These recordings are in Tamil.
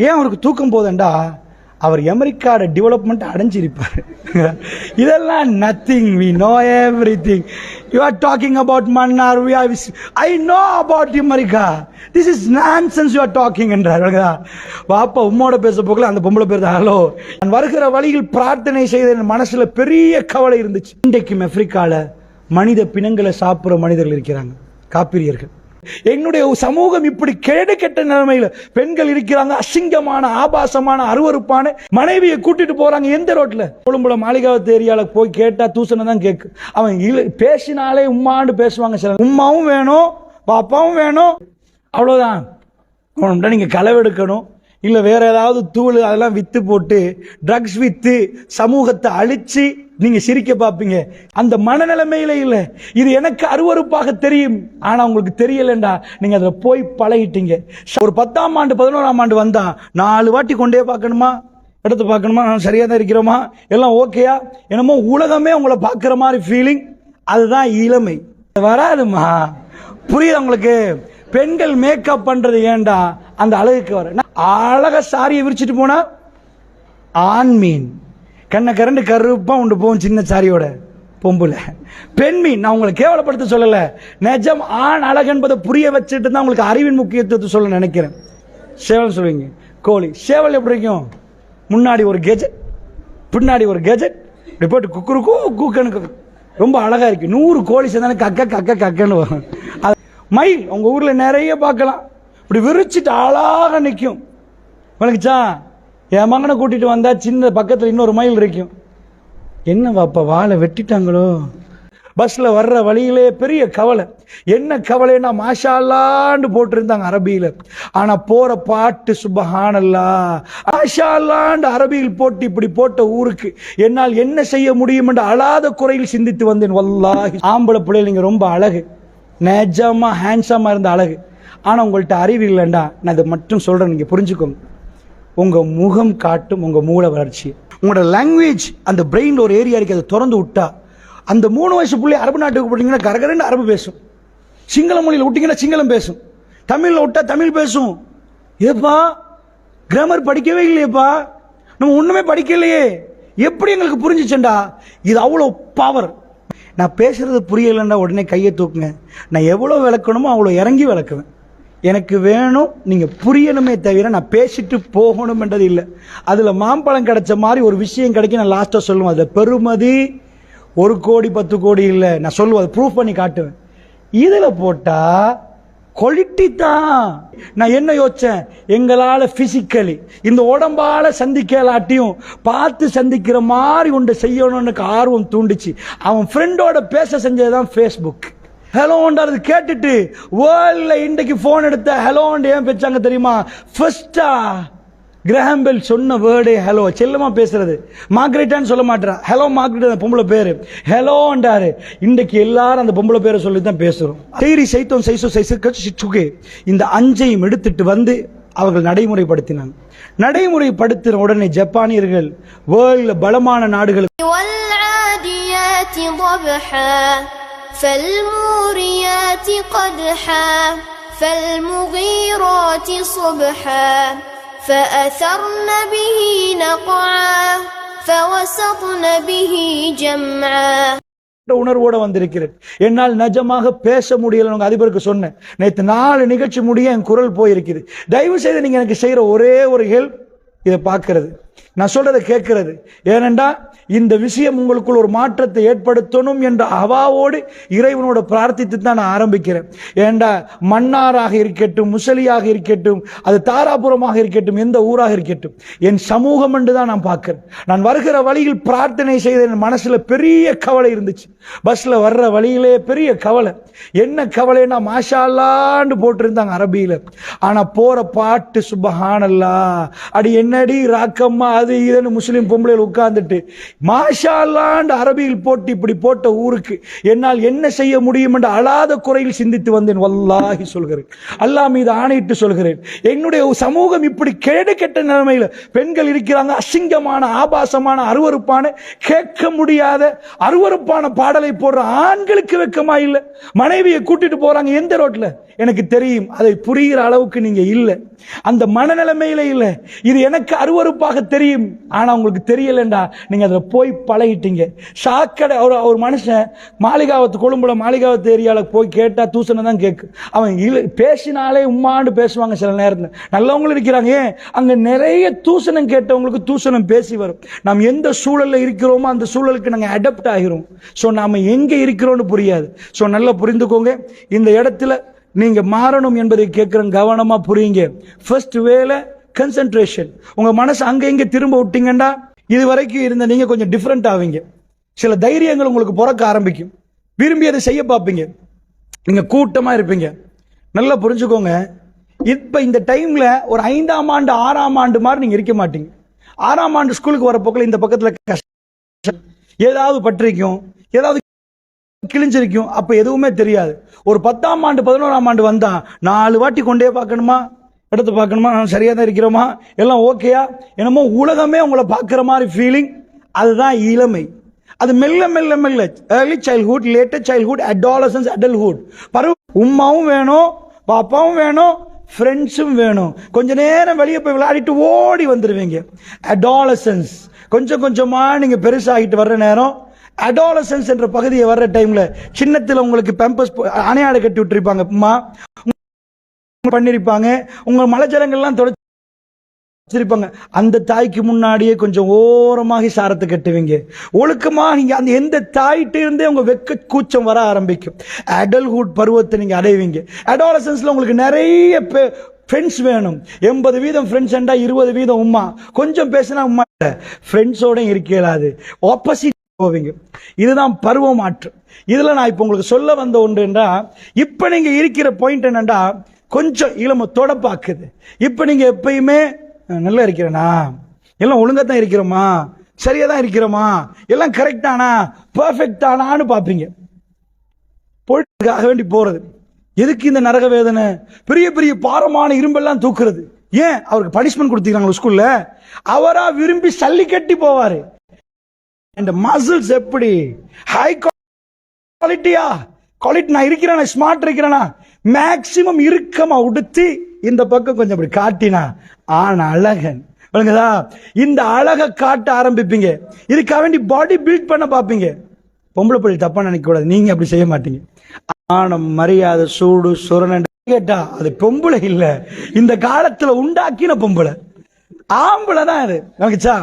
ஏன் அவருக்கு தூக்கம் போதண்டா, அவர் அமெரிக்காவோட டெவலப்மெண்ட் அடைஞ்சிருப்பார். இதெல்லாம் nothing. We know everything. You are talking about Mannar. I know about America. This is nonsense you are talking என்றார். பாப்பா உம்மோட பேச போகல அந்த பொம்பளை பேர் தான். ஹலோ, நான் வருகிற வழியில் பிரார்த்தனை செய்த என் மனசுல பெரிய கவலை இருந்துச்சு. இன்றைக்கும் ஆப்பிரிக்கால மனித பிணங்களை சாப்பிடுற மனிதர்கள் இருக்கிறாங்க, காப்பிரியர்கள். என்னுடைய சமூகம் இப்படி கேடு கெட்ட நிலைமையில பெண்கள் இருக்கிறாங்க. அசிங்கமான, ஆபாசமான, அருவருப்பான மனைவியை கூட்டிட்டு போறாங்க. எந்த ரோட்ல? கொழும்புல மாளிகாவத்து ஏரியால போய் கேட்டா தூசணை தான் கேக்கு. அவன் பேசினாலே உம்மாண்டு பேசுவாங்க. சில உம்மாவும் வேணும், பாப்பாவும் வேணும், அவ்வளவுதான். நீங்க களவெடுக்கணும், இல்ல வேற ஏதாவது தூள் அதெல்லாம் வித்து போட்டு ட்ரக்ஸ் வித்து சமூகத்தை அழிச்சு நீங்க சிரிக்க பார்ப்பீங்க. அந்த மனநிலைமையில இல்ல. இது எனக்கு அருவருப்பாக தெரியும், ஆனா உங்களுக்கு தெரியலண்டா நீங்க அதுல போய் பழகிட்டீங்க. ஒரு 10ஆம் ஆண்டு 11ஆம் ஆண்டு வந்தா 4 வாட்டி கொண்டே பார்க்கணுமா, எடுத்து பார்க்கணுமா, சரியா தான் இருக்கிறோமா, எல்லாம் ஓகேயா, என்னமோ உலகமே உங்களை பார்க்கிற மாதிரி ஃபீலிங். அதுதான் இளமை. வராதுமா, புரியுது உங்களுக்கு? பெண்கள் மேக்கப் பண்றது ஏண்டா அந்த அழகுக்கு வர. அழக சாரியை விரிச்சிட்டு போனா ஆண் மீன், கண்ணை கரண்டு கருப்பா உண்டு போகும் சின்ன சாரியோட பொம்புல. பெண் மீன். நான் உங்களை கேவலப்படுத்த சொல்லல, நிஜம் ஆண் அழகு என்பதை புரிய வச்சுட்டு தான் உங்களுக்கு அறிவின் முக்கியத்துவத்தை சொல்ல நினைக்கிறேன். சேவல் சொல்லுவீங்க, கோழி. சேவல் எப்படி இருக்கும்? முன்னாடி ஒரு கெஜெட், பின்னாடி ஒரு கெஜெட், ரிப்போர்ட் குக்குருக்கு கூக்கனுக்கு ரொம்ப அழகா இருக்கு. 100 கோழி சேர்ந்தானே கக்க கக்க கக்கன்னு வரும். மயில் உங்க ஊர்ல நிறைய பார்க்கலாம், இப்படி விரிச்சிட்டு அழகாக நிற்கும். வணக்கச்சா, என் மகனை கூட்டிட்டு வந்தா சின்ன பக்கத்துல இன்னொரு மயில் இருக்கும். என்ன வாப்பா வாழை வெட்டிட்டாங்களோ? பஸ்ல வர்ற வழியிலே பெரிய கவலை. என்ன கவலைன்னா மாஷா அல்லான்னு போட்டிருந்தாங்க அரபியில, ஆனா போற பாட்டு சுப்ஹானல்லாஹ் மாஷா அல்லான்னு அரபியில் போட்டு இப்படி போட்ட ஊருக்கு என்னால் என்ன செய்ய முடியும் என்று அழாத குறையில் சிந்தித்து வந்தேன். வல்லாஹி ஆம்பளை பிள்ளைங்க நீங்க ரொம்ப அழகு, நிஜமா ஹேண்ட்ஸமா இருந்த அழகு. ஆனா உங்கள்கிட்ட அறிவு இல்லைண்டா, நான் இதை மட்டும் சொல்றேன், நீங்க புரிஞ்சுக்கோங்க. உங்க முகம் காட்டும் உங்க மூளை வளர்ச்சி. உங்களோட லாங்குவேஜ், அந்த பிரெயின் ஒரு ஏரியா இருக்கு, அதை திறந்து விட்டா அந்த 3 வயசு பிள்ளை அரபு நாட்டுக்கு போட்டீங்கன்னா கரகரன்னு அரபு பேசும், சிங்கள மொழியில் விட்டீங்கன்னா சிங்களம் பேசும், தமிழ்ல விட்டா தமிழ் பேசும். ஏப்பா கிராமர் படிக்கவே இல்லையப்பா, நம்ம ஒண்ணுமே படிக்கலையே, எப்படி எங்களுக்கு புரிஞ்சிச்சண்டா? இது அவ்வளோ பவர். நான் பேசுறது புரியலன்னா உடனே கையை தூக்குங்க. நான் எவ்வளவு விளக்கணுமோ அவ்வளோ இறங்கி விளக்குவேன். எனக்கு வேணும், நீங்க புரியணுமே தவிர நான் பேசிட்டு போகணும் என்றது இல்லை. அதுல மாம்பழம் கிடைச்ச மாதிரி ஒரு விஷயம் கிடைக்கும். நான் லாஸ்டா சொல்லுவேன், அதுல பெருமதி 1 கோடி 10 கோடி இல்லை. நான் சொல்லுவேன், அதை ப்ரூஃப் பண்ணி காட்டுவேன். இதுல போட்டா கொலிட்டி தான். நான் என்ன யோசிச்சேன், எங்களால பிசிக்கலி இந்த உடம்பால சந்திக்கலாட்டியும் பார்த்து சந்திக்கிற மாதிரி ஒன்று செய்யணும்னு ஆர்வம் தூண்டுச்சு. அவன் ஃப்ரெண்டோட பேச செஞ்சதுதான் ஃபேஸ்புக். ஹலோன்றது கேட்டுட்டு வேர்ல்ட்ல இன்றைக்கு போன் எடுத்த ஹலோன்னு ஏன் பேச்சாங்க தெரியுமா? ஃபர்ஸ்டா கிரஹாம் பெல் சொன்ன வேர்டே ஹலோ. செல்லமா பேசுறது. மார்கரெட்டான்னு சொல்ல மாட்டேன், ஹலோ மார்கரெட் அந்த பொம்பளை பேரு ஹலோன்றாரு. இன்றைக்கு எல்லாரும் அந்த பொம்பளை பேரை சொல்லி தான் பேசுறோம். செய்ரி சைத்தோம் சைசோ சைசு கச்சு இந்த 5ஐயும் எடுத்துட்டு வந்து அவர்கள் நடைமுறைப்படுத்தினாங்க. நடைமுறைப்படுத்தின உடனே ஜப்பானியர்கள் வேர்ல்ட்ல பலமான நாடுகள் فالموريات قدحا فالمغيرات صبحا فأثرن به نقعا فوسطن به جمعا. உணர்வோட வந்திருக்கிறேன். என்னால் நிஜமாக பேச முடியல. அதிபருக்கு சொன்னேன், நேற்று 4 நிகழ்ச்சி முடிய என் குரல் போயிருக்குது. தயவு செய்து நீங்க எனக்கு செய்யற ஒரே ஒரு ஹெல்ப், இதை பார்க்கிறது, நான் சொல்றதை கேட்கிறது. ஏனென்றா இந்த விஷயம் உங்களுக்குள் ஒரு மாற்றத்தை ஏற்படுத்தணும் என்ற அவாவோடு இறைவனோட பிரார்த்தித்து தான் நான் ஆரம்பிக்கிறேன். ஏண்டா மன்னாராக இருக்கட்டும், முசலியாக இருக்கட்டும், அது தாராபுரமாக இருக்கட்டும், எந்த ஊராக இருக்கட்டும், என் சமூகம் என்று தான் நான் பார்க்கிறேன். நான் வருகிற வழியில் பிரார்த்தனை செய்த என் மனசுல பெரிய கவலை இருந்துச்சு. பஸ்ல வர்ற வழியிலே பெரிய கவலை. என்ன கவலைன்னா மாஷா அல்லான்னு போட்டிருந்தாங்க அரபியில, ஆனா போற பாட்டு சுப்ஹானல்லாஹ் அடி என்னடி ராக்கம்மா அது இதுன்னு முஸ்லிம் பொம்பளையில் உட்கார்ந்துட்டு மாஷா அல்லாஹ்னு அரபியில் போட்டு இப்படி போட்ட ஊருக்கு என்னால் என்ன செய்ய முடியும் என்று அழாத குறையில் சிந்தித்து வந்தேன். வல்லாஹி சொல்கிறேன், அல்லாஹ் மீது ஆணையிட்டு சொல்கிறேன், என்னுடைய சமூகம் இப்படி கேடு கெட்ட நிலைமையில பெண்கள் இருக்கிறாங்க. அசிங்கமான, ஆபாசமான, அருவருப்பான, கேட்க முடியாத அருவருப்பான பாடலை போடுற ஆண்களுக்கு வெக்கமா இல்லை. மனைவியை கூட்டிட்டு போறாங்க எந்த ரோட்ல? எனக்கு தெரியும். அதை புரிகிற அளவுக்கு நீங்க இல்லை, அந்த மனநிலைமையில இல்லை. இது எனக்கு அருவருப்பாக தெரியும், ஆனா உங்களுக்கு தெரியலண்டா நீங்க அதுல போய் பழகிட்டீங்க. சாக்கடை ஒரு மனுஷன் மாளிகாவத்து, கொழும்புல மாளிகாவத்து ஏரியால போய் கேட்டா தூசணம் தான் கேட்கு. அவன் பேசினாலே உம்மாண்டு பேசுவாங்க. சில நேரத்தில் நல்லவங்களும் இருக்கிறாங்க, ஏன் அங்க நிறைய தூசணம் கேட்டவங்களுக்கு தூசணம் பேசி வரும். நாம் எந்த சூழல்ல இருக்கிறோமோ அந்த சூழலுக்கு நாங்க அடாப்ட் ஆகிறோம். சோ நாம எங்க இருக்கிறோம்னு புரியாது. சோ நல்லா புரிந்துக்கோங்க, இந்த இடத்துல நீங்க மாறணும் என்பதை கேட்கிறேன், கவனமா புரியுங்க. ஃபர்ஸ்ட் வேலை கன்சென்ட்ரேஷன். உங்க மனசு அங்க இங்க திரும்ப விட்டீங்கன்னா இது வரைக்கும் இருந்த நீங்க கொஞ்சம் டிஃபரெண்ட் ஆவீங்க. சில தைரியங்கள் உங்களுக்கு பிறக்க ஆரம்பிக்கும், விரும்பியதை செய்ய பார்ப்பீங்க, நீங்க கூட்டமா இருப்பீங்க. நல்லா புரிஞ்சுக்கோங்க, இப்ப இந்த டைம்ல ஒரு 5ஆம் ஆண்டு 6ஆம் ஆண்டு மாதிரி நீங்க இருக்க மாட்டீங்க. 6ஆம் ஆண்டு ஸ்கூலுக்கு வர போக்கில் இந்த பக்கத்துல கஷ்டம் ஏதாவது பற்றிருக்கும், ஏதாவது கிழிஞ்சிருக்கும், அப்ப எதுவுமே தெரியாது. ஒரு 10ஆம் ஆண்டு 11ஆம் ஆண்டு வந்தா 4 வாட்டி கொண்டே பார்க்கணுமா, எடுத்து பார்க்கணுமா, சரியா தான் இருக்கிறோமா, எல்லாம் ஓகேயா, என்னமோ உலகமே உங்களை பார்க்கிற மாதிரி ஃபீலிங். அதுதான் இளமை. அது மெல்ல மெல்ல மெல்ல early childhood, later childhood, adolescence, adulthood. உம்மாவும் வேணும், பாப்பாவும் வேணும், ஃப்ரெண்ட்ஸும் வேணும். கொஞ்ச நேரம் வெளியே போய் விளையாடிட்டு ஓடி வந்துடுவீங்க. அடாலசன்ஸ் கொஞ்சம் கொஞ்சமா நீங்க பெருசாகிட்டு வர்ற நேரம், அடாலசன்ஸ் என்ற பகுதியை வர்ற டைம்ல சின்னத்தில் உங்களுக்கு பெம்பஸ் அணையாடு கட்டி விட்டுருப்பாங்க, அம்மா பண்ணிருப்பாங்க, உங்க மலைஜலங்கள்லாம் தொடச்சிருப்பாங்க. அந்த தாய்க்கு முன்னாடியே கொஞ்சம் ஓரமாக சாரத்தை கட்டுவீங்க. ஒழுக்கமா நீங்க அந்த எந்த தாயிட்ட இருந்தே உங்க வெக்க கூச்சம் வர ஆரம்பிக்கும். அடல்ட்ஹுட் பருவத்தை நீங்க அடைவீங்க. அடாலசன்ஸ்ல உங்களுக்கு நிறைய ஃப்ரெண்ட்ஸ் வேணும். 80% ஃப்ரெண்ட்ஸ், 20% உம்மா. கொஞ்சம் பேசினா உம்மா, ஃப்ரெண்ட்ஸோட இருக்க இயலாது, ஆப்போசிட் போவீங்க. இதுதான் பருவ மாற்றம். இதுல நான் இப்ப உங்களுக்கு சொல்ல வந்த ஒன்று என்றா, இப்ப நீங்க இருக்கிற பாயிண்ட் என்னண்டா, கொஞ்சம் இளமத்தோட பாக்குது. இப்ப நீங்க எப்பயுமே நல்லா இருக்கிறேனா, எல்லாம் ஒழுங்கா தான் இருக்கிறோமா, சரியா தான் இருக்கிறோமா, எல்லாம் கரெக்டானா, பெர்ஃபெக்டானான்னு பாப்பீங்க. பொழுதுக்காக வேண்டி போறது. எதுக்கு இந்த நரக வேதனை? பெரிய பெரிய பாரமான இரும்பெல்லாம் தூக்குறது ஏன்? அவருக்கு பனிஷ்மெண்ட் கொடுத்துக்கிறாங்க ஸ்கூல்ல. அவரா விரும்பி சல்லி கட்டி போவாரு. இந்த மசில்ஸ் எப்படி ஹை குவாலிட்டியா, குவாலிட்டி நான் இருக்கிறேனா, ஸ்மார்ட் இருக்கிறேனா, மேக்சிமம் இறுக்கமா உடுத்தி இந்த பக்கம் கொஞ்சம் அப்படி காட்டினா ஆனா அழகன். இந்த அழகை காட்ட ஆரம்பிப்பீங்க. இதுக்காக வேண்டி பாடி பில்ட் பண்ண பாப்பீங்க. பொம்பளை பிள்ளை தப்பா நினைக்க கூடாது, நீங்க அப்படி செய்ய மாட்டீங்க. ஆனம், மரியாதை, சூடு, சுரணன் கேட்டா அது பொம்பளை இல்ல, இந்த காலத்துல உண்டாக்கின பொம்பளை, ஆம்பளை தான் அது. நமக்குச்சா?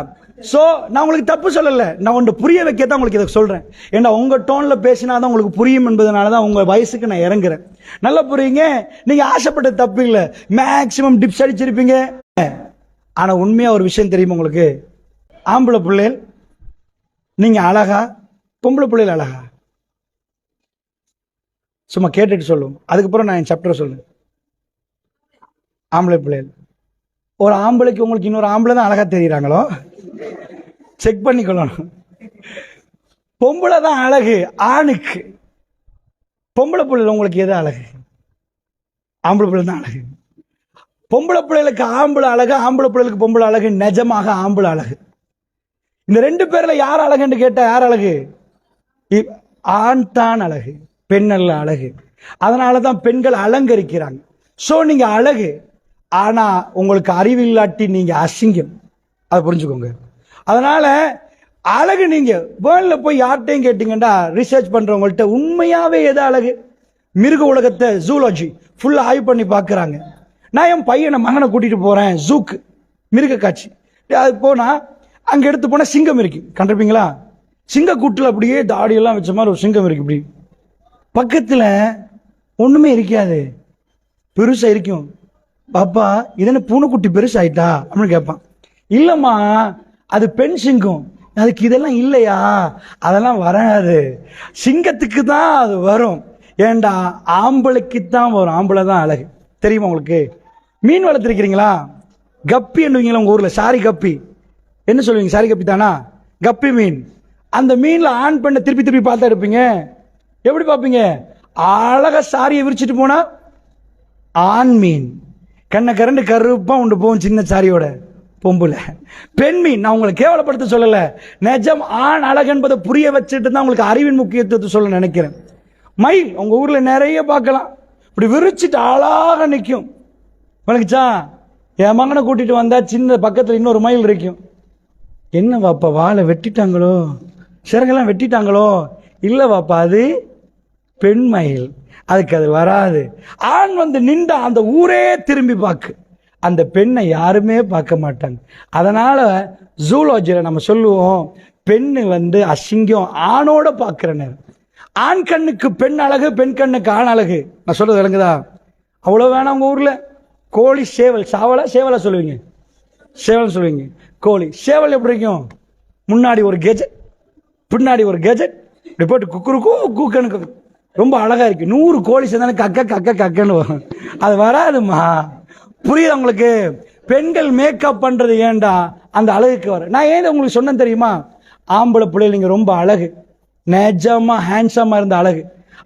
சோ நான் உங்களுக்கு தப்பு சொல்லல, நான் ஒன்று புரிய வைக்கத்தான் உங்களுக்கு இதை சொல்றேன். ஏன்னா உங்க டோன்ல பேசினாதான் உங்களுக்கு புரியும் என்பதனாலதான் உங்க வயசுக்கு நான் இறங்குறேன். நல்லா புரியுங்க. நீங்க ஆசைப்பட்ட தப்பு இல்ல, மேக்சிமம் டிப்ஸ் அடிச்சிருப்பீங்க. ஆனா உண்மையா ஒரு விஷயம் தெரியுமா உங்களுக்கு? ஆம்பளை பிள்ளைகள் நீங்க அழகா, பொம்பளை பிள்ளைகள் அழகா? சும்மா கேட்டுட்டு சொல்லுவோம், அதுக்கப்புறம் நான் என் சாப்டர் சொல்லுவேன். ஆம்பளை பிள்ளைகள், ஒரு ஆம்பளைக்கு உங்களுக்கு இன்னொரு ஆம்பளை தான் அழகா தெரியுறாங்களோ செக் பண்ணிக்கொள்ளணும். பொம்பளை தான் அழகு ஆணுக்கு. பொம்பளை பிள்ளைல உங்களுக்கு எது அழகு? ஆம்பளை பிள்ளை தான் அழகு. பொம்பளை பிள்ளைகளுக்கு ஆம்பளை அழகு, ஆம்பளை பிள்ளைகளுக்கு பொம்பளை அழகு. நிஜமாக ஆம்பளை அழகு. இந்த 2 பேர்ல யார் அழகுன்னு கேட்டா யார் அழகு? ஆண் தான் அழகு, பெண் அல்ல அழகு. அதனாலதான் பெண்கள் அலங்கரிக்கிறாங்க. சோ நீங்க அழகு, ஆனா உங்களுக்கு அறிவில்லாட்டி நீங்க அசிங்கம். அதை புரிஞ்சுக்கோங்க. அதனால அழகு நீங்க வேர்ல்ட்ல போய் யார்கிட்டையும் கேட்டீங்கன்னா, ரிசர்ச் பண்றவங்கள்ட்ட உண்மையாவே எது அழகு? மிருக உலகத்தை, ஜூலாஜி ஃபுல்லா ஆய்வு பண்ணி பாக்குறாங்க. நான் என் பையனை மகனை கூட்டிட்டு போறேன் ஜூக்கு, மிருக காட்சி. அது போனா அங்க எடுத்து போனா சிங்கம் இருக்கு, கண்டிருப்பீங்களா? சிங்க கூட்டுல அப்படியே தாடியெல்லாம் வச்ச மாதிரி ஒரு சிங்கம் இருக்கு. இப்படி பக்கத்துல ஒண்ணுமே இருக்காது, பெருசா இருக்கும். பாப்பா இதென்ன பூனைக்குட்டி பெருசாயிட்டா அப்படின்னு கேட்பான். இல்லம்மா அது பெண் சிங்கம், அதுக்கு இதெல்லாம் இல்லையா? அதெல்லாம் வராது, சிங்கத்துக்கு தான் அது வரும். ஏண்டா ஆம்பளைக்கு தான் வரும், ஆம்பளை தான் அழகு. தெரியுமா உங்களுக்கு? மீன் வளர்த்திருக்கிறீங்களா? கப்பி என்னவீங்களா உங்க ஊர்ல? சாரி கப்பி என்ன சொல்லுவீங்க? சாரி கப்பி தானா? கப்பி மீன். அந்த மீன்ல ஆண் பெண்ணை திருப்பி திருப்பி பார்த்தா இருப்பீங்க. எப்படி பார்ப்பீங்க? அழகா சாரியை விரிச்சிட்டு போனா ஆண் மீன், கண்ணை கரண்டு கருப்பா உண்டு போகும் சின்ன சாரியோட, பொம்புல. பெண் மீன். நான் உங்களை கேவலப்படுத்த சொல்லல, நிஜம் ஆண் அழகு என்பதை புரிய வச்சுட்டு தான் உங்களுக்கு அறிவின் முக்கியத்துவத்தை சொல்ல நினைக்கிறேன். மயில் உங்க ஊர்ல நிறைய பார்க்கலாம். இப்படி விரிச்சிட்டு அழகாக நிற்கும். விளங்குச்சா? என் மகனை கூட்டிட்டு வந்தா சின்ன பக்கத்தில் இன்னொரு மயில் இருக்கும். என்ன வாப்பா வாழை வெட்டிட்டாங்களோ, சிறகெல்லாம் வெட்டிட்டாங்களோ? இல்லை வாப்பா, அது பெண் மயில், அதுக்கு அது வராது. ஆண் வந்து நின்றா அந்த ஊரே திரும்பி பார்க்கு, அந்த பெண்ணை யாருமே பார்க்க மாட்டாங்க. அதனால ஜூலாஜியில் நம்ம சொல்லுவோம், பெண்ணு வந்து அசிங்கம் ஆணோட பார்க்கிற நேரம். ஆண் கண்ணுக்கு பெண் அழகு, பெண் கண்ணுக்கு ஆண் அழகு. நான் சொல்றது விளங்குதா? அவ்வளோ வேணாம். உங்க ஊர்ல கோழி சேவல், சாவலா சேவலா சொல்லுவீங்க? சேவல் சொல்லுவீங்க. கோழி சேவல் எப்படி இருக்கும்? முன்னாடி ஒரு கெஜெட், பின்னாடி ஒரு கெஜெட், இப்படி போட்டு குக்குருக்கு கூக்கனுக்கு ரொம்ப அழகா இருக்கு. 100 கோழி சேர்ந்தானே கக்க கக்க கக்கன்னு வரும். அது வராதுமா. புரியுது உங்களுக்கு? பெண்கள் மேக்கப் பண்றது ஏன்டா? அந்த அழகுக்கு வர. நான் ஏன் உங்களுக்கு சொன்னேன் தெரியுமா? ஆம்பளை பிள்ளைங்க நீங்க ரொம்ப அழகு, நிஜமா ஹேண்ட்ஸமா இருந்த அழகு.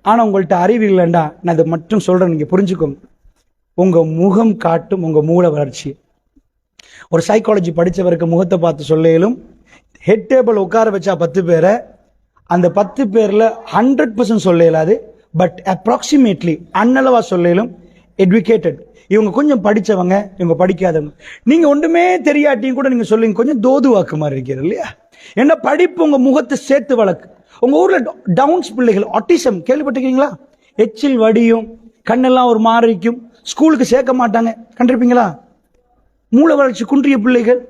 ஆனா உங்கள்கிட்ட அறிவு இல்லைண்டா. நான் இதை மட்டும் சொல்றேன், நீங்க புரிஞ்சுக்கோங்க. உங்க முகம் காட்டும் உங்க மூளை வளர்ச்சி. ஒரு சைக்காலஜி படிச்சவருக்கு முகத்தை பார்த்து சொல்லும், ஹெட் டேபிள் உட்கார வச்சா 10 பேரை, அந்த 10 பேர்ல 100% சொல்ல இயலாது, பட் அப்ராக்சிமேட்லி அன்னளவா சொல்லும் எஜுகேட்டட். இவங்க கொஞ்சம் படிச்சவங்க, இவங்க படிக்காதவங்க. நீங்க ஒன்றுமே தெரியாட்டியும் கூட நீங்க சொல்லுங்க, கொஞ்சம் தோதுவாக்கு மாதிரி இருக்கிறது இல்லையா? என்ன படிப்பு உங்க முகத்தை சேர்த்து வளர்க்கு. உங்க ஊர்ல டவுன்ஸ் பிள்ளைகள், ஆட்டிசம் கேள்விப்பட்டிருக்கீங்களா? எச்சில் வடியும், கண்ணெல்லாம் ஒரு மாதிரி இருக்கும், ஸ்கூலுக்கு சேர்க்க மாட்டாங்க, கண்டிருப்பீங்களா? மூளை வளர்ச்சி குன்றிய பிள்ளைகள்,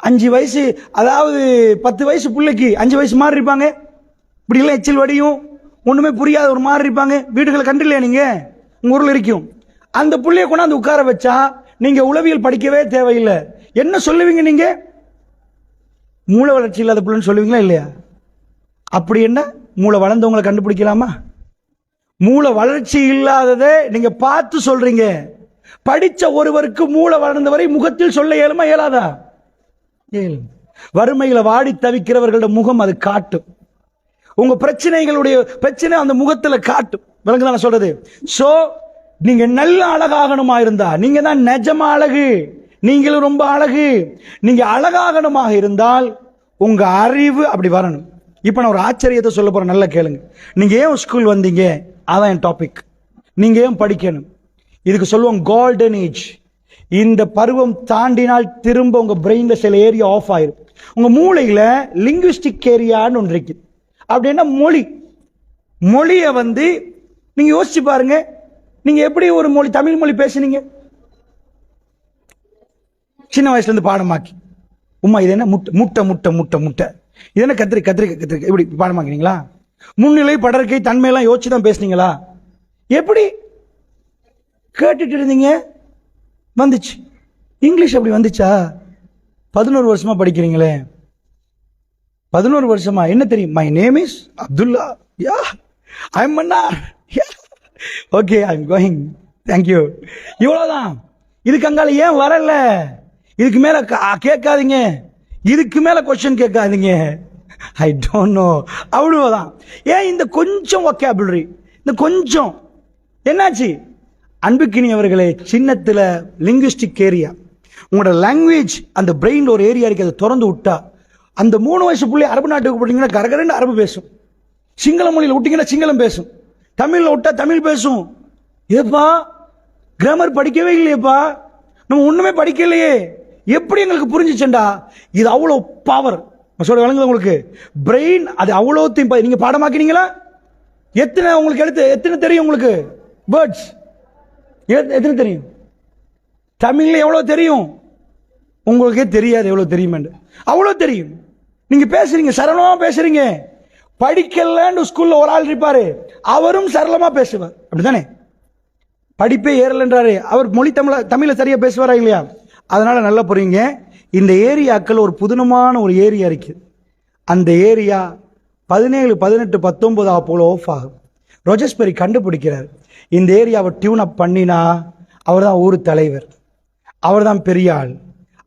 5 வயசு, அதாவது 10 வயசு பிள்ளைக்கு 5 வயசு மாதிரி இருப்பாங்க. இப்படி எல்லாம் எச்சில் வடியும், ஒண்ணுமே புரியாத ஒரு மாதிரி இருப்பாங்க. வீடுகளை கண்டில்லையா நீங்க? உங்க ஊர்ல இருக்கும். அந்த பிள்ளைய கொண்டாந்து உட்கார வச்சா நீங்க உளவியல் படிக்கவே தேவையில்லை. என்ன சொல்லுவீங்க நீங்க? மூளை வளர்ச்சி இல்லாத பிள்ளைன்னு சொல்லுவீங்களா இல்லையா? அப்படி என்ன மூளை வளர்ந்தவங்களை கண்டுபிடிக்கலாமா? மூளை வளர்ச்சி இல்லாததை நீங்க பார்த்து சொல்றீங்க. படிச்ச ஒருவருக்கு மூளை வளர்ந்தவரை முகத்தில் சொல்ல இயலுமா இயலாதா? வறுமையில வாடி தவிக்கிறவர்களோட முகம் அது காட்டும். உங்க பிரச்சனைகளுடைய பிரச்சனை அந்த முகத்துல காட்டும். விளங்குதா நான் சொல்றது? சோ நீங்க நல்ல அழகாகணுமா இருந்தா நீங்க தான் நிஜமா அழகு. நீங்களும் ரொம்ப அழகு. நீங்க அழகாகணுமாக இருந்தால் உங்க அறிவு அப்படி வரணும். இப்ப நான் ஒரு ஆச்சரியத்தை சொல்ல போறேன், நல்லா கேளுங்க. நீங்க ஏன் ஸ்கூல் வந்தீங்க? அதான் என் டாபிக். நீங்க ஏன் படிக்கணும்? இதுக்கு சொல்லுவோம் கோல்டன் ஏஜ். இந்த பருவம் தாண்டினால் திரும்ப உங்க பிரெயின்ல சில ஏரியா ஆஃப் ஆயிரும். உங்க மூளையில லிங்குவிஸ்டிக் ஏரியான்னு ஒன்று இருக்கு. அப்படின்னா மொழியை வந்து நீங்க யோசிச்சு பாருங்க. நீங்க எப்படி ஒரு மொழி, தமிழ் மொழி பேசுனீங்க சின்ன வயசுல இருந்து பாடமாக்கி? உமா இது என்ன? முட்டை முட்டை முட்டை முட்டை முட்டை. இது என்ன? கத்திரிக்காய் கத்திரிக்காய் கத்திரிக்காய். இப்படி பாடமாக்கினீங்களா? முன்னிலை படற்கை தன்மையெல்லாம் யோசிச்சு தான் பேசுனீங்களா? எப்படி கேட்டுட்டு இருந்தீங்க? வந்துச்சு. இங்கிலீஷ் அப்படி வந்துச்சா? 11 வருஷமா படிக்கிறீங்களே, 11 வருஷமா என்ன தெரியும்? My name is Abdullah. Yeah I am Mannar. Okay I am going. Thank you. இவ்வளவுதான். இதுக்கு அங்கால ஏன் வரல? இதுக்கு மேல கேட்காதீங்க. இதுக்கு மேல கொஸ்டின் கேட்காதீங்க. I don't know. அவ்வளவுதான். ஏன் இந்த கொஞ்சம் ஒகேபுலரி, இந்த கொஞ்சம் என்னாச்சு? அன்புக்கினியவர்களே, சின்னத்துல லிங்குவிஸ்டிக் ஏரியா, உங்களோட லாங்குவேஜ் அந்த பிரெயின் ஒரு ஏரியா இருக்கு, அதை திறந்து விட்டா அந்த 3 வயசு பிள்ளை அரபு நாட்டுக்கு போட்டீங்கன்னா கரகரன்னு அரபு பேசும். சிங்கள மொழியில் விட்டீங்கன்னா சிங்களம் பேசும். தமிழ்ல விட்டா தமிழ் பேசும். ஏப்பா கிராமர் படிக்கவே இல்லையப்பா, நம்ம ஒண்ணுமே படிக்கலையே, எப்படி எங்களுக்கு புரிஞ்சுச்சேன்டா? இது அவ்வளவு பவர். சொல்ல வழங்குது உங்களுக்கு பிரெயின். அது அவ்வளோத்தையும் நீங்க பாடமாக்கினீங்களா? எத்தனை உங்களுக்கு எழுத்து எத்தனை தெரியும் உங்களுக்கு? வேர்ட்ஸ் எத்தனை தெரியும்? தமிழ்ல எவ்வளவு தெரியும்? உங்களுக்கே தெரியாது எவ்வளவு தெரியும். அவ்வளவு தெரியும். நீங்க பேசுறீங்க, சரளமா பேசுறீங்க. படிக்கலன்னு ஸ்கூல்ல ஒரு ஆள் இருப்பாரு, அவரும் சரளமா பேசுவார். அப்படித்தானே? படிப்பே ஏறலன்றாரு, அவர் மொழி தமிழ சரியா பேசுவாரா இல்லையா? அதனால நல்லா புரியுங்க. இந்த ஏரியாக்கள் ஒரு புதுனமான ஒரு ஏரியா இருக்கு. அந்த ஏரியா 17, 18, 19 போல ஆஃப் ஆகும். ரோஜர்ஸ்பெரி கண்டுபிடிக்கிறார். இந்த ஏரியாவை டியூன் அப் பண்ணினா அவர் தான் ஊர் தலைவர், அவர் தான் பெரிய ஆள்.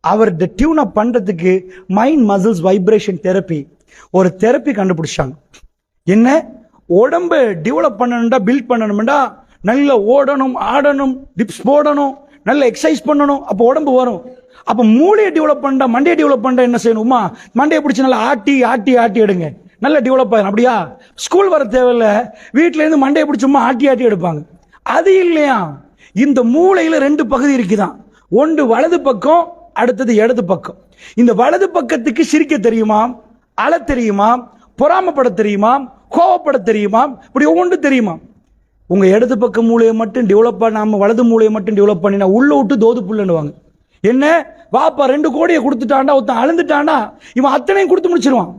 அவர் டியூன் அப் பண்றதுக்கு மைண்ட் மசில்ஸ் வைப்ரேஷன் தெரப்பி ஒரு தெரப்பி கண்டுபிடிச்சாங்க. என்ன? உடம்பு டெவலப் பண்ணணும்டா, பில்ட் பண்ணணும்டா, நல்ல ஓடணும், ஆடணும், டிப்ஸ் போடணும், நல்ல எக்ஸசைஸ் பண்ணணும், அப்போ உடம்பு வரும். அப்ப மூளையை டெவலப் பண்ணா, மண்டையை டெவலப் பண்ணா என்ன செய்யணுமா? மண்டையை பிடிச்சி நல்லா ஆட்டி ஆட்டி ஆட்டி எடுங்க, நல்லா டெவலப் ஆகும். அப்படியா? ஸ்கூல் வர தேவையில்ல, வீட்டுல இருந்து மண்டையை பிடிச்சுமா ஆட்டி ஆட்டி எடுப்பாங்க. அது இல்லையா, இந்த மூளையில ரெண்டு பகுதி இருக்குதான். ஒன்று வலது பக்கம், அடுத்தது இடது பக்கம். இந்த வலது பக்கத்துக்கு சிரிக்க தெரியுமா, அழ தெரியுமா, பொறாமப்பட தெரியுமா, கோவப்பட தெரியுமா, இப்படி ஒவ்வொன்று தெரியுமா. உங்க இடது பக்க மூளையை மட்டும் டெவலப் பண்ணாம வலது மூளையை மட்டும் டெவலப் பண்ணினா உள்ள விட்டு தோது புல்லுன்னுவாங்க. என்ன வாப்பா 2 கோடியை கொடுத்துட்டான்டா, ஒருத்தன் அழுந்துட்டான்டா, இவன் அத்தனையும் கொடுத்து முடிச்சிருவான்.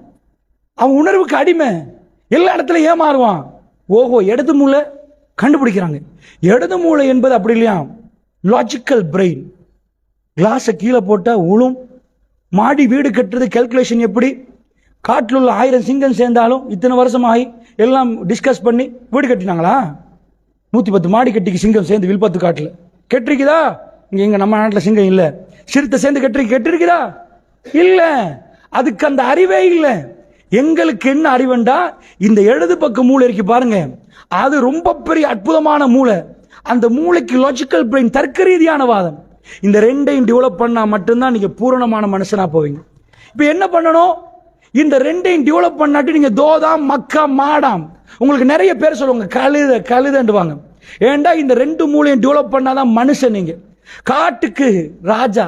அவன் உணர்வுக்கு அடிமை, எல்லா இடத்துல ஏமாறுவான். ஓஹோ, இடது மூளை கண்டுபிடிக்கிறாங்க. இடது மூளை என்பது அப்படி இல்லையா, லாஜிக்கல் பிரெயின். கிளாஸை கீழே போட்டா உளும். மாடி வீடு கட்டுறது கால்குலேஷன் எப்படி, காட்டில் உள்ள 1000 சிங்கம் சேர்ந்தாலும் இத்தனை வருஷம் ஆகி எல்லாம் டிஸ்கஸ் பண்ணி வீடு கட்டினாங்களா? 110 மாடி கட்டிக்கு சிங்கம் சேர்ந்து வில்பத்து காட்டில் கெட்டிருக்குதா? இங்க நம்ம நாட்டில் சிங்கம் இல்லை, சிறுத்தை சேர்ந்து கெட்டிருக்குதா? இல்ல, அதுக்கு அந்த அறிவே இல்லை. எங்களுக்கு என்ன அறிவுண்டா, இந்த இடது பக்க மூளை இருக்கு பாருங்க, அது ரொம்ப பெரிய அற்புதமான மூளை. அந்த மூளைக்கு லாஜிக்கல் பிரெயின், தர்க்க ரீதியான வாதம். இந்த ரெண்டையும் டெவலப் பண்ணா மட்டும்தான் நீங்க பூரணமான மனுஷனா போவீங்க. இப்ப என்ன பண்ணணும், இந்த ரெண்டையும் டெவலப் பண்ணாட்டி நீங்க தோதாம் மக்கா மாடாம். உங்களுக்கு நிறைய பேர் சொல்லுவாங்க கழுதண்டுவாங்க. ஏண்டா இந்த 2 மூளையும் டெவலப் பண்ணாதான் மனுஷன். நீங்க காட்டுக்கு ராஜா,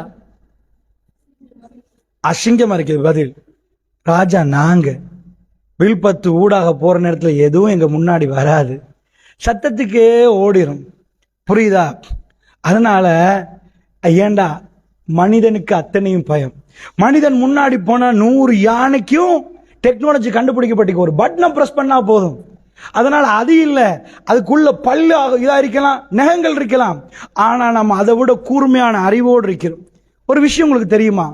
அசிங்கமா இருக்குது பதில். ராஜா நாங்க வில்பத்து ஊடாக போற நேரத்தில் எதுவும் எங்க முன்னாடி வராது, சத்தத்துக்கே ஓடிரும். புரியுதா? அதனால ஏண்டா மனிதனுக்கு அத்தனையும் பயம். மனிதன் முன்னாடி போனா 100 யானைக்கும் டெக்னாலஜி கண்டுபிடிக்கப்பட்டு ஒரு பட்டனை பிரஸ் பண்ணா போதும். அதனால அது இல்லை, அதுக்குள்ள பல்லு இதா இருக்கலாம், நகங்கள் இருக்கலாம், ஆனா நம்ம அதை விட கூர்மையான அறிவோடு இருக்கிறோம். ஒரு விஷயம் உங்களுக்கு தெரியுமா,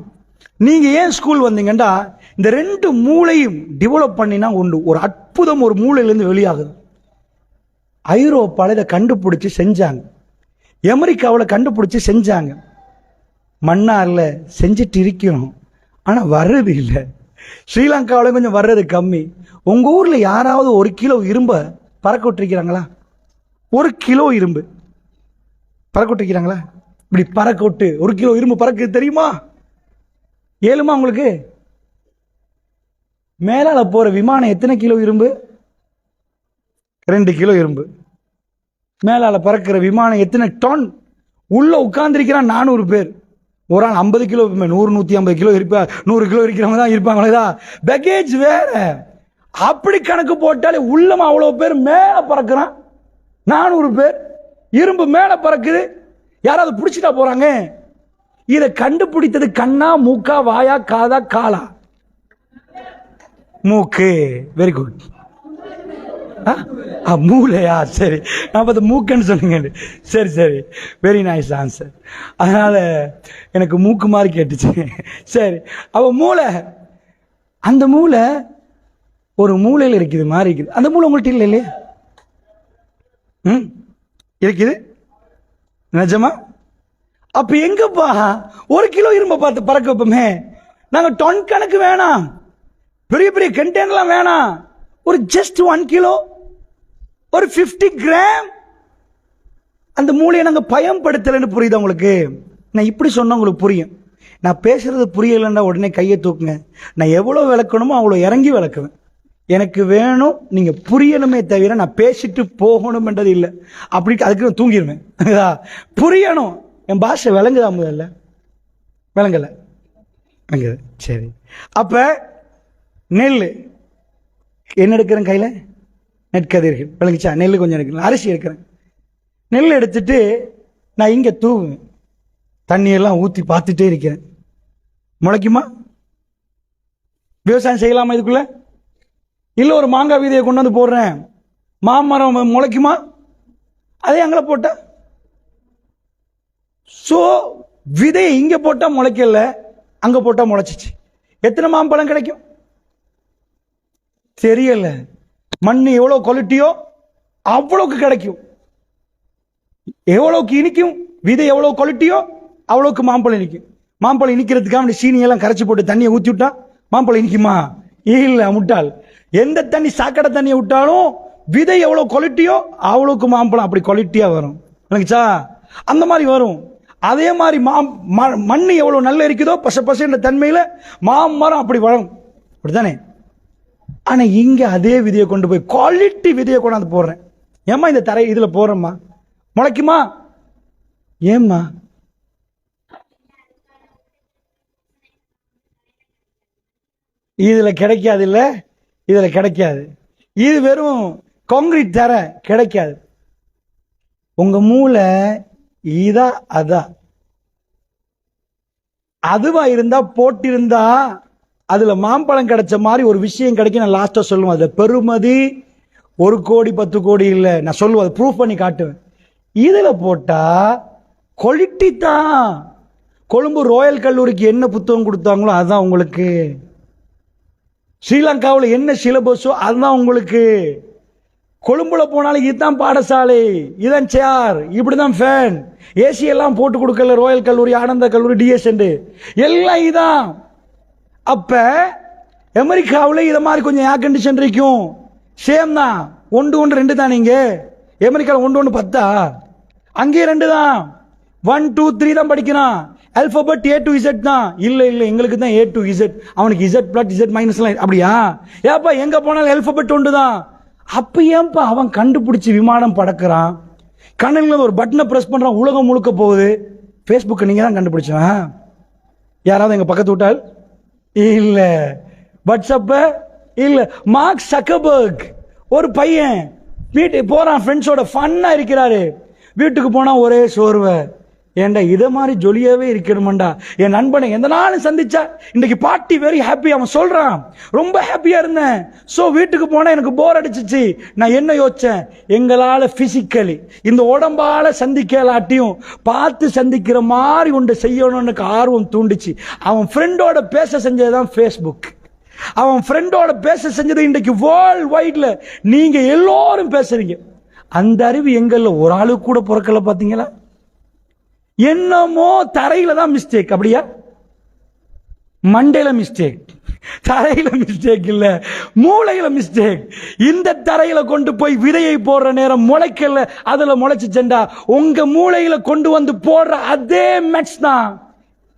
நீங்க ஏன் ஸ்கூல் வந்தீங்கன்னா இந்த 2 மூளையும் டெவலப் பண்ணினா உண்டு ஒரு அற்புதம் ஒரு மூளையிலிருந்து வெளியாகுது. ஐரோப்பால இதை கண்டுபிடிச்சு செஞ்சாங்க, அமெரிக்காவில் கண்டுபிடிச்சு செஞ்சாங்க. மன்னார்ல செஞ்சுட்டு இருக்கணும், ஆனா வர்றது இல்லை. ஸ்ரீலங்காவில் கொஞ்சம் வர்றது கம்மி. உங்க ஊர்ல யாராவது 1 கிலோ இரும்ப பறக்க விட்டுருக்கிறாங்களா? 1 கிலோ இரும்பு பறக்க விட்டுருக்கிறாங்களா? இப்படி பறக்க விட்டு 1 கிலோ இரும்பு பறக்க தெரியுமா? ஏழுமா உங்களுக்கு? மேலால போற விமானம் எத்தனை கிலோ இரும்பு? 2 கிலோ இரும்பு. மேலால பறக்கிற விமானம் எத்தனை டன்? உள்ள உட்கார்ந்துருக்கிறான் 400 பேர். ஒரு ஆள் 50 கிலோ, 100 150 கிலோ இருப்பா, 100 கிலோ இருக்கிறவங்க தான் இருப்பாங்களா? பேக்கேஜ் வேற. அப்படி கணக்கு போட்டாலே உள்ளமா அவ்வளவு பேர் மேல பறக்கிறான். 400 பேர் இரும்பு மேல பறக்குது. யாராவது பிடிச்சிட்டா போறாங்க. இதை கண்டுபிடித்தது கண்ணா, மூக்கா, வாயா, காதா, காலா? மூக்கு. Very good. மூளையா? சரி, நான் பார்த்து மூக்குன்னு சொன்னீங்க. சரி சரி, வெரி நைஸ் ஆன்சர். அதனால எனக்கு மூக்கு மாதிரி கேட்டுச்சு. சரி, அவ மூளை, அந்த மூளை ஒரு மூளையில் இருக்குது மாதிரி இருக்குது. அந்த மூளை உங்கள்கிட்ட இல்லை இல்லையா? இருக்குது நிஜமா? அப்ப எங்கப்பா 1 கிலோ இரும்ப பார்த்து பறக்க வைப்போமே. நாங்க டன் கணக்கு வேணாம், பெரிய பெரிய கண்டெய்னர்லாம் வேணாம், ஒரு ஜஸ்ட் 1 கிலோ, ஒரு 50 கிராம். அந்த மூளையை நாங்க பயன்படுத்தலன்னு புரியுது உங்களுக்கு? நான் இப்படி சொன்னா உங்களுக்கு புரியும். நான் பேசுறது புரியலன்னா உடனே கையை தூக்குங்க. நான் எவ்வளவு விளக்கணுமோ அவ்வளவு இறங்கி விளக்குவேன். எனக்கு வேணும் நீங்க புரியணுமே தவிர நான் பேசிட்டு போகணும்ன்றது இல்லை. அப்படி அதுக்கு நான் தூங்கிடுவேன். புரியணும். என் பாஷை விளங்குதா? முதல்ல விளங்கல, விளங்குது. சரி, அப்ப நெல் என்ன எடுக்கிறேன் கையில? நெற்கதிர்கள். விளங்குச்சா? நெல் கொஞ்சம் எடுக்கிறேன், அரிசி எடுக்கிறேன். நெல் எடுத்துட்டு நான் இங்க தூவுவேன், தண்ணியெல்லாம் ஊற்றி பார்த்துட்டே இருக்கிறேன். முளைக்குமா? விவசாயம் செய்யலாமா இதுக்குள்ள? இல்லை, ஒரு மாங்காய் விதையை கொண்டு வந்து போடுறேன், மாமரம் முளைக்குமா? அதே அங்கே போட்டா. சோ விதையை இங்க போட்டா முளைக்கல, அங்க போட்டா முளைச்சிச்சு. எத்தனை மாம்பழம் கிடைக்கும் தெரியல. மண்ணு எவ்வளவு குவாலிட்டியோ அவ்வளவுக்கு கிடைக்கும். எவ்வளவுக்கு இனிக்கும் விதை, எவ்வளவு குவாலிட்டியோ அவ்வளவுக்கு மாம்பழம் இனிக்கும். மாம்பழம் இனிக்கிறதுக்காக சீனி எல்லாம் கரைச்சி போட்டு தண்ணியை ஊற்றி விட்டா மாம்பழம் இனிக்குமா? இல்ல, முட்டாள். எந்த தண்ணி சாக்கடை தண்ணியை விட்டாலும் விதை எவ்வளவு குவாலிட்டியோ அவ்வளவுக்கு மாம்பழம் அப்படி குவாலிட்டியா வரும். அந்த மாதிரி வரும். அதே மாதிரி மண்ணு எவ்வளவு நல்ல இருக்குதோ பச பசன்ற தன்மையில மாமரம் அப்படி வரும். அப்படித்தானே? ஆனா இங்க அதே விதையை கொண்டு போய் குவாலிட்டி விதையை கொண்டாந்து போடுறேன். ஏமா இந்த தரை இதுல போறேம்மா, முளைக்குமா? ஏம்மா? இதுல கிடைக்காது, இல்ல இதுல கிடைக்காது. இது வெறும் கான்கிரீட் தர கிடைக்காது. உங்க மூளை இதா அதா அதுவா இருந்தா போட்டிருந்தா அதுல மாம்பழம் கிடைச்ச மாதிரி ஒரு விஷயம் கிடைக்கும். நான் லாஸ்டா சொல்லுவேன், அது பெருமதி 1 கோடி 10 கோடி இல்ல, நான் சொல்லுவேன், அதை ப்ரூஃப் பண்ணி காட்டுவேன். இதுல போட்டா குவாலிட்டி தான். கொழும்பு ராயல் கல்லூரிக்கு என்ன புத்தகம் கொடுத்தாங்களோ அதுதான் உங்களுக்கு. ஸ்ரீலங்காவில் என்ன சிலபஸோ அதுதான் உங்களுக்கு. கொழும்புல போனாலும் இதுதான் பாடசாலை, இதுதான் சேர், இப்படிதான் ஃபேன், ஏசி எல்லாம் போட்டு கொடுக்கல. ராயல் கல்லூரி, ஆனந்த கல்லூரி, டிஎஸ் எல்லாம் இதான். அப்ப அமெரிக்காவில் இதை மாதிரி கொஞ்சம் ஏர் கண்டிஷன் இருக்கும். சேம் தான், 1 1 2 தான். நீங்க அமெரிக்காவில் 1 1 10, அங்கேயே 2 தான். 1 2 3 தான் படிக்கிறான். அல்பபெட் A to Z தான். இல்ல இல்ல, எங்களுக்கு தான் A to Z, அவனுக்கு Z பிளஸ் Z மைனஸ் எல்லாம். அப்படியா? ஏப்பா எங்க போனாலும் அல்பபெட் 1 தான். அப்ப ஏன்பா அவன் கண்டுபிடிச்சு விமானம் பறக்கிறான்? கண்ணில் ஒரு பட்டனை பிரஸ் பண்றான், உலகம் முழுக்க போகுது. ஃபேஸ்புக் நீங்க தான் கண்டுபிடிச்சவன். யாராவது எங்க பக்கத்து விட்டால் இல்ல, வாட்ஸ்அப்ப இல்ல. மார்க் சக்கர்பர்க் ஒரு பையன் வீட்டுக்கு போறான், ஃப்ரெண்ட்ஸோட ஃபன்னா இருக்கிறாரு. வீட்டுக்கு போனா ஒரே சோர்வை. ஏண்டா இதை மாதிரி ஜொலியாவே இருக்கணுமாண்டா. என் நண்பனை எந்த நாளும் சந்திச்சா இன்னைக்கு பார்ட்டி வெரி ஹாப்பி, அவன் சொல்றான், ரொம்ப ஹாப்பியா இருந்தேன். சோ வீட்டுக்கு போனா எனக்கு போர் அடிச்சிச்சு. நான் என்ன யோசிச்சேன், எங்களால பிசிக்கலி இந்த உடம்பால சந்திக்கலாட்டியும் பார்த்து சந்திக்கிற மாதிரி ஒன்று செய்யணும்னு ஆர்வம் தூண்டிச்சு. அவன் ஃப்ரெண்டோட பேச செஞ்சதுதான் ஃபேஸ்புக். அவன் ஃப்ரெண்டோட பேச செஞ்சது இன்றைக்கு வேர்ல்ட் வைட்ல நீங்க எல்லாரும் பேசுறீங்க. அந்த அறிவு எங்கள்ல ஒரு ஆளுக்கு கூட பிறக்கல. பாத்தீங்களா? என்னமோ தரையில தான் மிஸ்டேக். அப்படியா? மண்டையில மிஸ்டேக், தரையில மிஸ்டேக் இல்ல, மூளையில மிஸ்டேக். இந்த தரையில கொண்டு போய் விதையை போடுற நேரம் முளைக்கல, அதுல முளைச்சுச்சேன்டா. உங்க மூளையில கொண்டு வந்து போடுற அதே மேட்ச் தான்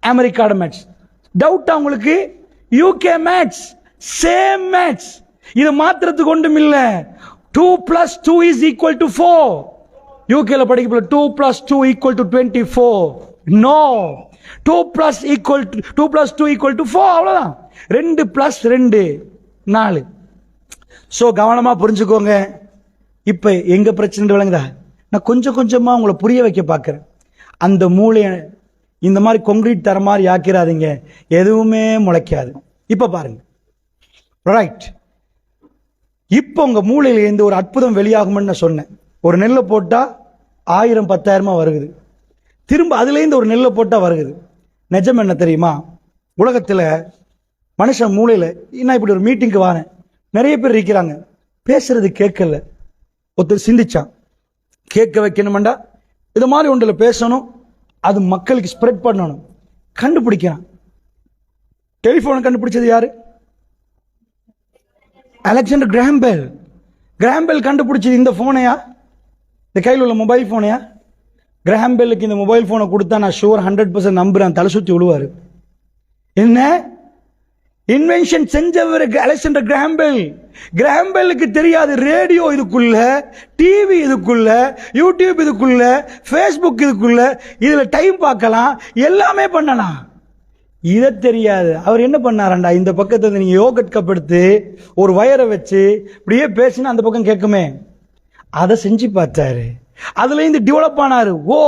அமெரிக்காட மேட்ச். டவுட்டா உங்களுக்கு? UK match, same match. இது மாத்திரத்துக்கு ஒன்றும் இல்ல. 2 + 2 = 4. யூகேல படிக்க 2 + 2 = 24. நோ, 2 + 2 = 4. அவ்வளவுதான். 2 + 2 4. சோ கவனமா புரிஞ்சுக்கோங்க. இப்ப எங்க பிரச்சனை விளங்குதா? நான் கொஞ்சம் கொஞ்சமா உங்களை புரிய வைக்க பார்க்கிறேன். அந்த மூளைய இந்த மாதிரி கான்கிரீட் தர மாதிரி ஆக்கிறாதீங்க, எதுவுமே முளைக்காது. இப்ப பாருங்க, ரைட்? இப்ப உங்க மூளையில இருந்து ஒரு அற்புதம் வெளியாகும்னு நான் சொன்னேன். ஒரு நெல்லை போட்டா 1000 10,000 வருகுது. திரும்ப அதுல இருந்து ஒரு நெல்லை போட்டா வருகுது. நிஜம் என்ன தெரியுமா? உலகத்துல மனுஷன் மூளையில, நான் இப்படி ஒரு மீட்டிங்க்கு வாரேன், நிறைய பேர் இருக்கிறாங்க, பேசுறது கேட்கல. ஒருத்தர் சிந்திச்சான், கேட்க வைக்கணும்டா இது மாதிரி ஒன்றுல பேசணும், அது மக்களுக்கு ஸ்ப்ரெட் பண்ணணும். கண்டுபிடிக்கிறான். டெலிபோனை கண்டுபிடிச்சது யாரு? Alexander Graham Bell. Graham Bell கண்டுபிடிச்சது இந்த போனையா? இந்த கையில் உள்ள மொபைல் போனையா? கிராஹாம் பெல்லுக்கு இந்த மொபைல் போனை கொடுத்தா நான் ஷூர் 100% நம்புறேன், தலை சுத்தி விழுவாரு. என்ன இன்வென்ஷன் செஞ்சவர் அலெக்சாண்டர் கிராஹாம் பெல். கிராஹாம் பெல்லுக்கு தெரியாது ரேடியோ இதுக்குள்ள, டிவி இதுக்குள்ள, யூடியூப் இதுக்குள்ள, ஃபேஸ்புக் இதுக்குள்ள, இதுல டைம் பார்க்கலாம், எல்லாமே பண்ணலாம். இதை தெரியாது. அவர் என்ன பண்ணாரண்டா, இந்த பக்கத்துல நீங்க யோகட் கப் எடுத்து ஒரு வயரை வச்சு இப்படியே பேசினா அந்த பக்கம் கேட்குமே, அதை செஞ்சு பார்த்தாரு. அதுல இருந்து டெவலப் ஆனாரு. ஓ,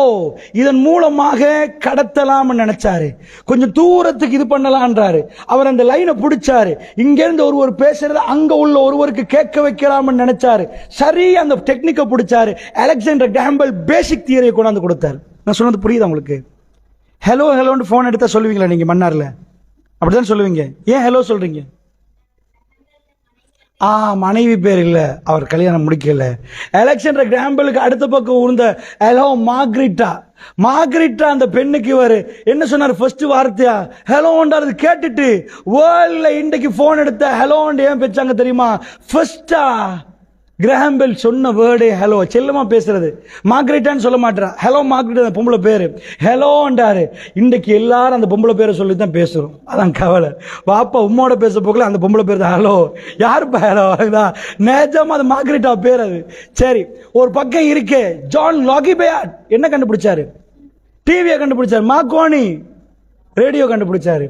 இதன் மூலமாக கடத்தலாம் நினைச்சாரு, கொஞ்சம் தூரத்துக்கு இது பண்ணலான்றாரு. அவர் அந்த லைனை பிடிச்சாரு, இங்க இருந்து ஒருவர் பேசுறது அங்க உள்ள ஒருவருக்கு கேட்க வைக்கலாம் நினைச்சாரு. சரி, அந்த டெக்னிக்கை பிடிச்சாரு. அலெக்சாண்டர் கிராஹாம் பெல் பேசிக் தியரியை கொண்டாந்து கொடுத்தாரு. நான் சொன்னது புரியுதா உங்களுக்கு? ஹலோ ஹலோன்னு போன் எடுத்தா சொல்லுவீங்களா நீங்க? மன்னார்ல அப்படிதான் சொல்லுவீங்க. ஏன் ஹலோ சொல்றீங்க? மனைவி பேர் இல்ல, அவர் கல்யாணம் முடிக்கல. அலெக்சாண்டர் கிராஹாம் பெல்லுக்கு அடுத்த பக்கம் உருந்த ஹலோ மார்கரிட்டா. மார்கரிட்டா அந்த பெண்ணுக்கு இவர் என்ன சொன்னார்? ஃபர்ஸ்ட் வார்த்தையா ஹலோன்றது கேட்டுட்டு வேர்ல்ட்ல இன்றைக்கு போன் எடுத்த ஹலோன்னு ஏன் பெற்றாங்க தெரியுமா? ஃபர்ஸ்டா கிரஹாம் பெல் சொன்ன வேர்டே ஹலோ. செல்லமா பேசுறது. மார்கரெட்டான்னு சொல்ல மாட்டா. ஹலோ மார்கரெட் அந்த பொம்பளை பேரு. ஹலோன்றாரு. இன்றைக்கு எல்லாரும் அந்த பொம்பளை பேரை சொல்லி தான் பேசுறோம். அதான் கவலை. பாப்பா உம்மோட பேச போகல அந்த பொம்பளை பேர் தான் ஹலோ. யாருப்பா ஹலோ? அதுதான் நேஜமா அது மார்கரெட்டா பேர் அது. சரி, ஒரு பக்கம் இருக்கே ஜான் லாகிபேயாட் என்ன கண்டுபிடிச்சாரு? டிவியை கண்டுபிடிச்சாரு. மார்க்கோனி ரேடியோ கண்டுபிடிச்சாரு.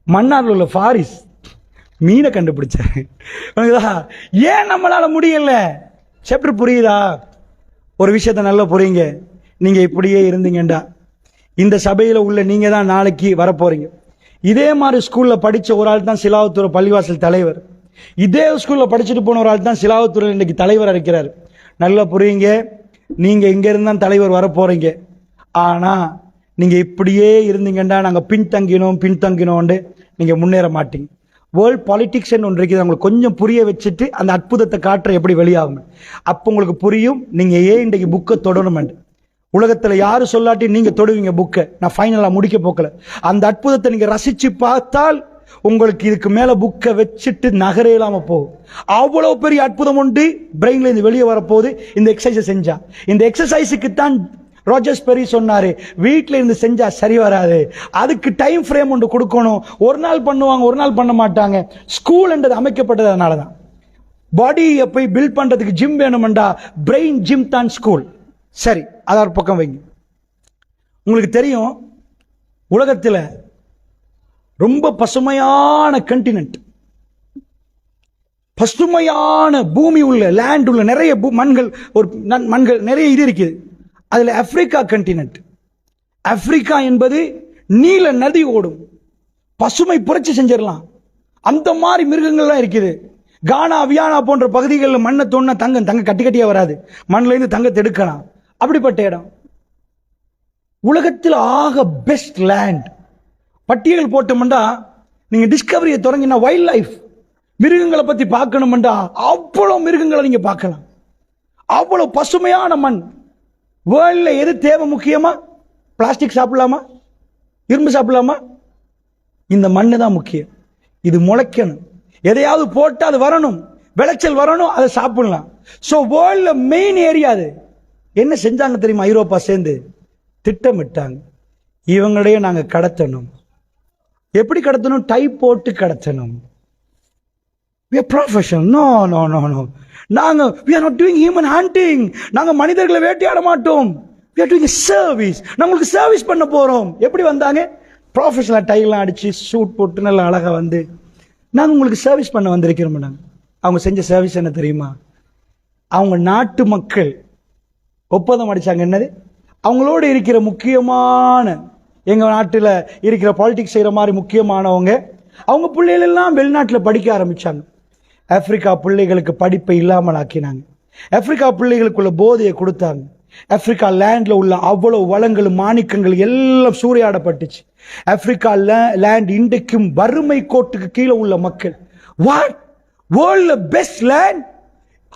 மன்னார்ல உள்ள ஃபாரிஸ் மீனை கண்டுபிடிச்சாரு. ஏன் நம்மளால முடியல? சாப்டர் புரியுதா? ஒரு விஷயத்த நல்லா புரியுங்க. நீங்க இப்படியே இருந்தீங்கடா இந்த சபையில உள்ள நீங்க தான் நாளைக்கு வரப்போறீங்க. இதே மாதிரி ஸ்கூல்ல படிச்ச ஒரு ஆள் தான் சிலாவத்தூர் பள்ளிவாசல் தலைவர். இதே ஸ்கூல்ல படிச்சுட்டு போன ஒரு ஆள் தான் சிலாவத்தூர் இன்னைக்கு தலைவர் இருக்கிறார். நல்லா புரியுங்க. நீங்க இங்க இருந்தா தலைவர் வரப்போறீங்க. ஆனா நீங்க இப்படியே இருந்தீங்கன்னா நாங்க பின்தங்கினோம் நீங்க முன்னேற மாட்டீங்க. வேர்ல்ட் பாலிடிக்ஸ் ஒன்று இருக்குது. உங்களுக்கு கொஞ்சம் புரிய வச்சுட்டு அந்த அற்புதத்தை காட்டுற எப்படி வெளியாகும் அப்போ உங்களுக்கு புரியும் நீங்க ஏன் இன்றைக்கு புக்கை தொடரும். உலகத்துல யாரு சொல்லாட்டி நீங்க தொடுவீங்க புக்கை. நான் ஃபைனலா முடிக்க போக்கல. அந்த அற்புதத்தை நீங்க ரசிச்சு பார்த்தால் உங்களுக்கு இதுக்கு மேல புக்கை வச்சுட்டு நகரே இல்லாம போகும். அவ்வளவு பெரிய அற்புதம் உண்டு பிரெயின்ல இருந்து வெளியே வரப்போகுது இந்த எக்ஸசைஸ் செஞ்சா. இந்த எக்ஸசைஸுக்கு தான் ரோஜர்ஸ் பெரி சொன்னாரு, வீட்டில இருந்து செஞ்சா சரி வராது, அதுக்கு டைம் ஃப்ரேம் ஒன்று கொடுக்கணும். ஒரு நாள் பண்ணுவாங்க, ஒரு நாள் பண்ண மாட்டாங்க. ஸ்கூல் என்றது அமைக்கப்பட்டது அதனாலதான். பாடியை போய் பில்ட் பண்றதுக்கு ஜிம் வேணும்டா, பிரெயின் ஜிம் தான் ஸ்கூல். சரி, அதை ஒரு பக்கம் வைங்க. உங்களுக்கு தெரியும் உலகத்தில் ரொம்ப பசுமையான கண்டினென்ட், பசுமையான பூமி உள்ள லேண்ட் உள்ள நிறைய மண்கள், ஒரு மண்கள் நிறைய இது இருக்குது. அதுல ஆப்பிரிக்கா கண்டினென்ட். ஆப்பிரிக்கா என்பது நீல நதி ஓடும், பசுமை புரட்சி செஞ்சிடலாம். அந்த மாதிரி மிருகங்கள்லாம் இருக்குது. கானா வியானா போன்ற பகுதிகளில் மண்ணை தோணா தங்க கட்டி கட்டியா வராது, மண்ணில இருந்து தங்கத்தை எடுக்கலாம். அப்படிப்பட்ட இடம். உலகத்தில் ஆக பெஸ்ட் லேண்ட் பட்டியல் போட்டோம்டா நீங்க டிஸ்கவரியை தொடங்கினா வைல்ட் லைஃப் மிருகங்களை பத்தி பார்க்கணும்டா அவ்வளவு மிருகங்களை நீங்க பார்க்கலாம். அவ்வளவு பசுமையான மண். வேர்ல்ட்ல எது தேவை முக்கியமா? பிளாஸ்டிக் சாப்பிடலாமா? இரும்பு சாப்பிடலாமா? இந்த மண்ணு தான் முக்கியம். இது முளைக்கணும், எதையாவது போட்டு அது வரணும், விளைச்சல் வரணும், அதை சாப்பிடலாம். ஸோ வேர்ல்ட்ல மெயின் ஏரியா அது. என்ன செஞ்சாங்க தெரியுமா? ஐரோப்பா சேர்ந்து திட்டமிட்டாங்க, இவங்களையே நாங்க கடத்தணும். எப்படி கடத்தணும்? டைப் போட்டு கடத்தணும். We are professional. No. நாங்க we are not doing human hunting. நாங்க மனிதர்களை வேட்டையாட மாட்டோம். We are doing a service. நம்மளுக்கு சர்வீஸ் பண்ண போறோம். எப்படி வந்தாங்க? ப்ரொஃபஷனல் டைலாம் அடிச்சு சூட் போட்டு நல்லா அழகா வந்து நாங்க உங்களுக்கு சர்வீஸ் பண்ண வந்திருக்கிறோம். அவங்க செஞ்ச சர்வீஸ் என்ன தெரியுமா? அவங்க நாட்டு மக்கள் ஒப்பந்தம் அடிச்சாங்க. என்னது? அவங்களோட இருக்கிற முக்கியமான, எங்க நாட்டில் இருக்கிற பாலிடிக்ஸ் செய்யற மாதிரி முக்கியமானவங்க, அவங்க பிள்ளைகள் எல்லாம் வெளிநாட்டில் படிக்க ஆரம்பிச்சாங்க. ஆப்பிரிக்கா பிள்ளைகளுக்கு படிப்பை இல்லாமல் ஆக்கினாங்க. ஆப்பிரிக்கா பிள்ளைகளுக்குள்ள போதையை கொடுத்தாங்க. ஆப்பிரிக்கா லேண்ட்ல உள்ள அவ்வளவு வளங்கள், மாணிக்கங்கள் எல்லாம் சூறையாடப்பட்டுச்சு. ஆப்பிரிக்கா லேண்ட் இன்றைக்கும் வறுமை கோட்டுக்கு கீழே உள்ள மக்கள். வாட்? வேர்ல்ட்ல பெஸ்ட் லேண்ட்,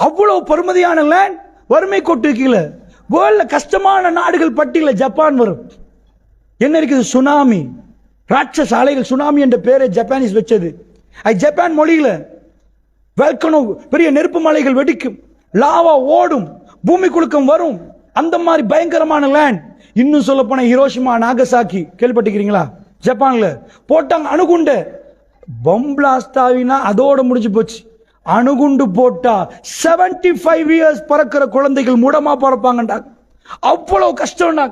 அவ்வளவு பெருமதியான லேண்ட் வறுமை கோட்டுக்கு கீழே. வேர்ல்ட்ல கஷ்டமான நாடுகள் பட்டியல ஜப்பான் வரும். என்ன இருக்குது? சுனாமி, ராட்சச அலைகள். சுனாமி என்ற பேரை ஜப்பானீஸ் வச்சது. ஜப்பான் மொழியில வெல்கனோ, பெரிய நெருப்பு மலைகள் வெடிக்கும், லாவா ஓடும், பூமி குலுக்கம் வரும். அந்த மாதிரி பயங்கரமான லேண்ட். இன்னும் சொல்ல போன ஹிரோஷிமா, நாகசாக்கி கேள்விப்பட்டிருக்கிறீங்களா? ஜப்பான்ல போட்டாங்க அணுகுண்டு. பம் பிளாஸ்ட் ஆகினா அதோட முடிஞ்சு போச்சு. அணுகுண்டு போட்டா 75 இயர்ஸ் பறக்கிற குழந்தைகள் மூடமா பறப்பாங்கண்டா. அவ்வளவு கஷ்டம்டா.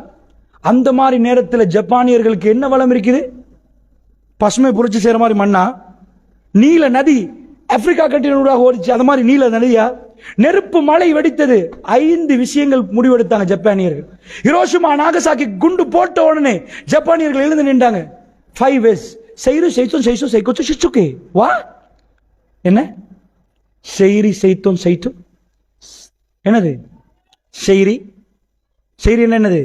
அந்த மாதிரி நேரத்தில் ஜப்பானியர்களுக்கு என்ன வளம் இருக்குது? பசுமை புரட்சி செய்யற மாதிரி மண்ணா? நீல நதி ஆப்பிரிக்கா கண்டினூடாக ஓடிச்சு. அந்த மாதிரி நீல நதியா? நெருப்பு மலை வெடித்தது. 5 விஷயங்கள் முடிவெடுத்தாங்க ஜப்பானியர்கள். ஹிரோஷிமா, நாகசாக்கி குண்டு போட்ட உடனே ஜப்பானியர்கள் எழுந்து நின்றாங்க. 5 ways. செய்ரு செய்தோம் செய்சோ செய்கோச்சோ சிச்சுக்கே. வா என்ன? செய்ரி செய்தோம் செய்தோம். என்னது செய்ரி? செய்ரி என்னது?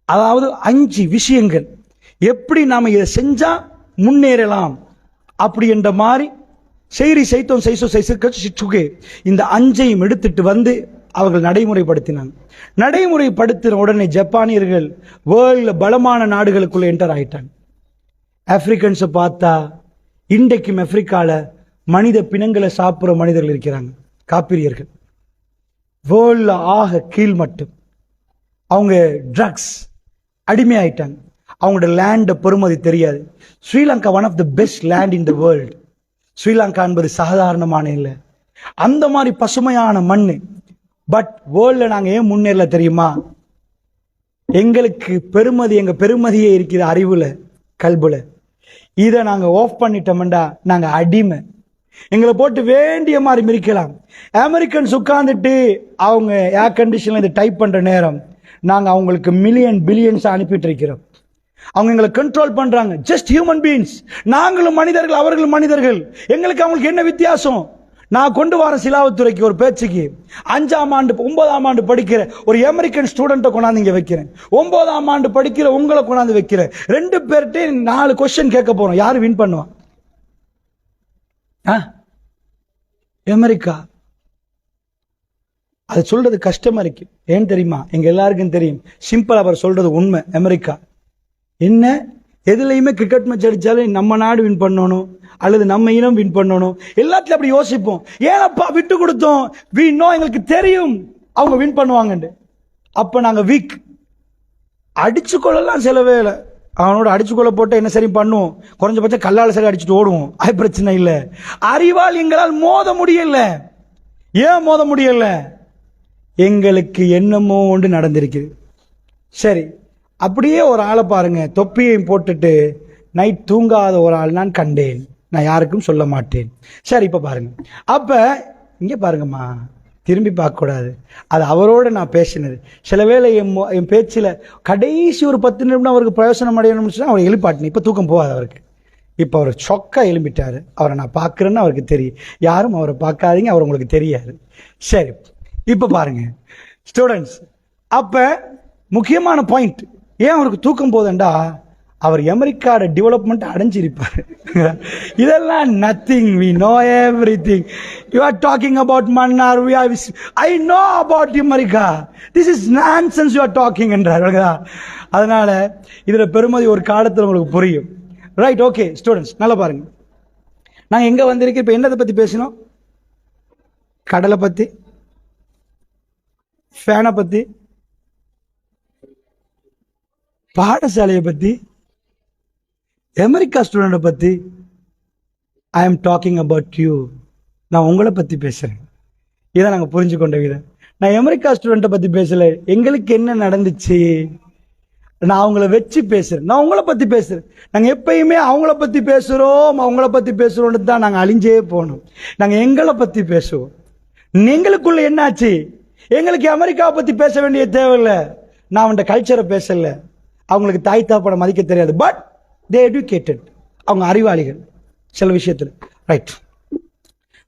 அதாவது 5 விஷயங்கள். எப்படி நாம இதை செஞ்சா முன்னேறலாம் அப்படி என்ற மாதிரி செய்ரி செய்தோம் செய்சோ செய்சுக்கே. இந்த 5ஐயும் எடுத்துட்டு வந்து அவர்கள் நடைமுறைப்படுத்தினாங்க. நடைமுறைப்படுத்தின உடனே ஜப்பானியர்கள் வேர்ல்ட்ல பலமான நாடுகளுக்குள்ள என்டர் ஆயிட்டாங்க. ஆப்பிரிக்கன்ஸை பார்த்தா இன்றைக்கும் ஆப்பிரிக்கால மனித பிணங்களை சாப்பிடுற மனிதர்கள் இருக்கிறாங்க. காப்பிரியர்கள், வேர்ல்ட்ல ஆக கீழ் மட்டும். அவங்க ட்ரக்ஸ் அடிமையாயிட்டாங்க. அவங்களோட லேண்ட் பெருமதி தெரியாது. Sri Lanka one of the best land in the world. Sri Lanka என்பது சாதாரணமான இல்லை, அந்த மாதிரி பசுமையான மண். பட் வேர்ல்ட்ல நாங்க ஏன் முன்னேறல தெரியுமா? எங்களுக்கு பெருமதி, எங்க பெருமதியே இருக்கிற அறிவுல, கல்புல. இதை நாங்க ஆஃப் பண்ணிட்டோம்டா நாங்க அடிமை. எங்களை போட்டு வேண்டிய மாதிரி மிரிக்கலாம். அமெரிக்கன்ஸ் உட்கார்ந்துட்டு அவங்க ஏர் கண்டிஷன்ல இதை டைப் பண்ற நேரம் நாங்க அவங்களுக்கு மில்லியன் பில்லியன்ஸ் அனுப்பிட்டு இருக்கிறோம். அவங்க எங்களை கண்ட்ரோல் பண்றாங்க. Just human beings. நாங்களும் மனிதர்கள், அவர்களும் மனிதர்கள். எங்களுக்கு அவங்களுக்கு என்ன வித்தியாசம்? நான் கொண்டு வர சிலாவத்துறைக்கு ஒரு பேச்சுக்கு 5ஆம் ஆண்டு 9ஆம் ஆண்டு படிக்கிற ஒரு அமெரிக்கன் ஸ்டூடெண்ட்டை கொண்டாந்து இங்க வைக்கிறேன். 9ஆம் ஆண்டு படிக்கிற உங்களை கொண்டாந்து வைக்கிறேன். 2 பேர்கிட்ட 4 கொஸ்டின் கேட்க போறோம். யாரு வின் பண்ணுவான்? அமெரிக்கா. அது சொல்றது கஷ்டமா இருக்கு. ஏன் தெரியுமா? எங்க எல்லாருக்கும் தெரியும். சிம்பிள், அவர் சொல்றது உண்மை. அமெரிக்கா என்ன, எதுலையுமே கிரிக்கெட் மேட்ச் அடிச்சாலும் நம்ம நாடு வின் பண்ணணும் அல்லது நம்ம இனம் வின் பண்ணணும். எல்லாத்துலயும் அப்படி யோசிப்போம். ஏனப்பா விட்டு கொடுத்தோம்? வி நோ, எங்களுக்கு தெரியும் அவங்க வின் பண்ணுவாங்க. அப்ப நாங்க வீக். அடிச்சு கொள்ளலாம் சில வேலை. அவனோட அடிச்சு கொள்ள போட்டு என்ன சரி பண்ணுவோம்? குறைஞ்சபட்சம் கல்லால சரி அடிச்சுட்டு ஓடுவோம். அது பிரச்சனை இல்லை. அறிவால் எங்களால் மோத முடியல. ஏன் மோத முடியல? எங்களுக்கு என்னமோ ஒன்று நடந்திருக்கு. சரி, அப்படியே ஒரு ஆளை பாருங்க, தொப்பியையும் போட்டுட்டு நைட் தூங்காத ஒரு ஆள் நான் கண்டேன். நான் யாருக்கும் சொல்ல மாட்டேன். சரி, இப்ப பாருங்க. அப்ப இங்க பாருங்கம்மா, திரும்பி பார்க்க கூடாது. அது அவரோட நான் பேசினது. சில வேளை என் பேச்சில் கடைசி ஒரு 10 நிமிடம் அவருக்கு பிரயோசனம் அடையணும்னு சொன்னா அவர் எழுப்பாட்டினேன். இப்ப தூக்கம் போகாது அவருக்கு. இப்ப அவர் சொக்கா எழும்பிட்டாரு. அவரை நான் பார்க்கிறேன்னு அவருக்கு தெரியும். யாரும் அவரை பார்க்காதீங்க, அவர் உங்களுக்கு தெரியாது. சரி, இப்ப பாருங்க ஸ்டூடெண்ட்ஸ். அப்ப முக்கியமான பாயிண்ட், ஏன் அவருக்கு தூக்கம் போதண்டா, அவர் அமெரிக்காவோட டெவலப்மெண்ட் அடைஞ்சிருப்பார். இதெல்லாம் nothing. We know everything. You are talking about Mannar. I know about America. This is nonsense you are talking என்றார். அதனால இதுல பெருமதி ஒரு காலத்தில் உங்களுக்கு புரியும். ரைட், ஓகே ஸ்டூடெண்ட்ஸ், நல்லா பாருங்க. நாங்க எங்க வந்திருக்கோம்? இப்ப என்னதை பத்தி பேசினோம்? கடலை பத்தி, ஃபேனை பத்தி, பாடசாலையை பத்தி, அமெரிக்கா ஸ்டூடெண்ட பத்தி. I am talking about you. நான் உங்களை பத்தி பேசுறேன். இதை நாங்க புரிஞ்சு கொண்ட விதம். நான் அமெரிக்கா ஸ்டூடெண்ட பத்தி பேசல. எங்களுக்கு என்ன நடந்துச்சு, நான் அவங்கள வச்சு பேசுறேன். நான் உங்களை பத்தி பேசுறேன். நாங்க எப்பயுமே அவங்கள பத்தி பேசுறோம், அவங்கள பத்தி பேசுறோம்னு தான் நாங்க அழிஞ்சே போனோம். நாங்க எங்களை பத்தி பேசுவோம். எங்களுக்குள்ள என்னாச்சு? எங்களுக்கு அமெரிக்காவை பத்தி பேச வேண்டிய தேவையில்லை. நான் அவன் கல்ச்சரை பேசல. அவங்களுக்கு தாய் தாப்பட மதிக்க தெரியாது. But they educated. அவங்க அறிவாளிகள் சில விஷயத்துல. ரைட்,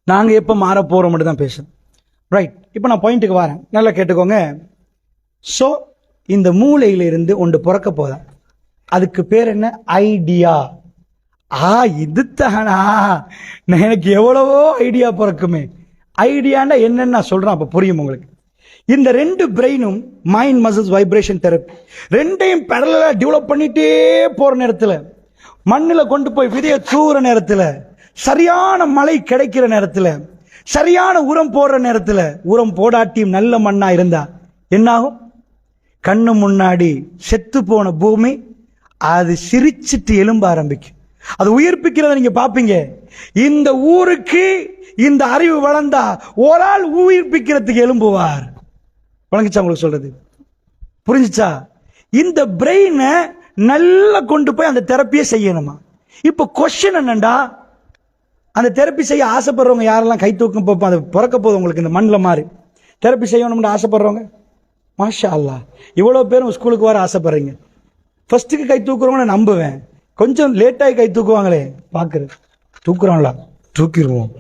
நாங்க எப்ப மாற போறோம் மட்டும் தான் பேசுறோம். ரைட், இப்ப நான் பாயிண்ட்டுக்கு வரேன், நல்லா கேட்டுக்கோங்க. சோ இந்த மூளையில இருந்து ஒன்று பிறக்க போதா, அதுக்கு பேர் என்ன? ஐடியா. இது தானா? எனக்கு எவ்வளவோ ஐடியா பிறக்குமே. ஐடியான்னா என்னன்னு நான் சொல்றேன், அப்ப புரியும் உங்களுக்கு. இந்த 2 பிரெயினும் மைண்ட் மசில்ஸ் வைப்ரேஷன் தெரப்பி ரெண்டையும் பேரலலா டெவலப் பண்ணிட்டே போற நேரத்துல, மண்ணுல கொண்டு போய் விதைய தூர நேரத்துல, சரியான மழை கிடைக்கிற நேரத்துல, சரியான உரம் போடுற நேரத்துல, உரம் போடாட்டியும் நல்ல மண்ணா இருந்தா என்னாகும்? கண்ணு முன்னாடி செத்து போன பூமி அது சிரிச்சிட்டு எலும்ப ஆரம்பிக்கும். அது உயிர்ப்பிக்கிறத நீங்க பாப்பீங்க. இந்த ஊருக்கு இந்த அறிவு வளர்ந்தா ஒரு ஆள் உயிர்ப்பிக்கிறதுக்கு எழும்புவார். வழங்கிச்சா உங்களுக்கு சொல்றது? புரிஞ்சுச்சா? இந்த பிரெயினை நல்லா கொண்டு போய் அந்த தெரப்பியை செய்யணுமா? இப்ப கொஸ்டின் என்னண்டா, அந்த தெரப்பி செய்ய ஆசைப்படுறவங்க யாரெல்லாம் கை தூக்கம் பார்ப்போம்? அது பிறக்க போதும் உங்களுக்கு இந்த மண்ணில் மாறி தெரப்பி செய்யணும்னு ஆசைப்படுறவங்க. மாஷா அல்லாஹ், இவ்வளவு பேரும் ஸ்கூலுக்கு வர ஆசைப்படுறீங்க. ஃபர்ஸ்ட்டுக்கு கை தூக்குறவங்க நம்புவேன். கொஞ்சம் லேட்டாகி கை தூக்குவாங்களே பாக்குறது, தூக்குறோம்ல தூக்கிடுவோம்.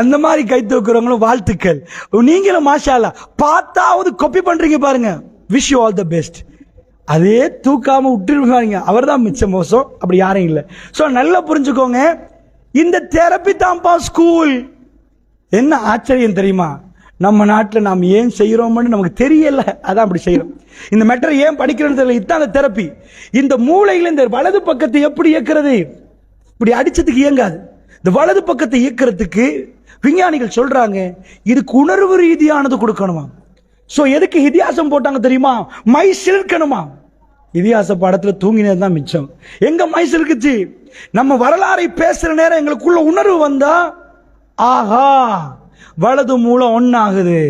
அந்த மாதிரி கை தூக்குறவங்களும் வாழ்த்துக்கள். நீங்களும் மாஷா அல்லாஹ் பார்த்தாவது காப்பி பண்றீங்க பாருங்க. Wish you all the best. அதே தூக்காம விட்டுருவாங்க, அவர் தான் மிச்ச மோசம். அப்படி யாரும் இல்லை. ஸோ நல்லா புரிஞ்சுக்கோங்க, இந்த தெரப்பி தான்ப்பா ஸ்கூல். என்ன ஆச்சரியம் தெரியுமா? நம்ம நாட்டில் நாம் ஏன் செய்யறோம்னு நமக்கு தெரியல, அதான் அப்படி செய்யறோம். இந்த மேட்டர் ஏன் படிக்கிறோம்னு தெரியல. இதுதான் அந்த தெரப்பி. இந்த மூளையில இந்த வலது பக்கத்தை எப்படி இயக்கிறது? இப்படி அடிச்சதுக்கு இயங்காது. இந்த வலது பக்கத்தை இயக்கிறதுக்கு விஞ்ஞானிகள் சொல்றாங்க இதுக்கு உணர்வு ரீதியானது கொடுக்கணுமா. சோ எதுக்கு இதிகாசம் போட்டாங்க தெரியுமா? மை சிலிர்க்கணுமா. இதிகாச பாடத்துல தூங்கினது தான் மிச்சம். எங்க மை சிலிர்க்குச்சு? நம்ம வரலாறை பேசுற நேரம் எங்களுக்குள்ள உணர்வு வந்தா, ஆஹா வலது மூலம் ஒன்னாகுது,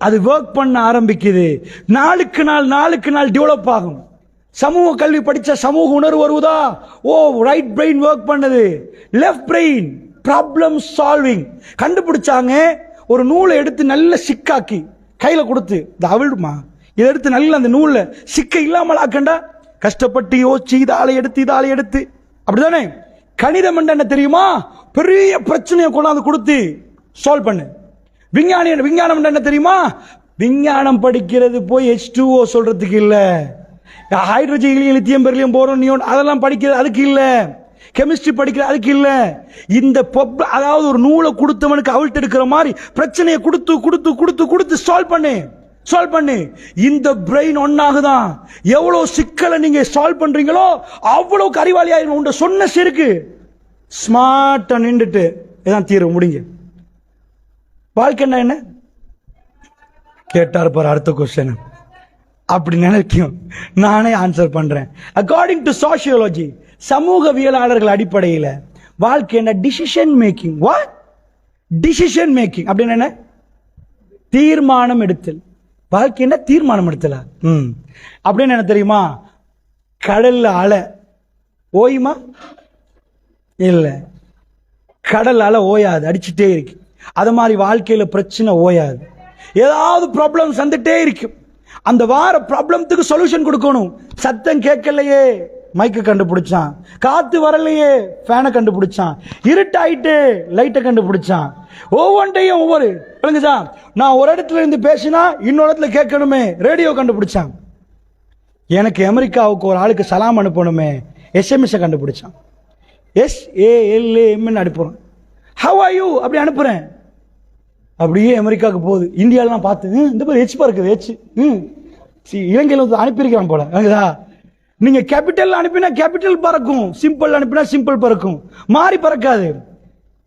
அது ஒர்க் பண்ண ஆரம்பிக்குது, நாளுக்கு நாள் டெவலப் ஆகும். சமூக கல்வி படிச்ச சமூக உணர்வு வருவதா? ஓ ரைட் பிரெயின் ஒர்க் பண்ணுது, லெஃப்ட் பிரெயின் ப்ராப்ளம் சால்விங் கண்டுபிடிச்சாங்க. ஒரு நூலை எடுத்து நல்ல சிக்காக்கி கையில கொடுத்து, இந்த அவிழ்மா இதை எடுத்து நல்ல அந்த நூல்ல சிக்க இல்லாமல் ஆக்கண்டா, கஷ்டப்பட்டு யோசிச்சு இதால எடுத்து அப்படிதானே. கணிதம் என்ன தெரியுமா? பெரிய பிரச்சனையை கொண்டாந்து கொடுத்து சால்வ் பண்ணு. விஞ்ஞானம் என்ன தெரியுமா? விஞ்ஞானம் படிக்கிறது போய் H2O சொல்றதுக்கு இல்ல, hydrogen lithium beryllium boron neon அதெல்லாம் படிக்கிறது அதுக்கு இல்ல, கெமிஸ்ட்ரி படிக்கிறது அதுக்கு இல்ல. இந்த அதாவது ஒரு நூலை கொடுத்தவனுக்கு அவிழ்த்து எடுக்கிற மாதிரி பிரச்சனையை கொடுத்து சால்வ் பண்ணு. இந்த பிரெயின் ஒன்னாகுதான். எவ்வளவு சிக்கலை நீங்க சால்வ் பண்றீங்களோ அவ்வளவு அறிவாளி ஆயிரும். உண்ட சொன்ன சிறுக்கு ஸ்மார்ட்டா நின்றுட்டு இதான் தீர்வு முடிங்க. வாழ்க்கை என்ன கேட்டார் பாரு அடுத்த கொஸ்டின். அப்படி நினைக்கும். நானே ஆன்சர் பண்றேன். அக்கார்டிங் டு சோசியாலஜி, சமூகவியலாளர்கள் அடிப்படையில் வாழ்க்கை என்ன? Decision making. What? Decision making அப்படின்னு என்ன? தீர்மானம் எடுத்தல். வாழ்க்கை என்ன? தீர்மானம் எடுத்தல. அப்படின்னு என்ன தெரியுமா? கடல்ல அலை ஓயுமா? இல்ல, கடல் அலை ஓயாது, அடிச்சுட்டே இருக்கு. அது மாதிரி வாழ்க்கையில பிரச்சனை ஓயாது. ஏதாவது ப்ராப்ளம் வந்துட்டே இருக்கும். அந்த வார ப்ராப்ளத்துக்கு சொல்யூஷன் கொடுக்கணும். சத்தம் கேட்கலையே, மைக்கு கண்டுபிடிச்சான். காத்து வரலையே, ஃபேனை கண்டுபிடிச்சான். இருட்டாயிட்டு லைட்டை கண்டுபிடிச்சான். ஒவ்வொன்றையும் ஒவ்வொரு விளங்குச்சா. நான் ஒரு இடத்துல இருந்து பேசினா இன்னொரு இடத்துல கேட்கணுமே, ரேடியோ கண்டுபிடிச்சான். எனக்கு அமெரிக்காவுக்கு ஒரு ஆளுக்கு சலாம் அனுப்பணுமே, SMS கண்டுபிடிச்சான். SALAM அனுப்புறேன். ஹவ் ஆர் யூ அப்படி அனுப்புறேன். அப்படியே அமெரிக்காவுக்கு போகுது. இந்தியாவிலாம் பார்த்து இந்த மாதிரி H பறக்குது. இலங்கையில் அனுப்பியிருக்கிறான் போல. நீங்க கேபிட்டல் அனுப்பினா கேபிட்டல் பறக்கும், சிம்பிள் அனுப்பினா சிம்பிள் பறக்கும், மாறி பறக்காது.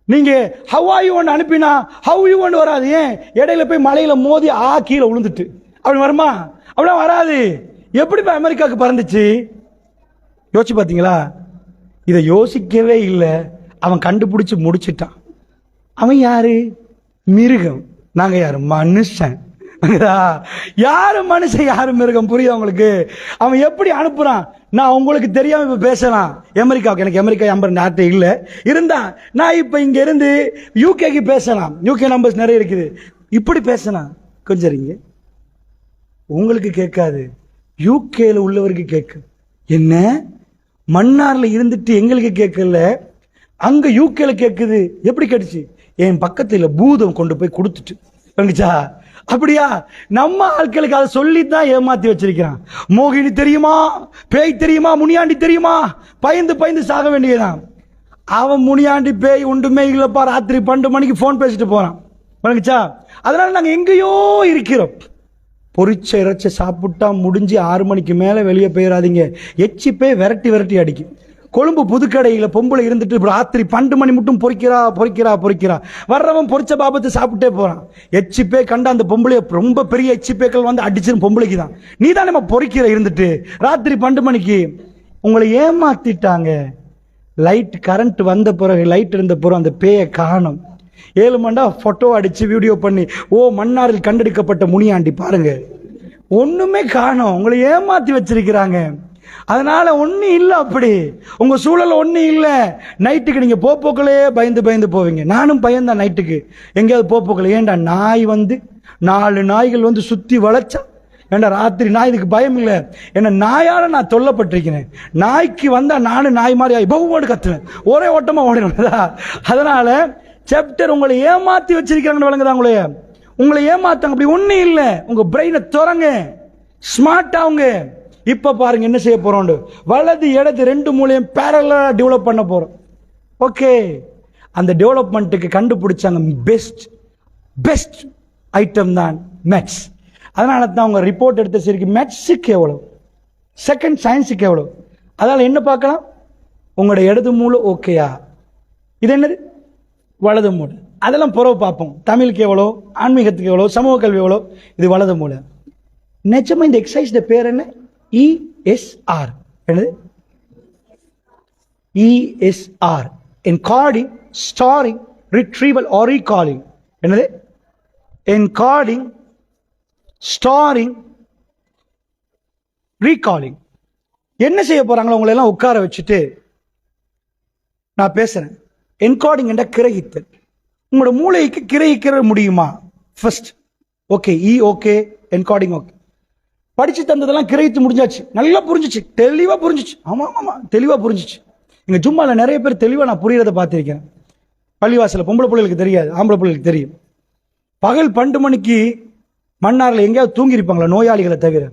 நீங்க ஹவ் ஆர் யூ அனுப்பினா ஹவ் யூ வராது. ஏன்? இடையில போய் மலையில மோதி கீழே விழுந்துட்டு அப்படி வருமா? அப்படிலாம் வராது. எப்படி போய் அமெரிக்காவுக்கு பறந்துச்சு? யோசிச்சு பார்த்தீங்களா? இதை யோசிக்கவே இல்லை. அவன் கண்டுபிடிச்சு முடிச்சிட்டான். அவன் யாரு? மிருகம். நாங்க யாரு? மனுஷன். யாரு மனுஷன் யாரு மிருகம்? புரியுது உங்களுக்கு? அவன் எப்படி அனுப்புறான்? நான் உங்களுக்கு தெரியாம இப்ப பேசலாம் அமெரிக்காவுக்கு. எனக்கு அமெரிக்கா நம்பர் நாட்டே இல்ல, இருந்தா நான் இப்ப இங்க இருந்து யூகேக்கு பேசலாம். யூகே நம்பர்ஸ் நிறைய இருக்குது. இப்படி பேசலாம். கொஞ்சம் இருங்க, உங்களுக்கு கேட்காது, யூகேல உள்ளவருக்கு கேட்கும். என்ன மன்னார்ல இருந்துட்டு எங்களுக்கு கேட்கல, அங்க யூகேல கேட்குது. எப்படி கேட்டுச்சு? என் பக்கத்துல பூதம் கொண்டு போய் கொடுத்துட்டு பங்குச்சா. அப்படியா? நம்ம ஆட்களுக்கு அதை சொல்லித்தான் ஏமாத்தி வச்சிருக்கிறான். மோகினி தெரியுமா, பேய் தெரியுமா, முனியாண்டி தெரியுமா, பயந்து சாக வேண்டியதான். அவன் முனியாண்டி பேய் ஒன்றுமே இல்லப்பா, ராத்திரி 12 மணிக்கு போன் பேசிட்டு போறான். பங்குச்சா. அதனால நாங்க எங்கேயோ இருக்கிறோம். பொரிச்ச இறைச்சி சாப்பிட்டா முடிஞ்சு 6 மணிக்கு மேல வெளியே போயிடாதீங்க. எச்சி பேய் விரட்டி அடிக்கும். கொழும்பு புதுக்கடையில பொம்பளை இருந்துட்டு ராத்திரி 12 மணி மட்டும் பொறிக்கிறா. வர்றவன் பொரிச்ச பாபத்து சாப்பிட்டே போறான். எச்சிப்பே கண்ட அந்த பொம்பளைய ரொம்ப பெரிய எச்சிப்பேக்கள் வந்து அடிச்சு பொம்பளைக்கு தான். நீ தான் நம்ம பொறிக்கிற இருந்துட்டு ராத்திரி 12 மணிக்கு. உங்களை ஏமாத்திட்டாங்க. லைட் கரண்ட் வந்த பிறகு, லைட் இருந்த பிறகு அந்த பேயை காணும். 7 மண்டா போட்டோ அடிச்சு வீடியோ பண்ணி, மன்னாரில் கண்டெடுக்கப்பட்ட முனியாண்டி பாருங்க, ஒண்ணுமே காணும். உங்களை ஏமாத்தி வச்சிருக்கிறாங்க. அதனால ஒண்ணு இல்ல. அப்படி உங்க சூழல் ஒண்ணு இல்ல. நைட்டுக்கு நீங்க போக்கலே பயந்து போவீங்க. நானும் பயந்தான் நைட்டுக்கு எங்கேயாவது போக்கல. ஏண்டா நாய் வந்து 4 நாய்கள் வந்து சுத்தி வளைச்சா, ஏண்டா ராத்திரி நாய் இதுக்கு பயம் இல்லை. என்ன நாயால நான் தொல்லப்பட்டிருக்கிறேன். நாய்க்கு வந்தா நானும் நாய் மாதிரி பகுவோடு கத்துவேன், ஒரே ஓட்டமா ஓடினதா. அதனால சாப்டர் உங்களை ஏமாத்தி வச்சிருக்காங்கன்னு விளங்குதா? உங்களை ஏமாத்தாங்க. அப்படி ஒண்ணு இல்ல. உங்க பிரெயினை திறங்க, ஸ்மார்ட் ஆகுங்க. இப்ப பாருங்க என்ன செய்ய போறோம். வலது இடது 2 மூலையும் பேரலா டெவலப் பண்ண போறோம். ஓகே, அந்த டெவலப்மெண்ட்டுக்கு கண்டுபிடிச்சாங்க பெஸ்ட் ஐட்டம் தான் மேத்ஸ். அதனால தான் அவங்க ரிப்போர்ட் எடுத்த சரிக்கு மேத்ஸுக்கு எவ்வளவு, செகண்ட் சயின்ஸுக்கு எவ்வளவு. அதனால என்ன பார்க்கலாம்? உங்களோட இடது மூளை ஓகேயா, இது என்னது வலது மூளை. அதெல்லாம் புறவு பார்ப்போம். தமிழுக்கு எவ்வளோ, ஆன்மீகத்துக்கு எவ்வளோ, சமூக கல்வி எவ்வளோ, இது வலது மூலை. நிஜமா இந்த எக்ஸசைஸ் பேர் என்ன? ESR. என்னது? ESR. Encoding, storing, retrieval or recalling. என்னது? Encoding, storing, recalling. என்ன செய்ய போறாங்களோ உங்களை எல்லாம் உட்கார வச்சுட்டு நான் பேசுறேன். என்கார்டிங் என்ற கிரகித்தல். உங்களோட மூளைக்கு கிரகிக்கிற முடியுமா? First okay, okay, encoding okay. படிச்சு தந்ததெல்லாம் கிரகித்து முடிஞ்சாச்சு, நல்லா புரிஞ்சிச்சு, தெளிவா புரிஞ்சிச்சு. ஆமா ஆமா, தெளிவா புரிஞ்சிச்சு. எங்க ஜும்மால நிறைய பேர் தெளிவா நான் புரியறத பார்த்திருக்கேன். பள்ளிவாசல பொம்பளை பிள்ளைகளுக்கு தெரியாது, ஆம்பளை பிள்ளைகளுக்கு தெரியும். பகல் 12 மணிக்கு மன்னார்ல எங்கேயாவது தூங்கி இருப்பாங்களா நோயாளிகளை தவிர?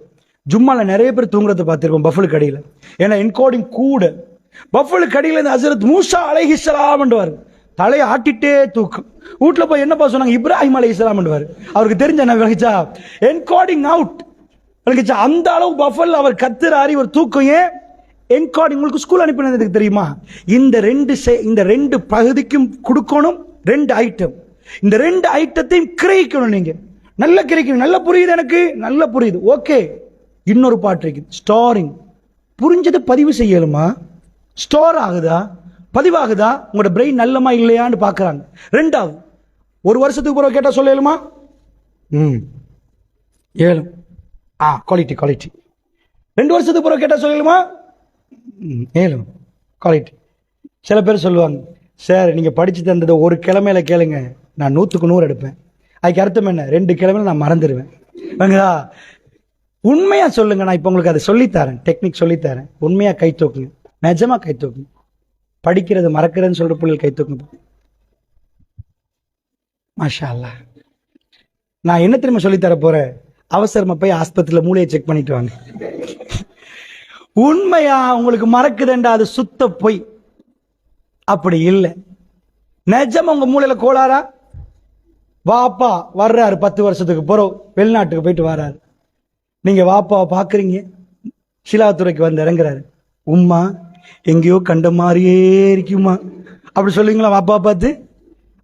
ஜும்மால நிறைய பேர் தூங்குறத பார்த்திருப்போம் பஃபலுக்கு அடியில். ஏன்னா என்கோடிங் கூட. பஃபலுக்கு அடியில் இந்த ஹஸரத் மூசா அலைஹிஸ்ஸலாம் என்றுவார், தலையை ஆட்டிட்டே தூக்கம். வீட்டுல போய் என்னப்பா சொன்னாங்க? இப்ராஹிம் அலைஹிஸ்ஸலாம் என்றுவார். அவருக்கு தெரிஞ்ச என்ன விளக்கிச்சா? Encoding out விளக்கிச்சா. அந்த அளவு பஃபல் அவர் கத்துறாரு, இவர் தூக்கம். ஏன் என்கோடிங்? உங்களுக்கு ஸ்கூல் அனுப்பினதுக்கு தெரியுமா? இந்த ரெண்டு பகுதிக்கும் கொடுக்கணும் 2 ஐட்டம். இந்த 2 ஐட்டத்தையும் கிரகிக்கணும். நீங்க நல்லா கிரகிக்கணும். நல்லா புரியுது, எனக்கு நல்லா புரியுது, ஓகே. இன்னொரு பாட்டு இருக்கு, ஸ்டோரிங். புரிஞ்சதை பதிவு செய்யலுமா? ஸ்டோர் ஆகுதா, பதிவாகுதா? உங்களோட பிரெயின் நல்லமா இல்லையான்னு பாக்குறாங்க. 2வது, 1 வருஷத்துக்கு பிறகு கேட்டா சொல்லலுமா? ஏழும். குவாலிட்டி. 2 வருஷத்துக்கு பிறகு கேட்டா சொல்லலுமா? ஏழும், குவாலிட்டி. சில பேர் சொல்லுவாங்க, சார் நீங்க படிச்சு தந்ததை ஒரு கிழமையில கேளுங்க, நான் 100க்கு 100 எடுப்பேன். அதுக்கு அர்த்தம் என்ன? 2 கிழமையில நான் மறந்துடுவேன். உண்மையா சொல்லுங்க, நான் இப்ப உங்களுக்கு அதை சொல்லித்தரேன், டெக்னிக் சொல்லித்தரேன். உண்மையா கை தூக்குங்க, நிஜமா கை தூக்குங்க. படிக்கிறது மறக்கிறதுன்னு சொல்ற பிள்ளைகள் கை தூக்குங்க. மாஷா அல்லாஹ். நான் என்ன தெரியுமா சொல்லித்தர போறேன்? அவசரமா போய் ஆஸ்பத்திரியில மூளையை செக் பண்ணிட்டு வாங்க. உண்மையா உங்களுக்கு மறக்குதுண்டா அது சுத்த பொய். அப்படி இல்லை, நிஜமா உங்க மூளையில கோளாரா? வாப்பா வர்றாரு 10 வருஷத்துக்கு பிறகு வெளிநாட்டுக்கு போயிட்டு வர்றாரு. நீங்க வாப்பாவை பாக்குறீங்க, ஷிலாத்துறைக்கு வந்து இறங்குறாரு. உம்மா எங்கேயோ கண்ட மாதிரியே இருக்குமா அப்படி சொல்லுவீங்களா? வாப்பா பார்த்து,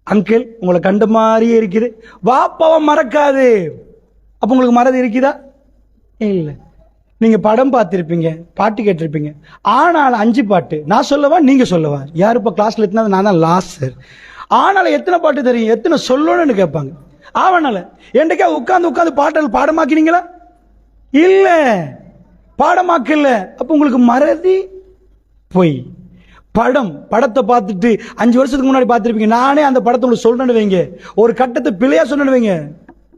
அங்கிள் உங்களை கண்ட மாதிரியே இருக்குது. வாப்பாவை மறக்காது. அப்ப உங்களுக்கு மறதி இருக்குதா? இல்ல. நீங்க படம் பார்த்திருப்பீங்க, பாட்டு கேட்டிருப்பீங்க. ஆனால் 5 பாட்டு நான் சொல்லவா நீங்க சொல்லவா? யாரு இப்ப கிளாஸ்ல எத்தனை? நான் தான் லாஸ்ட் சார். ஆனால எத்தனை பாட்டு தெரியும், எத்தனை சொல்லணும்னு கேட்பாங்க. ஆவனால என்றைக்கா உட்கார்ந்து பாட்டல் பாடமாக்கினீங்களா? இல்ல, பாடமாக்கல. அப்ப உங்களுக்கு மறதி பொய். படத்தை பார்த்துட்டு 5 வருஷத்துக்கு முன்னாடி பார்த்திருப்பீங்க. நானே அந்த படத்தை உங்களுக்கு சொல்லணும்னு வைங்க, ஒரு கட்டத்தை பிழையா சொன்னு வைங்க,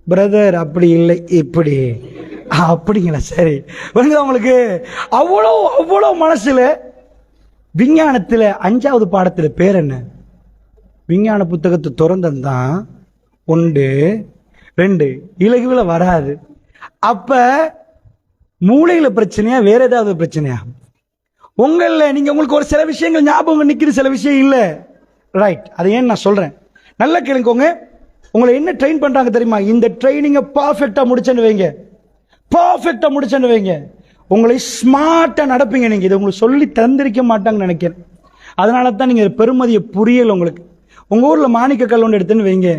பிரதர் அப்படி இல்லை இப்படி. அப்படிங்களா? சரி. உங்களுக்கு அவ்வளோ மனசுல. விஞ்ஞானத்துல 5வது பாடத்துல பேர் என்ன? விஞ்ஞான புத்தகத்தை திறந்தான் 1 2 இலகுவில வராது. அப்ப மூளையில பிரச்சனையா வேற ஏதாவது பிரச்சனையா? உங்களுக்கு ஒரு சில விஷயங்கள் ஞாபகம் நிக்குது, சில விஷயம் இல்ல. ரைட், அதை ஏன் நான் சொல்றேன், நல்லா கேளுங்க. உங்களை என்ன ட்ரெயின் பண்றாங்க தெரியுமா? இந்த ட்ரைனிங்க பர்ஃபெக்டா முடிச்சேன்னு வைங்க, உங்களை ஸ்மார்ட்டா நடப்பீங்க. நீங்க இதை உங்களுக்கு சொல்லி தந்திருக்க மாட்டாங்கன்னு நினைக்கிறேன். அதனால தான் நீங்க பெருமதியை புரியல உங்களுக்கு. உங்க ஊர்ல மாணிக்க கல் ஒன்று எடுத்துன்னு வைங்க,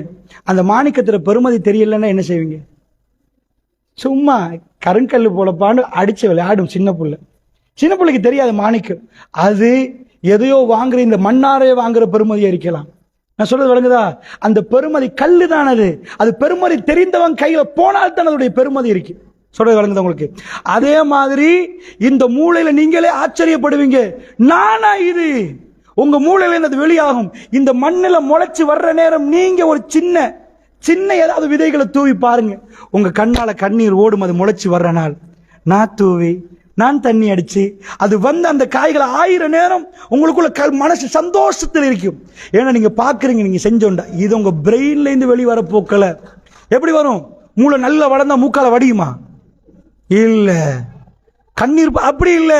அந்த மாணிக்கத்துல பெருமதி தெரியலன்னா என்ன செய்வீங்க? சும்மா கருங்கல்லு போலப்பான்னு அடிச்சு விளையாடும் சின்ன பிள்ளைக்கு தெரியாது மாணிக்கம். அது எதையோ வாங்குற, இந்த மண்ணாரே வாங்குற பெருமதியா இருக்கலாம். நான் சொல்றது விளங்குதா? அந்த பெருமதி கல்லு தான். அது பெருமதி தெரிந்தவன் கையில போனால் தான் அதோடைய பெருமதி இருக்கு. சொல்றது விளங்குதா உங்களுக்கு? அதே மாதிரி இந்த மூளையில நீங்களே ஆச்சரியப்படுவீங்க, நானா இது? உங்க மூளையில இருந்து வெளியாகும். இந்த மண்ணில முளைச்சு வர்ற நேரம் நீங்க ஒரு சின்ன ஏதாவது விதைகளை தூவி பாருங்க, உங்க கண்ணால கண்ணீர் ஓடும். அது முளைச்சு வர்ற நாள் நான் தூவி, நான் தண்ணி அடிச்சு, அது வந்து அந்த காய்களை 1000 நேரம் உங்களுக்குள்ள மனசு சந்தோஷத்தில் இருக்கும். ஏன்னா நீங்க பாக்குறீங்க, நீங்க செஞ்சோண்டா. இது உங்க பிரெயின்ல இருந்து வெளிவர போக்கல. எப்படி வரும்? மூளை நல்லா வளர்ந்தா மூக்கால வடியுமா? இல்ல. கண்ணீர் அப்படி இல்ல.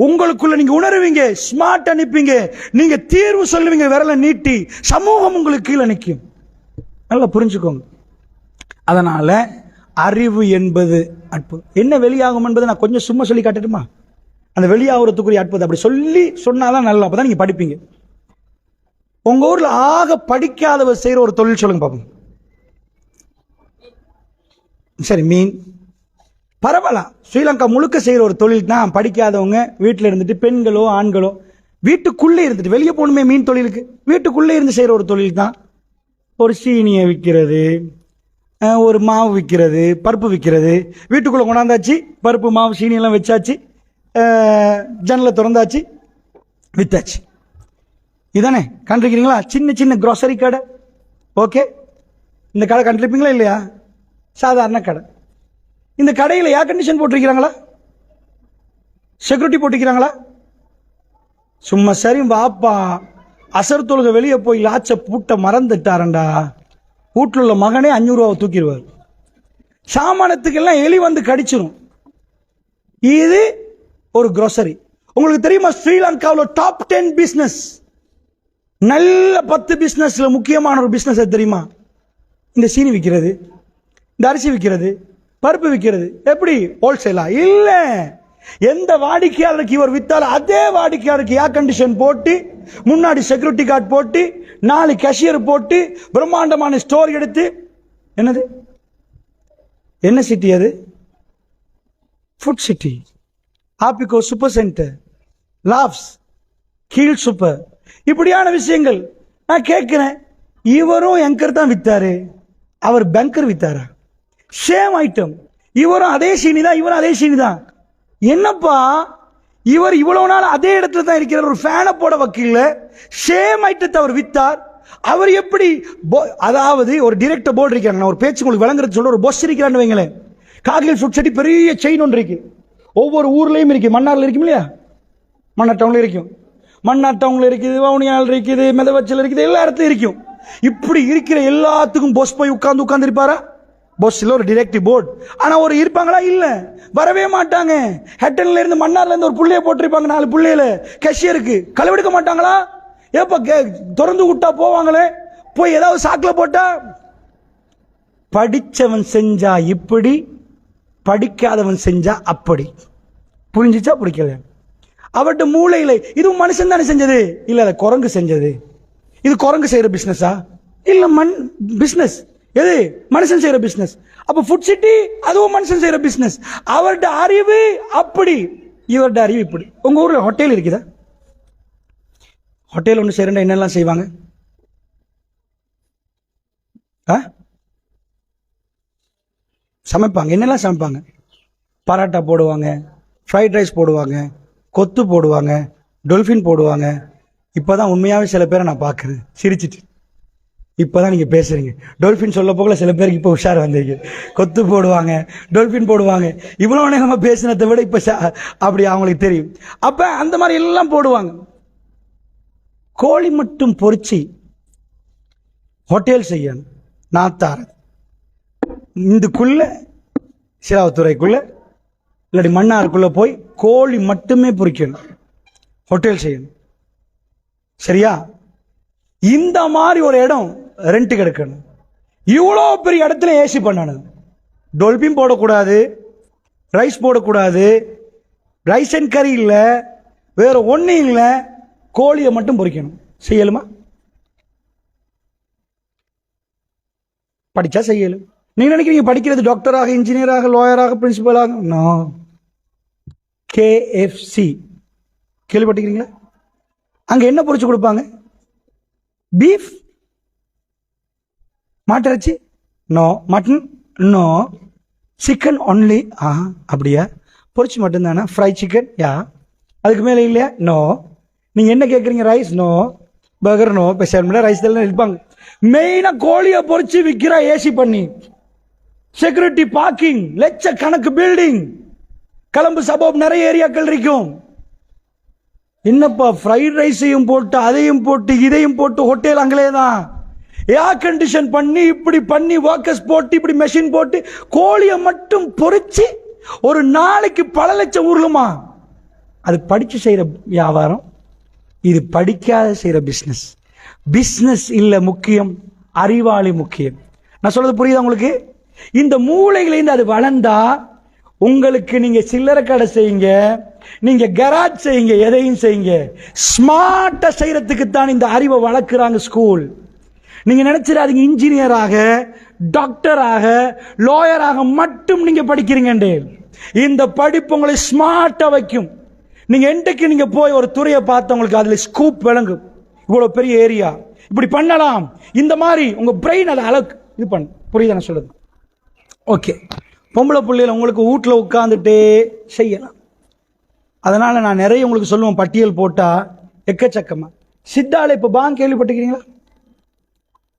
உங்களுக்குள்ள நீங்க உணர்வீங்க, ஸ்மார்ட் அனுப்பீங்க, நீங்க தீர்வு சொல்லுவீங்க, விரல நீட்டி. சமூகம் உங்களுக்கு கீழே நிற்கும். நல்லா புரிஞ்சுக்கோங்க. அதனால அறிவு என்பது அற்புதம். என்ன வெளியாகும் என்பதை நான் கொஞ்சம் சும்மா சொல்லி காட்டட்டுமா? அந்த வெளியாகிறதுக்குரிய அற்புதம் அப்படி சொன்னாதான் நல்லா, அப்பதான் நீங்க படிப்பீங்க. உங்க ஊர்ல ஆக படிக்காதவர் செய்யற ஒரு தொழில் சொல்லுங்க பாப்போம். சரி, மீன் பரவாயில்ல. ஸ்ரீலங்கா முழுக்க செய்யற ஒரு தொழில் தான் படிக்காதவங்க வீட்டில் இருந்துட்டு, பெண்களோ ஆண்களோ வீட்டுக்குள்ளே இருந்துட்டு, வெளியே போகணுமே மீன் தொழிலுக்கு, வீட்டுக்குள்ளே இருந்து செய்யற ஒரு தொழில் தான். ஒரு சீனியை விற்கிறது, ஒரு மாவு விற்கிறது, பருப்பு விற்கிறது. வீட்டுக்குள்ள கொண்டாந்தாச்சு, பருப்பு மாவு சீனி எல்லாம் வச்சாச்சு, ஜன்னலை திறந்தாச்சு, வித்தாச்சு. இதானே கண்டிருக்கிறீங்களா? சின்ன சின்ன grocery கடை. ஓகே, இந்த கடை கண்டிருப்பீங்களா இல்லையா? சாதாரண கடை. இந்த கடையில் ஏர் கண்டிஷன் போட்டிருக்கிறாங்களா? செக்யூரிட்டி போட்டிருக்கிறாங்களா? சும்மா சரி வாப்பா, அசர் தொழுக வெளியே போய் லாச்ச பூட்ட மறந்துட்டாரண்டா, வீட்டில் உள்ள மகனே 500 ரூபாவை தூக்கிடுவார். சாமானத்துக்கு எல்லாம் எலி வந்து கடிச்சிடும். இது ஒரு grocery. உங்களுக்கு தெரியுமா ஸ்ரீலங்காவில் டாப் 10 பிசினஸ், நல்ல 10 பிசினஸ்ல முக்கியமான ஒரு பிசினஸ் தெரியுமா? இந்த சீனி விற்கிறது, இந்த அரிசி விற்கிறது, பருப்பு விற்கிறது. எப்படி? ஹோல்சேலா இல்ல, எந்த வாடிக்கையாளருக்கு இவர் வித்தாலும் அதே வாடிக்கையாளருக்கு ஏர் கண்டிஷன் போட்டு, முன்னாடி செக்யூரிட்டி கார்டு போட்டு, 4 கேஷியர் போட்டு, பிரம்மாண்டமான ஸ்டோர் எடுத்து. என்னது, என்ன சிட்டி அது? Food city. Arpico super centre, labs, கீழ் சூப்பர், இப்படியான விஷயங்கள். நான் கேட்கிறேன், இவரும் எங்கர் தான் வித்தாரு, அவர் பேங்கர் வித்தாரா? Same item. இவரும் அதே சீனி தான், இவரும் அதே சீனி தான். என்னப்பா இவர் இவ்வளவு நாள் அதே இடத்துல தான் இருக்கிறார், ஒரு ஃபேனை போட வக்கீல்ல சேம் ஐட்டத்தை அவர் வித்தார். அவர் எப்படி? அதாவது ஒரு டிரெக்டர் போர்டு இருக்கிறாங்க, நான் ஒரு பேச்சு உங்களுக்கு விளங்குறது சொல்ற, ஒரு பொஸ் இருக்கிறான்னு வைங்களேன். காகில் ஃபுட் சிட்டி பெரிய செயின் ஒன்று இருக்கு, ஒவ்வொரு ஊர்லயும் இருக்கு. மன்னார்ல இருக்கும் இல்லையா? மன்னார் டவுன்ல இருக்கும், மன்னார் டவுன்ல இருக்குது, வவுனியால் இருக்குது, மெதவச்சல் இருக்குது, எல்லா இடத்துலையும் இருக்கும். இப்படி இருக்கிற எல்லாத்துக்கும் பொஸ் போய் உட்கார்ந்து இருப்பாரா? பொஸ் இல்ல, ஒரு டிரெக்டிவ் போர்டு. ஆனா ஒரு இருப்பாங்களா? இல்ல, வரவே மாட்டாங்க. ஹெட்டன்ல இருந்து, மன்னார்ல இருந்து ஒரு புள்ளைய போட்டிருப்பாங்க, 4 புள்ளையில கேஷியருக்கு களவெடுக்க மாட்டாங்களா? ஏப்ப திறந்து விட்டா போவாங்களே, போய் ஏதாவது சாக்குல போட்டா. படிச்சவன் செஞ்சா இப்படி, படிக்காதவன் செஞ்சா அப்படி. புரிஞ்சுச்சா? பிடிக்கல. அவர்கிட்ட மூளையில இது மனுஷன் தானே செஞ்சது? இல்ல, அது குரங்கு செஞ்சது. இது குரங்கு செய்யற பிசினஸா? இல்ல, பிசினஸ் எது? மனுஷன் செய்யற பிசினஸ். அப்ப ஃபுட் சிட்டி அதுவும் மனுஷன் செய்யற பிசினஸ். அவர்கிட்ட அறிவு அப்படி, இவர்கிட்ட அறிவு இப்படி. உங்க ஊர்ல ஹோட்டல் இருக்குதா? ஹோட்டல் ஒன்று செய்யறா என்னெல்லாம் செய்வாங்க? சமைப்பாங்க. என்னெல்லாம் சமைப்பாங்க? பராட்டா போடுவாங்க, ஃப்ரைட் ரைஸ் போடுவாங்க, கொத்து போடுவாங்க, டொல்ஃபின் போடுவாங்க. இப்பதான் உண்மையாவே சில பேரை நான் பார்க்குறேன் சிரிச்சிட்டு. இப்பதான் நீங்க பேசுறீங்க. டொல்பின் சொல்ல போகல சில பேருக்கு இப்ப உஷார் வந்திருக்கு. கொத்து போடுவாங்க, டொல்பின் போடுவாங்க. இவ்வளவு நேரமா பேசினதை விட இப்ப அப்படி அவங்களுக்கு தெரியும். அப்ப அந்த மாதிரி எல்லாம் போடுவாங்க. கோழி மட்டும் பொறிச்சு ஹோட்டல் செய்யணும். நாத்தார இந்துக்குள்ள, சிராவத்துறைக்குள்ள, இல்லாட்டி மன்னாருக்குள்ள போய் கோழி மட்டுமே பொறிக்கணும், ஹோட்டல் செய்யணும். சரியா? இந்த மாதிரி ஒரு இடம் ரெண்ட் கிடைக்கணும். இவ்வளோ பெரிய இடத்துல ஏசி பண்ணணும். டொல்பின் போடக்கூடாது, ரைஸ் போடக்கூடாது, ரைஸ் அண்ட் கறி இல்லை, வேற ஒன்றும் இல்லை, கோழியை மட்டும் பொறிக்கணும். செய்யலுமா? படிச்சா செய்யலும். நீங்க நினைக்கிறீங்க படிக்கிறது டாக்டராக, இன்ஜினியராக, லாயராக, பிரின்சிபலாக? நோ. KFC கேள்விப்பட்டிருக்கீங்களா? அங்க என்ன பொறிச்சு கொடுப்பாங்க? பீஃப், மாட்டிறைச்சி? No. Mutton? No. Chicken only? அப்படியா? பொரிச்சு மட்டும் தானே? Fry chicken? யா. அதுக்கு மேலே இல்லையா? நோ. நீங்க என்ன கேட்குறீங்க? Rice? No. Burger? No. Special rice எல்லாம் இருப்பாங்க. மெயினா கோழியை பொரிச்சு விற்கிறா ஏசி பண்ணி. செக்யூரிட்டி, பார்க்கிங், லட்ச கணக்கு பில்டிங், கலம்பு சபோப் நிறைய ஏரியாக்கள் இருக்கும். என்னப்பா ஃப்ரைட் ரைஸையும் போட்டு, அதையும் போட்டு, இதையும் போட்டு, ஹோட்டல் அங்களே தான் ஏர் கண்டிஷன் பண்ணி, இப்படி பண்ணி, ஒர்க்கர்ஸ் போட்டு, இப்படி மெஷின் போட்டு, கோழியை மட்டும் பொறிச்சு ஒரு நாளைக்கு பல லட்சம் ஊர்லுமா? அது படிச்சு செய்யற வியாபாரம், இது படிக்காத செய்யற பிசினஸ். பிசினஸ் இல்ல முக்கியம், அறிவாளி முக்கியம். நான் சொல்றது புரியுதா உங்களுக்கு? இந்த மூளையிலிருந்து அது வளர்ந்தா உங்களுக்கு நீங்க சில்லறை கடை செய்யுங்க, நீங்க கராஜ் செய்யுங்க, எதையும் செய்யுங்க, ஸ்மார்ட்டா செய்யறதுக்கு தான் இந்த அறிவை வளர்க்குறாங்க ஸ்கூல். நீங்க நினைச்சிடாதீங்க இன்ஜினியராக, டாக்டராக, லாயராக மட்டும் நீங்க படிக்கிறீங்க. இந்த படிப்பு உங்களை ஸ்மார்ட்டா வைக்கும். நீங்க என்றைக்கு நீங்க போய் ஒரு துறையை பார்த்தவங்களுக்கு அதுல ஸ்கூப் விளங்கும். இவ்வளவு பெரிய ஏரியா இப்படி பண்ணலாம், இந்த மாதிரி உங்க பிரெயின் அதை அளவுக்கு இது பண்ணு. புரியுதா நான் சொல்றது? ஓகே. பொம்பளை பிள்ளைகள் உங்களுக்கு வீட்டில் உட்காந்துட்டே செய்யலாம். அதனால நான் நிறைய உங்களுக்கு சொல்லுவேன், பட்டியல் போட்டா எக்கச்சக்கமா. சித்தால இப்ப பாங்க கேள்விப்பட்டிருக்கீங்களா?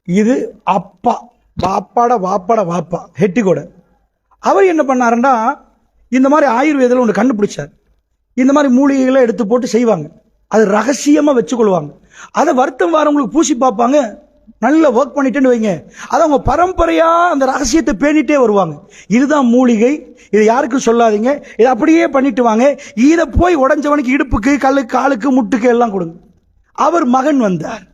இது அப்பா வாப்பா ஹெட்டிகோட. அவர் என்ன பண்ணாருன்னா, இந்த மாதிரி ஆயுர்வேதில் ஒன்று கண்டுபிடிச்சார். இந்த மாதிரி மூலிகைகளை எடுத்து போட்டு செய்வாங்க, அது ரகசியமா வச்சுக்கொள்வாங்க. அதை வருத்தம் வரவங்களுக்கு பூசி பார்ப்பாங்க, நல்ல ஒர்க் பண்ணிட்டேன்னு வைங்க, அதை அவங்க பரம்பரையா அந்த ரகசியத்தை பேணிட்டே வருவாங்க. இதுதான் மூலிகை, இதை யாருக்கும் சொல்லாதீங்க, இதை அப்படியே பண்ணிட்டு வாங்க, இதை போய் உடஞ்சவனுக்கு இடுப்புக்கு, கல்லுக்கு, காலுக்கு, முட்டுக்கு எல்லாம் கொடுங்க. அவர் மகன் வந்தார்.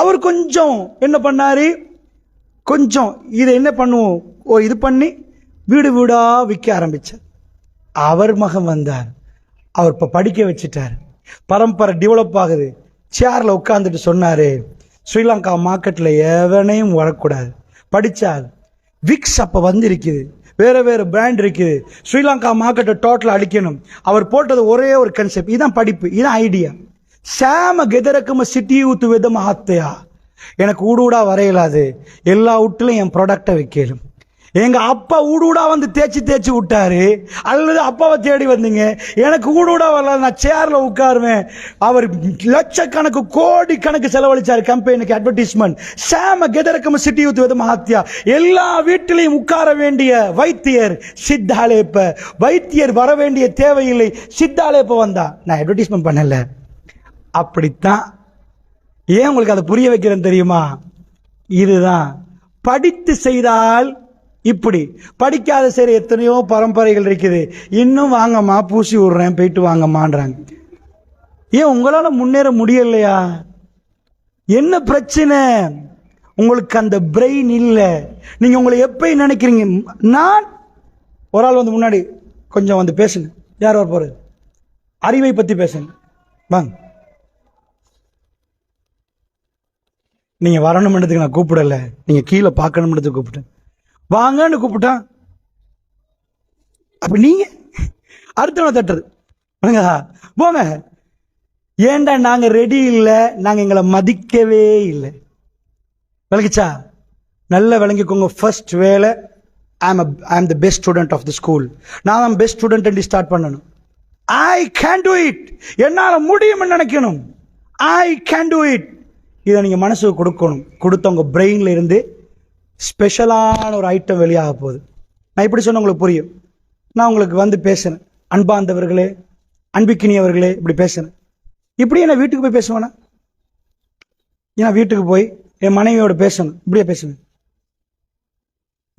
அவர் கொஞ்சம் என்ன பண்ணாரு, கொஞ்சம் இதை என்ன பண்ணுவோம், ஒரு இது பண்ணி வீடு வீடா விற்க ஆரம்பிச்சார். அவர் மகன் வந்தார், அவர் இப்ப படிக்க வச்சுட்டார், பரம்பரை டெவலப் ஆகுது. சேர்ல உட்கார்ந்துட்டு சொன்னாரு, ஸ்ரீலங்கா மார்க்கெட்ல எவனையும் வரக்கூடாது, படிச்சால் விக்ஸ் அப்ப வந்து இருக்குது, வேற வேற பிராண்ட் இருக்குது, ஸ்ரீலங்கா மார்க்கெட்டை டோட்டல் அழிக்கணும். அவர் போட்டது ஒரே ஒரு கன்செப்ட், இதான் படிப்பு, இதான் ஐடியா. சாம கெதரக்கம சிட்டி ஊத்து விதம் ஆத்தையா, எனக்கு ஊடூடா வரையலாது, எல்லா வீட்டுலையும் என் ப்ராடக்டை வைக்கலும். எங்க அப்பா ஊடூடா வந்து தேய்ச்சி விட்டாரு, அல்லது அப்பாவை தேடி வந்தீங்க, எனக்கு ஊடூடா வரல, நான் சேர்ல உட்காருவேன். அவர் லட்சக்கணக்கு கோடி கணக்கு செலவழிச்சாரு கம்பெனிக்கு அட்வர்டைஸ்மெண்ட். சாம கெதரக்கம சிட்டி ஊத்து விதம் ஆத்தியா, எல்லா வீட்டிலையும் உட்கார வேண்டிய வைத்தியர் சித்தாலேப்ப, வைத்தியர் வர வேண்டிய தேவையில்லை, சித்தாலேப்ப வந்தா. நான் அட்வர்டைஸ்மெண்ட் பண்ணல. அப்படித்தான். ஏன் உங்களுக்கு அதை புரிய வைக்கிறேன் தெரியுமா? இதுதான் படித்து செய்தால் இப்படி, படிக்காத சரி எத்தனையோ பரம்பரைகள் இருக்குது, இன்னும் வாங்கம்மா பூசி விடுறேன் போயிட்டு வாங்கம்மான்றாங்க. ஏன் உங்களால முன்னேற முடியலையா? என்ன பிரச்சனை? உங்களுக்கு அந்த பிரெயின் இல்லை. நீங்க உங்களை எப்ப நினைக்கிறீங்க? நான் ஒரு ஆள் வந்து முன்னாடி கொஞ்சம் வந்து பேசுங்க, யார் வர போறது, அறிவை பத்தி பேசுங்க வாங்க. நீங்க வரணும்ன்றதுக்கு நான் கூப்பிடல, நீங்க கீழே பார்க்கணும்ன்றதுக்கு கூப்பிட்டேன், வாங்கன்னு கூப்பிட்டான். அப்ப நீங்க அடுத்தவனை தட்டுறது போங்க. ஏண்டா நாங்க ரெடி இல்லை, நாங்க எங்களை மதிக்கவே இல்லை. விளங்கிச்சா? நல்ல விளங்கிக்கோங்க. ஃபர்ஸ்ட் வேலை, ஐ am the best student of the school. நான் தான் பெஸ்ட் ஸ்டூடெண்ட் ஸ்டார்ட் பண்ணணும். ஐ கேன் டூ இட், என்னால முடியும் நினைக்கணும். I can do it. இதை நீங்க மனசுக்கு கொடுக்கணும். கொடுத்த உங்க பிரெயின்ல இருந்து ஸ்பெஷலான ஒரு ஐட்டம் வெளியாக போகுது. நான் இப்படி சொன்ன உங்களுக்கு புரியும். நான் உங்களுக்கு வந்து பேசுறேன், அன்பார்ந்தவர்களே, அன்பிக்கினியவர்களே, இப்படி பேசுறேன். இப்படியே நான் வீட்டுக்கு போய் பேசுவேனா? ஏன்னா வீட்டுக்கு போய் என் மனைவியோட பேசணும், இப்படியே பேசுவேன்.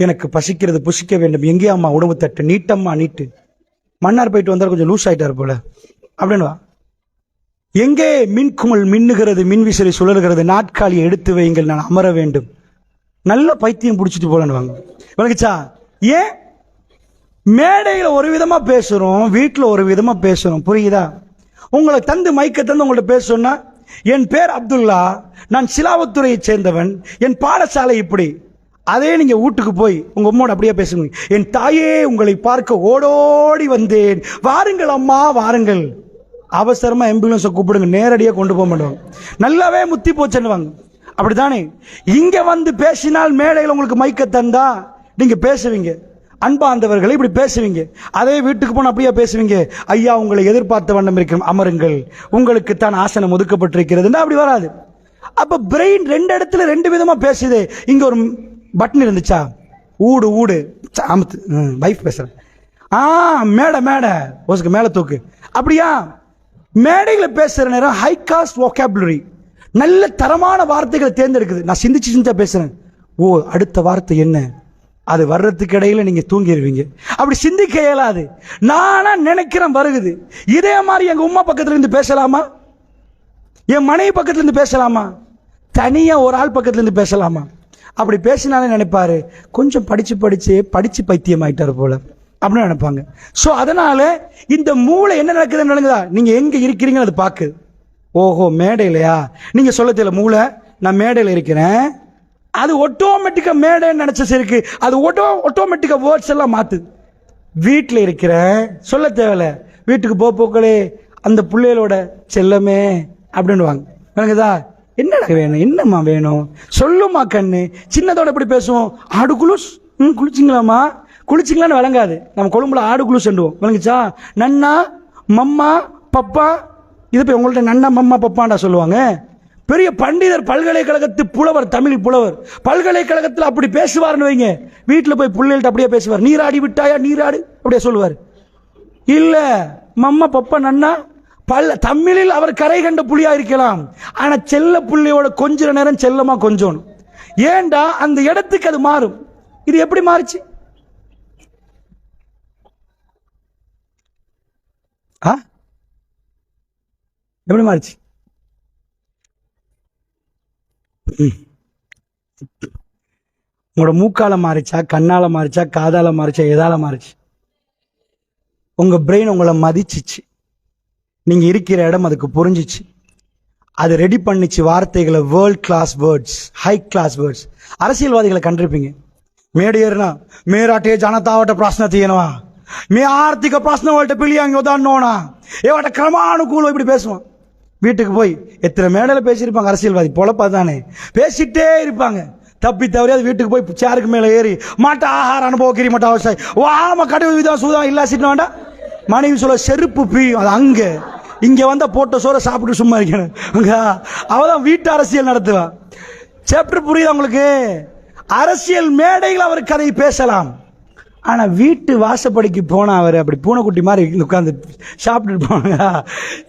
எனக்கு பசிக்கிறது, புசிக்க வேண்டும், எங்கே அம்மா உணவு தட்டு, நீட்டம்மா நீட்டு. மன்னார் போயிட்டு வந்தால் கொஞ்சம் லூஸ் ஆயிட்டார் போல அப்படின்னு. எங்கே மின்குமல் மின்னுகிறது, மின்விசிறி சுழல்கிறது, நாட்காலியை எடுத்து வையுங்கள், நான் அமர வேண்டும். நல்ல பைத்தியம் பிடிச்சிட்டு போலன்னு வாங்க. விளக்குச்சா? ஏன் மேடையில ஒரு விதமா பேசுறோம், வீட்டுல ஒரு விதமா பேசுறோம். புரியுதா? உங்களை தந்து மைக்க தந்து உங்கள்ட்ட பேச சொன்னா, என் பேர் அப்துல்லா, நான் சிலாவத்துறையை சேர்ந்தவன், என் பாடசாலை இப்படி. அதே நீங்க வீட்டுக்கு போய் உங்க அம்மோட அப்படியே பேசுங்க. என் தாயே, உங்களை பார்க்க ஓடோடி வந்தேன், வாருங்கள் அம்மா வாருங்கள். அவசரமா ஆம்புலன்ஸை கூப்பிடுங்க, நேரடியாக கொண்டு போக மாட்டாங்க. நல்லாவே முத்தி போச்சுன்னுவாங்க. அப்படித்தானே? இங்க வந்து பேசினால் மேடையில் உங்களுக்கு மைக்க தந்தா நீங்க பேசுவீங்க, அன்பார்ந்தவர்களை இப்படி பேசுவீங்க. அதே வீட்டுக்கு போன அப்படியே பேசுவீங்க, ஐயா உங்களை எதிர்பார்த்த வண்ணம் இருக்கும், அமருங்கள், உங்களுக்கு தான் ஆசனம் ஒதுக்கப்பட்டிருக்கிறது. அப்படி வராது. அப்ப பிரெயின் ரெண்டு இடத்துல ரெண்டு விதமா பேசுது. இங்க ஒரு பட்டன் இருந்துச்சா, ஊடு ஊடு அமுத்து, வைஃப் பேசுறேன், மேடை மேடை ஒசுக்கு மேல தூக்கு. அப்படியா? மேடைகளை பேசுற நேரம் ஹை காஸ்ட் வோகாபுலரி, நல்ல தரமான வார்த்தைகளை தேர்ந்தெடுக்குது. நான் சிந்திச்சு பேசுறேன், ஓ அடுத்த வார்த்தை என்ன, அது வர்றதுக்கு இடையில நீங்க தூங்கிடுவீங்க. அப்படி சிந்திக்க இயலாது. நானா நினைக்கிறேன் வருகுது. இதே மாதிரி எங்க உமா பக்கத்துல இருந்து பேசலாமா, என் மனைவி பக்கத்துல இருந்து பேசலாமா, தனியா ஒரு ஆள் பக்கத்துல இருந்து பேசலாமா? அப்படி பேசினாலே நினைப்பாரு, கொஞ்சம் படிச்சு பைத்தியம் ஆயிட்டாரு போல, அப்படின்னு நினைப்பாங்க. ஸோ அதனால இந்த மூளை என்ன நடக்குதுன்னு நடக்குதா, நீங்க எங்க இருக்கிறீங்கன்னு அது பார்க்குது. ஓஹோ மேடையிலையா, நீங்க சொல்ல தெரியல மூளை நான் மேடையில் இருக்கிறேன், அது ஆட்டோமேட்டிக்கா மேடைன்னு நினைச்ச இருக்கு, அது ஆட்டோமேட்டிக்கா வேர்ட்ஸ் எல்லாம் மாத்துது. வீட்டில் இருக்கிறேன் சொல்ல தேவையில்ல, வீட்டுக்கு போக்களே அந்த பிள்ளைகளோட செல்லமே அப்படின்னு வாங்க விளங்குதா, என்னடா வேணும் என்னம்மா வேணும் சொல்லுமா கண்ணு, சின்னதோட எப்படி பேசுவோம், ஆடு குளுஸ் குளிச்சிங்களாமா குளிச்சிங்களான்னு விளங்காது, நம்ம கொழும்புல ஆடு குளுஸ் சொல்லுவோம் விளங்குச்சா, நன்னா மம்மா பப்பா, இது போய் உங்கள்ட்ட நன்னா மம்மா பப்பாண்டா சொல்லுவாங்க. பெரிய பண்டிதர் பல்கலைக்கழகத்து புலவர், தமிழ் புலவர், பல்கலைக்கழகத்தில் அப்படி பேசுவார்னு வைங்க, வீட்டில் போய் பிள்ளைகள்ட்ட அப்படியே பேசுவார், நீராடி விட்டாயா நீராடு அப்படியே சொல்லுவார். இல்ல மம்மா பப்பா நன்னா தமிழில் அவர் கரை கண்ட புலியா இருக்கலாம், ஆனா செல்ல புள்ளியோட கொஞ்ச நேரம் செல்லமா கொஞ்சம், ஏண்டா அந்த இடத்துக்கு அது மாறும். இது எப்படி மாறுச்சு, எப்படி மாறுச்சு, உங்களோட மூக்கால மாறிச்சா, கண்ணால மாறிச்சா, காதால மாறிச்சா, எதால மாறிச்சு, உங்க பிரெயின் உங்களை மதிச்சிச்சு, நீங்க இருக்கிற இடம் அதுக்கு புரிஞ்சிச்சு, அது ரெடி பண்ணிச்சு வார்த்தைகளை, world class words, high class words. அரசியல்வாதிகளை கண்டிருப்பீங்க, மேடையேறினா மேராட்டே ஜனதாவட்ட பிரச்சனை தீயனவா, மே ஆர்த்திக பிரச்சனை வாழ்ட்ட பிள்ளையாங்க உதாரணோனா ஏவாட்ட கிரமானுகூலம் இப்படி பேசுவான். வீட்டுக்கு போய் எத்தனை மேடையில் பேசியிருப்பாங்க அரசியல்வாதி, பொழப்பா தானே பேசிட்டே இருப்பாங்க, தப்பி தவறியாது வீட்டுக்கு போய் சேருக்கு மேலே ஏறி மாட்ட ஆகார அனுபவக்கிரி மாட்ட அவசியம் வாம கடவுள் விதம் சூதம் இல்லா சிட்டு வேண்டாம், மனைவி சொல்ல செருப்பு பீயும், அது அங்க இங்க வந்த போட்ட சோற சாப்பிட்டு சும்மா இருக்கணும், அவதான் வீட்டு அரசியல் நடத்துவான். சாப்டர் புரியுது உங்களுக்கு, அரசியல் மேடையில் அவர் கதை பேசலாம், ஆனா வீட்டு வாசப்படிக்கு போனா அவர் அப்படி பூனைக்குட்டி மாதிரி உட்கார்ந்து சாப்பிட்டு போனாங்க.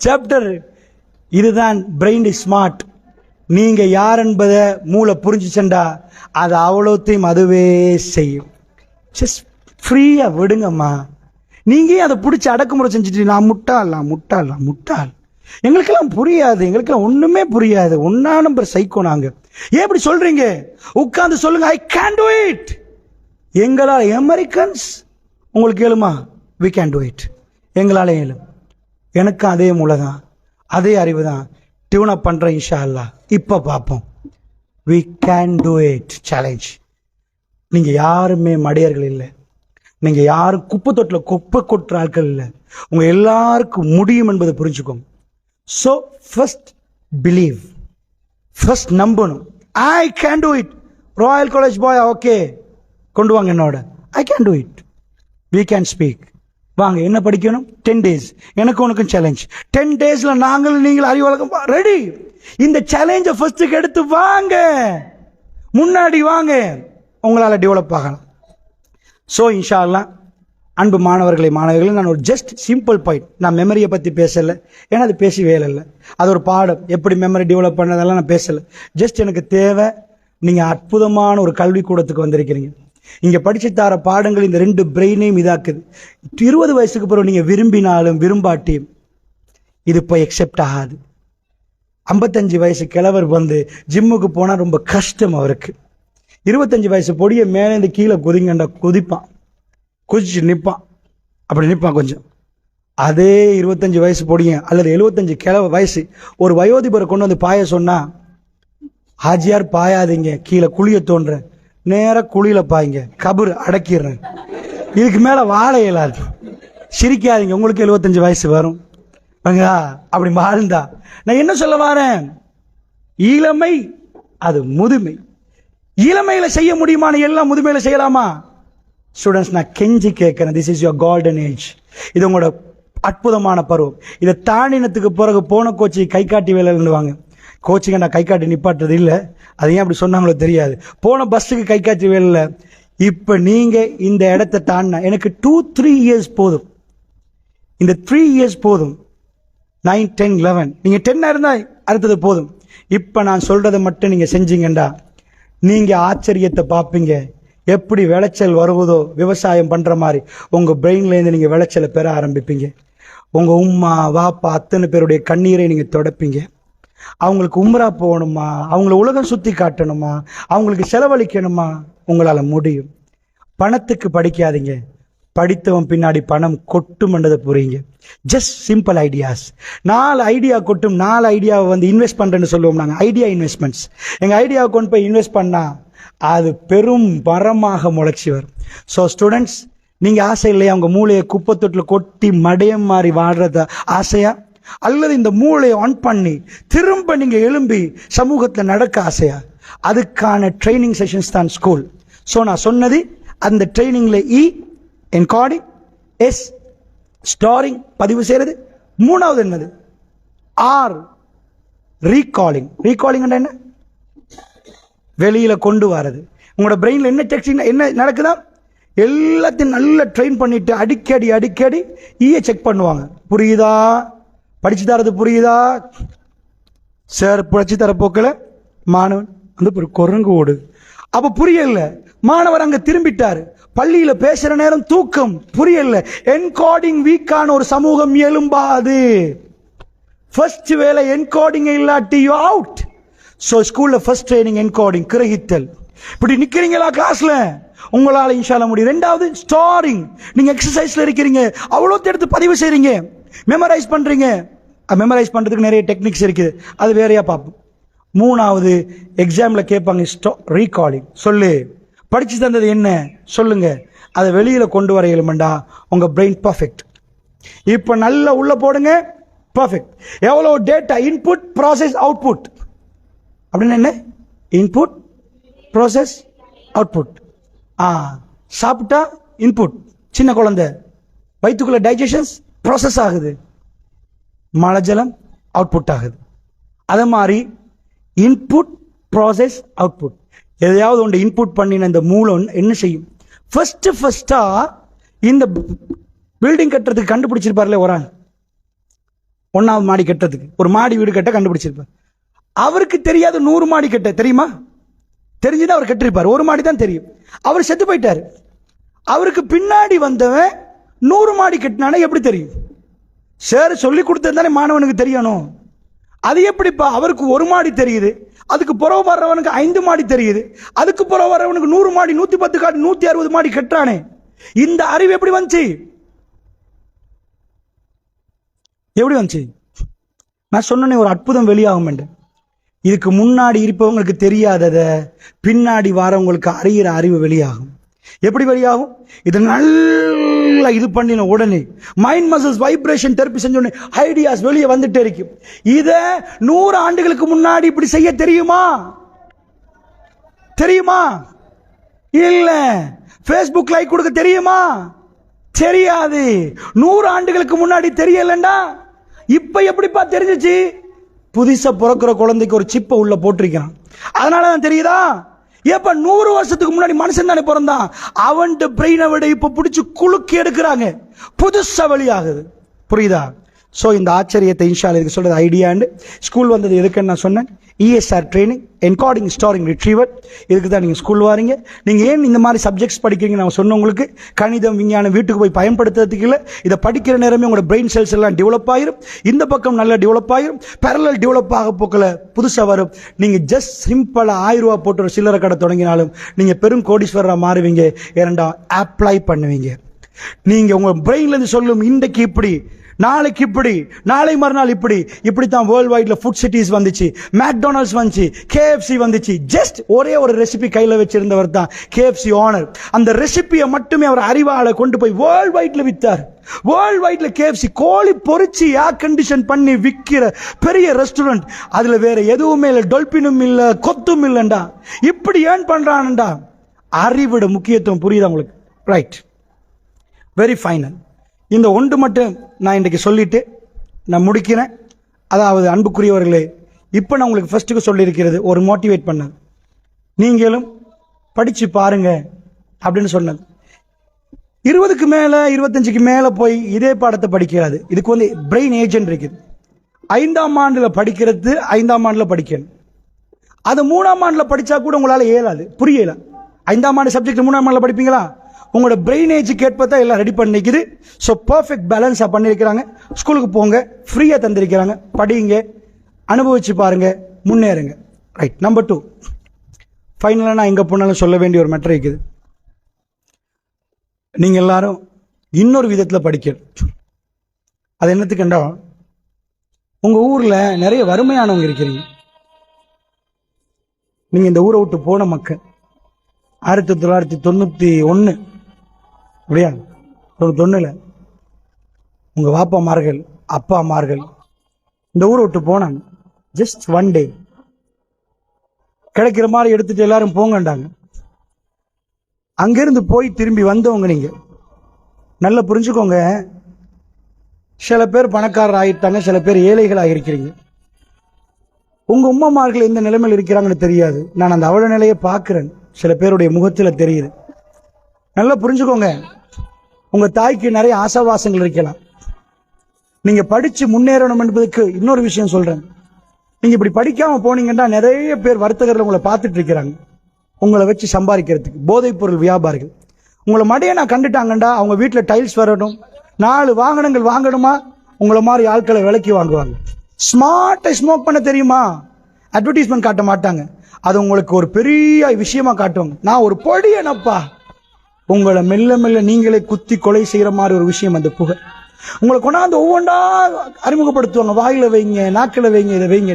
சாப்டர் இதுதான் பிரெயின் இஸ் ஸ்மார்ட், நீங்க யார் என்பதை மூளை புரிஞ்சுச்சண்டா அது அவ்வளோத்தையும் அதுவே செய்யும். ஜஸ்ட் ஃப்ரீயா விடுங்கம்மா, நீங்க அதை பிடிச்சி அடக்குமுறை செஞ்சுட்டு நான் முட்டாள் எங்களுக்கெல்லாம் புரியாது, எங்களுக்கெல்லாம் ஒண்ணுமே புரியாது, ஒன்னா நம்பர் சைக்கோ நாங்க, ஏன் இப்படி சொல்றீங்க, உட்கார்ந்து சொல்லுங்க ஐ கேன் டு இட். எங்களால் அமெரிக்கன்ஸ் உங்களுக்கு ஏழுமா, வி கேன் டு இட், எங்களால் ஏழும், எனக்கு அதே மூளை தான் அதே அறிவு தான், டியூன் அப் பண்றேன் இன்ஷா அல்லாஹ். இப்ப பார்ப்போம், we can do it challenge. நீங்க யாருமே மடையர்கள் இல்லை, நீங்க யாரும் குப்பை தொட்டில குப்பை கொட்டுற ஆட்கள் இல்லை, உங்க எல்லாருக்கும் முடியும் என்பதை புரிஞ்சுக்கோங்க. ஸோ ஃபர்ஸ்ட் பிலீவ், ஃபர்ஸ்ட் நம்பணும், I can do it. Royal college boy okay கொண்டு வாங்க என்னோட, I can do it, we can speak. வாங்க என்ன படிக்கணும், 10 days எனக்கு உனக்கும் சேலஞ்ச், 10 daysல நீங்கள் அறிவாளக்கம் ரெடி. இந்த சேலஞ்சை ஃபர்ஸ்ட்டுக்கு எடுத்து வாங்க, முன்னாடி வாங்க, உங்களால டெவலப் ஆகலாம். ஸோ இன்ஷா அல்லாஹ் அன்பு மாணவர்களே மாணவிகளே, நான் ஒரு ஜஸ்ட் சிம்பிள் பாயிண்ட், நான் மெமரியை பற்றி பேசலை, ஏன்னா அது பேசி வேலை இல்லை, அது ஒரு பாடம், எப்படி மெமரி டெவலப் பண்ணதெல்லாம் நான் பேசலை. ஜஸ்ட் எனக்கு தேவை, நீங்கள் அற்புதமான ஒரு கல்விக்கூடத்துக்கு வந்திருக்கிறீங்க, இங்க படிச்சு தர பாடங்கள் இந்த 2 பிரெயினையும் இதாக்குது. 20 வயசுக்கு பிறகு நீங்க விரும்பினாலும் விரும்பாட்டியும் இது போய் எக்ஸெப்ட் ஆகாது. 55 வயசு கிழவர் வந்து ஜிம்முக்கு போனா ரொம்ப கஷ்டம் அவருக்கு. 25 வயசு பொடிய மேலே இந்த கீழே குதிங்கண்டா குதிப்பான், குதிச்சு நிற்பான், அப்படி நிற்பான் கொஞ்சம். அதே 25 வயசு பொடிய அல்லது 75 வயசு ஒரு வயோதிபரை கொண்டு வந்து பாய சொன்னா, ஹாஜியார் பாயாதீங்க, கீழே குழிய தோன்றேன், நேர குழியில பாய்ங்க, கபர் அடக்கிடுறேன், இதுக்கு மேல வாழ இயலாது, சிரிக்காதீங்க, உங்களுக்கு 75 வயசு வரும் அப்படி வாழ்ந்தா. நான் என்ன சொல்ல வரேன், இளமை அது முதுமை, இளமையில செய்ய முடியுமான எல்லாம் முதுமையில செய்யலாமா? ஸ்டூடெண்ட்ஸ் நான் கெஞ்சி கேட்கிறேன், this is your golden age, இது உங்களோட அற்புதமான பருவம். இதை தாண்டினத்துக்கு பிறகு போன கோச்சி கை காட்டி வேலைன்னு வாங்க, கோச்சிங்க நான் கை காட்டி நிப்பாட்டுறது இல்லை, அது ஏன் அப்படி சொன்னாங்களோ தெரியாது, போன பஸ்ஸுக்கு கை காட்டி வேலை. இப்ப நீங்க இந்த இடத்தை தாண்டினா எனக்கு 2-3 years போதும், இந்த 3 years போதும், 9, 10, 11 நீங்க 10 இருந்தா அடுத்தது போதும். இப்ப நான் சொல்றதை மட்டும் நீங்க செஞ்சீங்கண்டா நீங்க ஆச்சரியத்தை பார்ப்பீங்க, எப்படி விளைச்சல் வருவதோ விவசாயம் பண்ற மாதிரி உங்க பிரெயின்ல இருந்து நீங்க விளைச்சலை பெற ஆரம்பிப்பீங்க. உங்க உம்மா வாப்பா அத்தனை பேருடைய கண்ணீரை நீங்க தொடப்பீங்க. அவங்களுக்கு உம்ரா போகணுமா, அவங்கள உலகம் சுத்தி காட்டணுமா, அவங்களுக்கு செலவழிக்கணுமா, உங்களால முடியும். பணத்துக்கு படிக்காதீங்க, படித்தவன் பின்னாடி பணம் கொட்டுமன்றதை புரியுங்க. Just simple ideas. 4 ஐடியா கொட்டும். 4 ஐடியாவை வந்து இன்வெஸ்ட் பண்றேன்னு சொல்லுவோம் நாங்கள், ஐடியா இன்வெஸ்ட்மெண்ட்ஸ். எங்க ஐடியாவை கொண்டு போய் இன்வெஸ்ட் பண்ணா அது பெரும் மரமாக முளைச்சி வரும். ஸோ ஸ்டூடெண்ட்ஸ், நீங்க ஆசை இல்லையா உங்க மூளையை குப்பத்தொட்டில் கொட்டி மடையம் மாறி வாழ்றத ஆசையா, அல்லது இந்த மூளையை ஆன் பண்ணி திரும்ப நீங்க எழும்பி சமூகத்தில் நடக்க ஆசையா? அதுக்கான ட்ரைனிங் செஷன்ஸ் தான் ஸ்கூல். ஸோ நான் சொன்னது அந்த ட்ரைனிங்ல என்கோடிங், எஸ் ஸ்டோரிங் பதிவு செய்யறது, 3வது என்னது ஆர் ரீகாலிங். ரீகாலிங் என்ன? வெளியில கொண்டு வரது. உங்களோட பிரெயின்ல என்ன டெக்ஸ்டிங் என்ன நடக்குதா எல்லாத்தையும் நல்லா ட்ரெயின் பண்ணிட்டு அடிக்கடி அடிக்கடி செக் பண்ணுவாங்க. புரியுதா? படிச்சு தரது புரியுதா? சார் படிச்சு தர போக்கல மாணவன் வந்து ஒரு குரங்கு ஓடு. அப்ப புரியல, மாணவர் அங்க திரும்பிட்டாரு. பள்ளியில பேசுற நேரம் தூக்கம், புரியல. என்கோடிங் வீக்கான ஒரு சமூகம் எழும்பாது. ஃபர்ஸ்ட் வேலை என்கோடிங் இல்லாட்டி யூ அவுட். சோ ஸ்கூல்ல ஃபர்ஸ்ட் ட்ரைனிங் என்கோடிங், கிரகித்தல். இப்படி நிக்கிறீங்களா கிளாஸ்ல, உங்களால இன்ஷால்லா முடியும். 2வது ஸ்டோரிங். நீங்க எக்ஸசைஸ்ல இருக்கிறீங்க, அவ்வளவு எடுத்து பதிவு செய்றீங்க, மெமரைஸ் பண்றீங்க. மெமரைஸ் பண்றதுக்கு நிறைய டெக்னிக்ஸ் இருக்குது, அது வேறையா பார்ப்போம். 3வது எக்ஸாம்ல கேட்பாங்க ரீகாலிங். சொல்லு, படிச்சு தந்தது என்ன சொல்லுங்க. அதை வெளியில கொண்டு வர இயலுமெண்டா உங்க பிரெயின் பர்ஃபெக்ட். இப்ப நல்லா உள்ள போடுங்க, பர்ஃபெக்ட். எவ்வளவு டேட்டா, இன்புட் ப்ராசஸ் அவுட்புட் அப்படின்னு என்ன? Input process output. சாப்பிட்டா இன்புட், சின்ன குழந்தை வயிற்றுக்குள்ள டைஜஷன்ஸ் ப்ராசஸ் ஆகுது, மலஜலம் அவுட்புட் ஆகுது. அதே மாதிரி இன்புட் ப்ராசஸ் அவுட்புட். எதையாவது ஒன்று இன்புட் பண்ணின இந்த மூலம் என்ன செய்யும்? ஃபர்ஸ்டா இந்த பில்டிங் கட்டுறதுக்கு கண்டுபிடிச்சிருப்பார்ல ஒரு ஆள், 1வது மாடி கட்டுறதுக்கு, ஒரு மாடி வீடு கட்ட கண்டுபிடிச்சிருப்பார். அவருக்கு தெரியாது 100 மாடி கட்ட, தெரியுமா? தெரிஞ்சுதான் அவர் கட்டிருப்பார். 1 மாடி தான் தெரியும். அவர் செத்து போயிட்டாரு. அவருக்கு பின்னாடி வந்தவன் 100 மாடி கட்டினானே எப்படி தெரியும்? சார் சொல்லி கொடுத்தது தானே மாணவனுக்கு தெரியணும். அது எப்படிப்பா? அவருக்கு 1 மாடி தெரியுது, அதுக்கு புறவு வர்றவனுக்கு 5 மாடி தெரியுது, அதுக்கு புறவு வர்றவனுக்கு 100 மாடி 110 காடி 160 மாடி கட்டுறானே. இந்த அறிவு எப்படி வந்துச்சு? எப்படி வந்துச்சு? நான் சொன்னேன் ஒரு அற்புதம் வெளியாகும் என்று. இதுக்கு முன்னாடி இருப்பவங்களுக்கு தெரியாதத பின்னாடி வரவங்களுக்கு அறிகிற அறிவு வெளியாகும். எப்படி வெளியாகும்? இது நல்லா இது பண்ணின உடனே மைண்ட் மசில்ஸ் வைப்ரேஷன் தெரப்பி செஞ்ச உடனே ஐடியாஸ் வெளியே வந்துட்டே இருக்கும். இத 100 ஆண்டுகளுக்கு முன்னாடி இப்படி செய்ய தெரியுமா? தெரியுமா? இல்ல. ஃபேஸ்புக் லைக் கொடுக்க தெரியுமா? தெரியாது. 100 ஆண்டுகளுக்கு முன்னாடி தெரியலண்டா இப்ப எப்படிப்பா தெரிஞ்சிச்சு? புதுசா பிறக்கிற குழந்தைக்கு ஒரு சிப்பை உள்ள போட்டிருக்கான், அதனால தான் தெரியுதா? ஏப்ப 100 வருஷத்துக்கு முன்னாடி மனுஷன் தானே பிறந்தான், அவன் பிரெயினை விட இப்ப பிடிச்சு குலுக்கி எடுக்கிறாங்க, புதுசா வெளியாகுது. புரியுதா? ஸோ இந்த ஆச்சரியத்தை இன்ஷால்லா இதுக்கு சொல்றது ஐடியாண்டு. ஸ்கூல் வந்தது எதுக்குன்னு நான் சொன்னேன், ESR training, encoding storing retriever. இதுக்கு தான் நீங்கள் ஸ்கூல் வாரீங்க. நீங்கள் ஏன் இந்த மாதிரி சப்ஜெக்ட்ஸ் படிக்கிறீங்க நான் சொன்னவங்களுக்கு, கணிதம் விஞ்ஞானம் வீட்டுக்கு போய் பயன்படுத்துறதுக்கு இல்லை, இதை படிக்கிற நேரமே உங்களோட பிரெயின் செல்ஸ் எல்லாம் டெவலப் ஆகிரும், இந்த பக்கம் நல்லா டெவலப் ஆகிரும், பேரலல் டெவலப் ஆக போக்கில் புதுசாக வரும். நீங்கள் ஜஸ்ட் சிம்பிளாக 1000 ரூபா போட்டு ஒரு சில்லறை கடை தொடங்கினாலும் நீங்கள் பெரும் கோடீஸ்வரராக மாறுவீங்க. ஏனண்டா அப்ளை பண்ணுவீங்க. நீங்கள் உங்கள் பிரெயின்லேருந்து சொல்லும் இன்றைக்கு இப்படி, நாளைக்கு இப்படி, நாளை மறுநாள் இப்படி. இப்படித்தான் வேர்ல்ட் வைட்ல ஃபுட் சிட்டிஸ் வந்துச்சு, மேக்டொனால்ட்ஸ் வந்துச்சு, கேஎஃப்சி வந்துச்சு. ஜஸ்ட் ஒரே ஒரு ரெசிபி கையில் வச்சிருந்தவர் தான் கேஎஃப்சி ஓனர். அந்த ரெசிபியை மட்டுமே அவர் அறிவாளை கொண்டு போய் வேர்ல்ட் வைட்ல வித்தார். வேர்ல்ட் வைட்ல கேஎஃப்சி கோழி பொரிச்சு ஏர் கண்டிஷன் பண்ணி விற்கிற பெரிய ரெஸ்டாரண்ட். அதுல வேற எதுவுமே இல்லை, டொல்பினும் இல்லை, கொத்தும் இல்லைண்டா. இப்படி ஏன் பண்றான்டா? அறிவோட முக்கியத்துவம் புரியுதா உங்களுக்கு? Right, very final. இந்த ஒன்று மட்டும் நான் இன்றைக்கு சொல்லிட்டு நான் முடிக்கிறேன். அதாவது அன்புக்குரியவர்களே, இப்போ நான் உங்களுக்கு ஃபர்ஸ்ட்டுக்கு சொல்லியிருக்கிறது ஒரு மோட்டிவேட் பண்ணது, நீங்களும் படித்து பாருங்க அப்படின்னு சொன்னது. 20க்கு மேலே 25க்கு மேலே போய் இதே பாடத்தை படிக்கிறாது. இதுக்கு வந்து பிரெயின் ஏஜென்ட் இருக்குது. 5ஆம் ஆண்டில் படிக்கிறது 5ஆம் ஆண்டில் படிக்கணும். அது 3ஆம் ஆண்டில் படித்தா கூட உங்களால் இயலாது, புரியல. 5ஆம் ஆண்டு சப்ஜெக்ட் 3ஆம் ஆண்டில் படிப்பீங்களா? உங்களோட பிரெயின் ஏஜுக்கு ஏற்பதான் எல்லாம் ரெடி பண்ணிக்குது. ஸோ பர்ஃபெக்ட் பேலன்ஸாக பண்ணியிருக்கிறாங்க. ஸ்கூலுக்கு போங்க, ஃப்ரீயாக தந்திருக்கிறாங்க, படிங்க, அனுபவிச்சு பாருங்க, முன்னேறுங்க. ரைட். நம்பர் 2, ஃபைனலாக நான் எங்கே போனாலும் சொல்ல வேண்டிய ஒரு மேட்டர் இருக்குது. நீங்கள் எல்லாரும் இன்னொரு விதத்துல படிக்கணும். அது என்னத்துக்குண்டா, உங்க ஊர்ல நிறைய வறுமையானவங்க இருக்கிறீங்க. நீங்க இந்த ஊரை விட்டு போன மக்கள் 1991 அப்படியா 91 உங்க வாப்பாமார்கள் அப்பாமார்கள் இந்த ஊரை விட்டு போனாங்க. ஜஸ்ட் ஒன் டே கிடைக்கிற மாதிரி எடுத்துட்டு எல்லாரும் போங்கண்டாங்க. அங்கிருந்து போய் திரும்பி வந்தவங்க நீங்க. நல்லா புரிஞ்சுக்கோங்க, சில பேர் பணக்காரர் ஆகிட்டாங்க, சில பேர் ஏழைகள் ஆகியிருக்கிறீங்க. உங்க உம்மாமார்கள் எந்த நிலைமையில் இருக்கிறாங்கன்னு தெரியாது. நான் அந்த அவல நிலையை பார்க்கிறேன், சில பேருடைய முகத்துல தெரியுது. நல்லா புரிஞ்சுக்கோங்க, உங்க தாய்க்கு நிறைய ஆசாவாசங்கள் இருக்கலாம். நீங்க படிச்சு முன்னேறணும் என்பதுக்கு இன்னொரு விஷயம் சொல்றேன். நீங்க இப்படி படிக்காம போனீங்கன்னா நிறைய பேர் வர்த்தகர்கள் உங்களை பார்த்துட்டு இருக்கிறாங்க, உங்களை வச்சு சம்பாதிக்கிறதுக்கு. போதைப் பொருள் வியாபாரிகள் உங்களை மடையனா கண்டுட்டாங்கண்டா அவங்க வீட்டில் டைல்ஸ் வரணும், 4 வாகனங்கள் வாங்கணுமா, உங்களை மாதிரி ஆட்களை விலைக்கு வாங்குவாங்க. ஸ்மார்ட்டை ஸ்மோக் பண்ண தெரியுமா, அட்வர்டைஸ்மெண்ட் காட்ட மாட்டாங்க, அது உங்களுக்கு ஒரு பெரிய விஷயமா காட்டுவாங்க. நான் ஒரு பொடியனப்பா, உங்களை மெல்ல மெல்ல நீங்களே குத்தி கொலை செய்யற மாதிரி ஒரு விஷயம் அந்த புகை. உங்களை கொண்டாந்து ஒவ்வொன்றா அறிமுகப்படுத்துவாங்க, வாயில வைங்க, நாக்கில வைங்க, இதை வைங்க.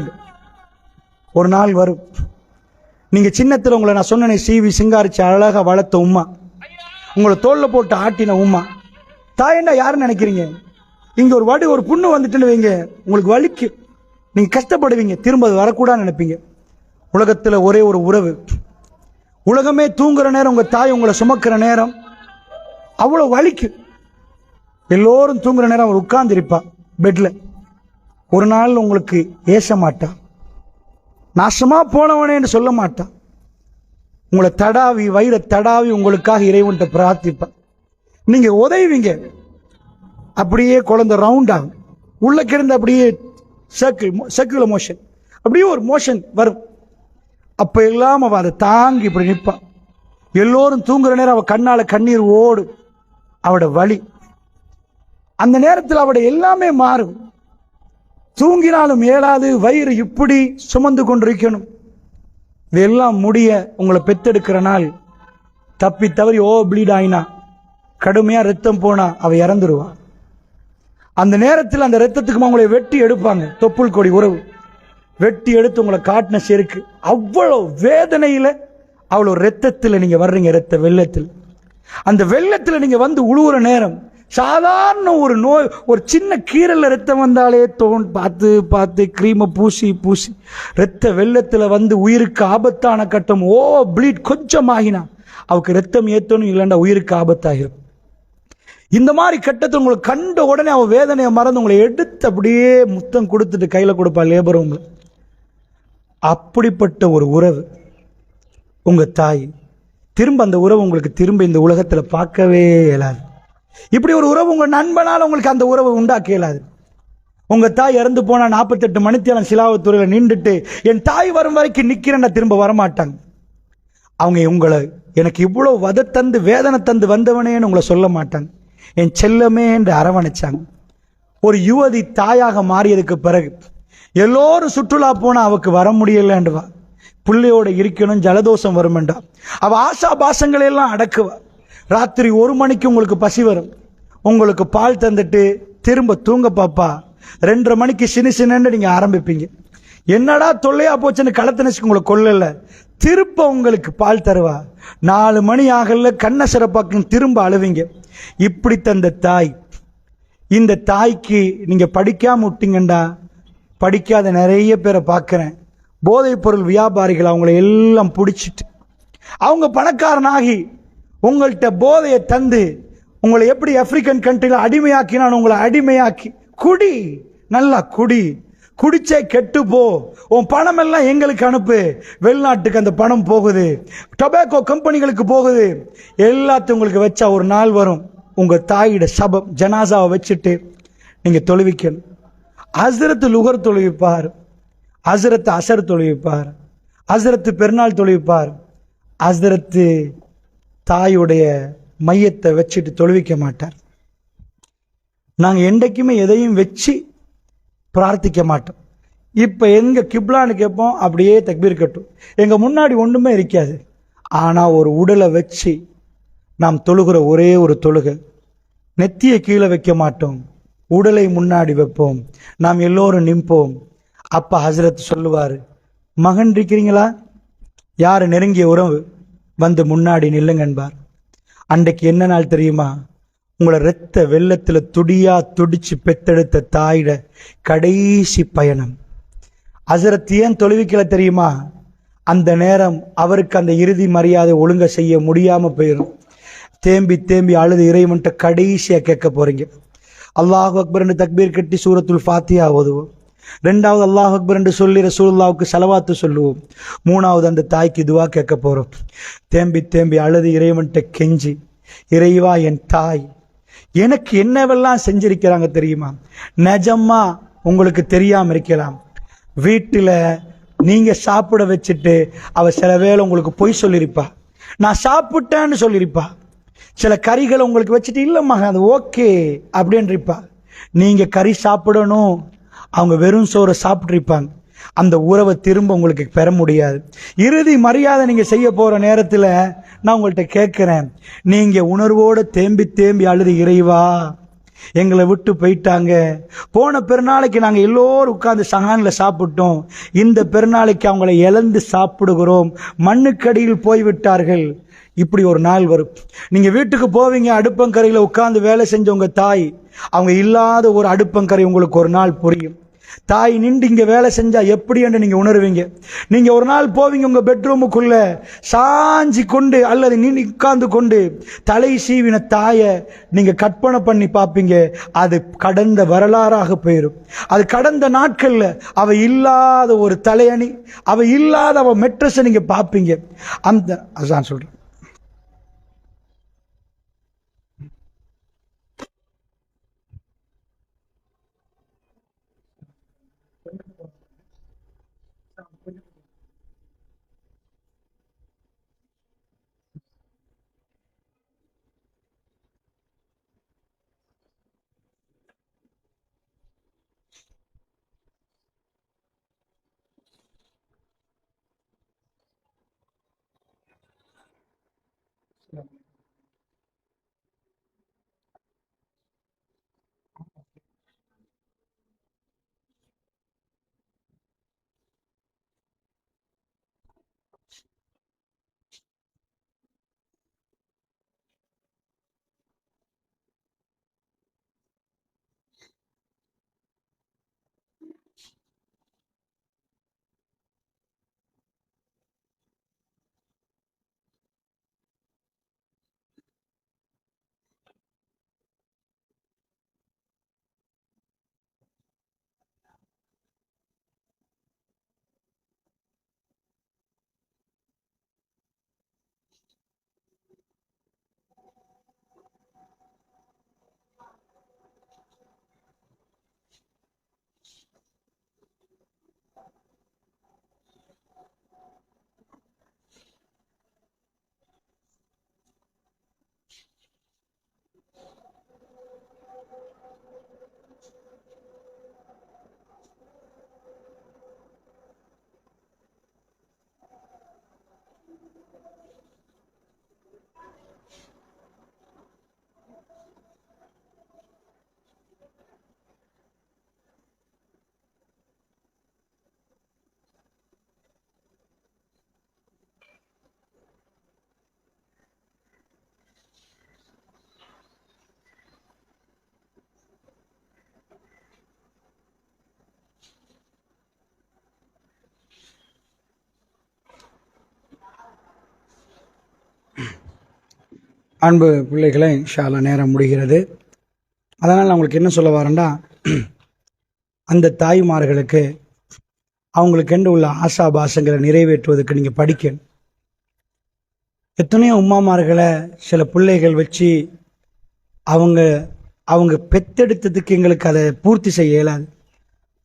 ஒரு நாள் வரும், நீங்க சின்னத்துல உங்களை நான் சொன்னேன் சீவி சிங்காரிச்சு அழகா வளர்த்த உம்மா, உங்களை தோல்ல போட்டு ஆட்டின உம்மா. தாயண்டா யாருன்னு நினைக்கிறீங்க? இங்க ஒரு வாட்டி ஒரு புண்ணு வந்துட்டுன்னு வைங்க, உங்களுக்கு வலிக்கு, நீங்க கஷ்டப்படுவீங்க, திரும்ப அது வரக்கூடாதுன்னு நினைப்பீங்க. உலகத்துல ஒரே ஒரு உறவு, உலகமே தூங்குற நேரம் உங்க தாய் உங்களை சுமக்கிற நேரம் அவ்வளவு வலிக்கு. எல்லோரும் தூங்குற நேரம் அவர் உட்கார்ந்து இருப்பா பெட்ல. ஒரு நாள் உங்களுக்கு ஏச மாட்டா, நாசமா போனவனேன்னு சொல்ல மாட்டா, உங்களை தடாவி வயிற தடாவி உங்களுக்காக இறைவன்கிட்ட பிரார்த்திப்பா. நீங்க உதவிங்க, அப்படியே குழந்தை ரவுண்ட் ஆகும், உள்ள கிடந்து அப்படியே சர்க்குலர் மோஷன், அப்படியே ஒரு மோஷன் வரும். அப்ப எல்லாம் அவ அதை தாங்கி இப்படி நிற்பா. எல்லோரும் தூங்குற நேரம் அவ கண்ணால கண்ணீர் ஓடும், அவட வலி. அந்த நேரத்தில் அவட எல்லாமே மாறும். தூங்கினாலும் ஏழாது, வயிறு இப்படி சுமந்து கொண்டிருக்கணும். இதெல்லாம் முடிய உங்களை பெத்தெடுக்கிற நாள் தப்பி தவறி ப்ளீட் ஆயினா, கடுமையா ரத்தம் போனா அவ இறந்துருவா. அந்த நேரத்தில் அந்த ரத்தத்துக்கு உங்களை வெட்டி எடுப்பாங்க, தொப்புள் கொடி உறவு வெட்டி எடுத்து உங்களை காட்டின செருக்கு. அவ்வளவு வேதனையில அவ்வளவு ரத்தத்தில் நீங்க வர்றீங்க, ரத்த வெள்ளத்தில். அந்த வெள்ளத்தில் நீங்க வந்து உழுவுற நேரம், சாதாரண ஒரு நோய், ஒரு சின்ன கீரல்ல ரத்தம் வந்தாலே பார்த்து பார்த்து கிரீமை பூசி பூசி ரத்த வெள்ளத்துல வந்து உயிருக்கு ஆபத்தான கட்டம். ப்ளீட் கொஞ்சம் ஆகினா அவருக்கு ரத்தம் ஏத்தணும், இல்லைண்டா உயிருக்கு ஆபத்தாகிரும். இந்த மாதிரி கட்டத்தை உங்களுக்கு கண்ட உடனே அவ வேதனையை மறந்து உங்களை எடுத்து அப்படியே முத்தம் கொடுத்துட்டு கையில கொடுப்பா லேபர். உங்களை அப்படிப்பட்ட ஒரு உறவு உங்க தாய். திரும்ப அந்த உறவு உங்களுக்கு திரும்ப இந்த உலகத்துல பார்க்கவே இயலாது. இப்படி ஒரு உறவு உங்க நண்பனால உங்களுக்கு அந்த உறவு உண்டாக்க இயலாது. உங்க தாய் இறந்து போனா 48 மணித்தேரம் சிலாவத்துறையில நின்றுட்டு என் தாய் வரும் வரைக்கும் நிக்கிறேன்னா திரும்ப வரமாட்டாங்க. அவங்க உங்களை எனக்கு இவ்வளவு வதை தந்து வேதனை தந்து வந்தவனேன்னு உங்களை சொல்ல மாட்டாங்க, என் செல்லமே என்று அரவணைச்சாங்க. ஒரு யுவதி தாயாக மாறியதுக்கு பிறகு எல்லோரும் சுற்றுலா போனா அவக்கு வர முடியலன்றவா, பிள்ளையோட இருக்கணும், ஜலதோஷம் வருமெண்டா அவ ஆசா பாசங்களை எல்லாம் அடக்குவா. ராத்திரி 1 மணிக்கு உங்களுக்கு பசி வரும், உங்களுக்கு பால் தந்துட்டு திரும்ப தூங்க பாப்பா. 2:30 மணிக்கு சின்ன நீங்க ஆரம்பிப்பீங்க. என்னடா தொல்லையா போச்சுன்னு களத்தனசுக்கு உங்களை கொல்லல, திரும்ப உங்களுக்கு பால் தருவா. 4 மணி ஆகல கண்ண சிறப்பாக்கும் திரும்ப அழுவீங்க. இப்படி தந்த தாய். இந்த தாய்க்கு நீங்க படிக்காம விட்டீங்கண்டா, படிக்காத நிறைய பேரை பார்க்கிறேன், போதைப் பொருள் வியாபாரிகள் அவங்களை எல்லாம் பிடிச்சிட்டு அவங்க பணக்காரனாகி உங்கள்கிட்ட போதையை தந்து உங்களை எப்படி ஆப்பிரிக்கன் கண்ட்ரில அடிமையாக்கினான், உங்களை அடிமையாக்கி குடி, நல்லா குடி, குடிச்சே கெட்டு போ, உன் பணம் எல்லாம் எங்களுக்கு அனுப்பு, வெளிநாட்டுக்கு அந்த பணம் போகுது, டொபாக்கோ கம்பெனிகளுக்கு போகுது, எல்லாத்தையும் உங்களுக்கு வச்சா ஒரு நாள் வரும் உங்க தாயோட சபம் ஜனாசாவை வச்சுட்டு நீங்க தொழுவிக்கணும். ஹஸ்ரத்து லுகர் தொழுவிப்பார், ஹஸ்ரத்து அசர் தொழுவிப்பார், ஹஸ்ரத்து பெருநாள் தொழுவிப்பார். ஹஸ்ரத்து தாயுடைய மையத்தை வச்சுட்டு தொழுவிக்க மாட்டார். நாங்க என்றைக்குமே எதையும் வச்சு பிரார்த்திக்க மாட்டோம். இப்ப எங்க கிப்லான்னு கேட்போம், அப்படியே தக்பீர் கட்டும், எங்க முன்னாடி ஒண்ணுமே இருக்காது. ஆனா ஒரு உடலை வச்சு நாம் தொழுகிற ஒரே ஒரு தொழுகை நெத்தியை கீழே வைக்க மாட்டோம், உடலை முன்னாடி வைப்போம், நாம் எல்லோரும் நிற்போம். அப்ப ஹசரத் சொல்லுவார், மகன் இருக்கிறீங்களா, யாரு நெருங்கிய உறவு, வந்து முன்னாடி நில்லுங்க என்பார். அன்றைக்கு என்ன நாள் தெரியுமா? உங்களை இரத்த வெள்ளத்துல துடியா துடிச்சு பெத்தெடுத்த தாயிட கடைசி பயணம். ஹசரத் ஏன் தொழுவிக்கல தெரியுமா? அந்த நேரம் அவருக்கு அந்த இறுதி மரியாதை ஒழுங்க செய்ய முடியாம போயிடும். தேம்பி தேம்பி அழுது இறைவன்ட்ட கடைசியா கேட்க போறீங்க. அல்லாஹ் அக்பர் என்று தக்பீர் கட்டி சூரத்துல் ஃபாத்திஹா ஓதுவோம். ரெண்டாவது அல்லாஹ் அக்பர் என்று சொல்லி ரசூலுல்லாஹ்வுக்கு ஸலவாத்து சொல்லுவோம். மூணாவது அந்த தாய்க்கு துஆ கேட்க போறோம். தேம்பி தேம்பி அழுது இறைவன்ட்ட கெஞ்சி, இறைவா என் தாய் எனக்கு என்னவெல்லாம் செஞ்சிருக்கிறாங்க தெரியுமா? நிஜமா உங்களுக்கு தெரியாம இருக்கலாம், வீட்டில் நீங்க சாப்பிட வச்சுட்டு அவ சில வேளை உங்களுக்கு பொய் சொல்லியிருப்பா, நான் சாப்பிட்டேன்னு சொல்லியிருப்பா. சில கறிகளை உங்களுக்கு வச்சுட்டு இல்லம்மா அது ஓகே அப்படின்றிப்பா. நீங்க கறி சாப்பிடணும், அவங்க வெறும் சோறை சாப்பிட்ருப்பாங்க. அந்த உறவை திரும்ப உங்களுக்கு பெற முடியாது. இறுதி மரியாதை நீங்க செய்ய போற நேரத்தில் நான் உங்கள்கிட்ட கேட்கிறேன், நீங்க உணர்வோடு தேம்பி தேம்பி அழுது, இறைவா எங்களை விட்டு போயிட்டாங்க, போன பெருநாளைக்கு நாங்கள் எல்லோரும் உட்கார்ந்து சகானில் சாப்பிட்டோம், இந்த பெருநாளைக்கு அவங்களை இழந்து சாப்பிடுகிறோம், மண்ணுக்கடியில் போய்விட்டார்கள். இப்படி ஒரு நாள் வரும். நீங்க வீட்டுக்கு போவீங்க, அடுப்பங்கரையில் உட்கார்ந்து வேலை செஞ்ச உங்க தாய், அவங்க இல்லாத ஒரு அடுப்பங்கரை உங்களுக்கு ஒரு நாள் புரியும். தாய் நின்று இங்க வேலை செஞ்சா எப்படி என்று நீங்க உணர்வீங்க. நீங்க ஒரு நாள் போவீங்க உங்க பெட்ரூமுக்குள்ள சாஞ்சி கொண்டு அல்லது நீ உட்கார்ந்து கொண்டு தலை சீவின தாயை நீங்க கற்பனை பண்ணி பார்ப்பீங்க. அது கடந்த வரலாறாக போயிடும். அது கடந்த நாட்கள்ல அவ இல்லாத ஒரு தலையணி, அவ இல்லாத அவ மெட்ரஸை நீங்க பார்ப்பீங்க. அந்த அதான் சொல்றேன். அன்பு பிள்ளைகளை, இன்ஷா அல்லாஹ் நேரம் முடிகிறது. அதனால் நான் உங்களுக்கு என்ன சொல்ல வரேன்டா, அந்த தாய்மார்களுக்கு அவங்களுக்கென்று உள்ள ஆசாபாசங்களை நிறைவேற்றுவதற்கு நீங்கள் படிக்கணும். எத்தனையோ உம்மாமார்களை சில பிள்ளைகள் வச்சு அவங்க பெத்தெடுத்ததுக்கு எங்களுக்கு அதை பூர்த்தி செய்ய இயலாது.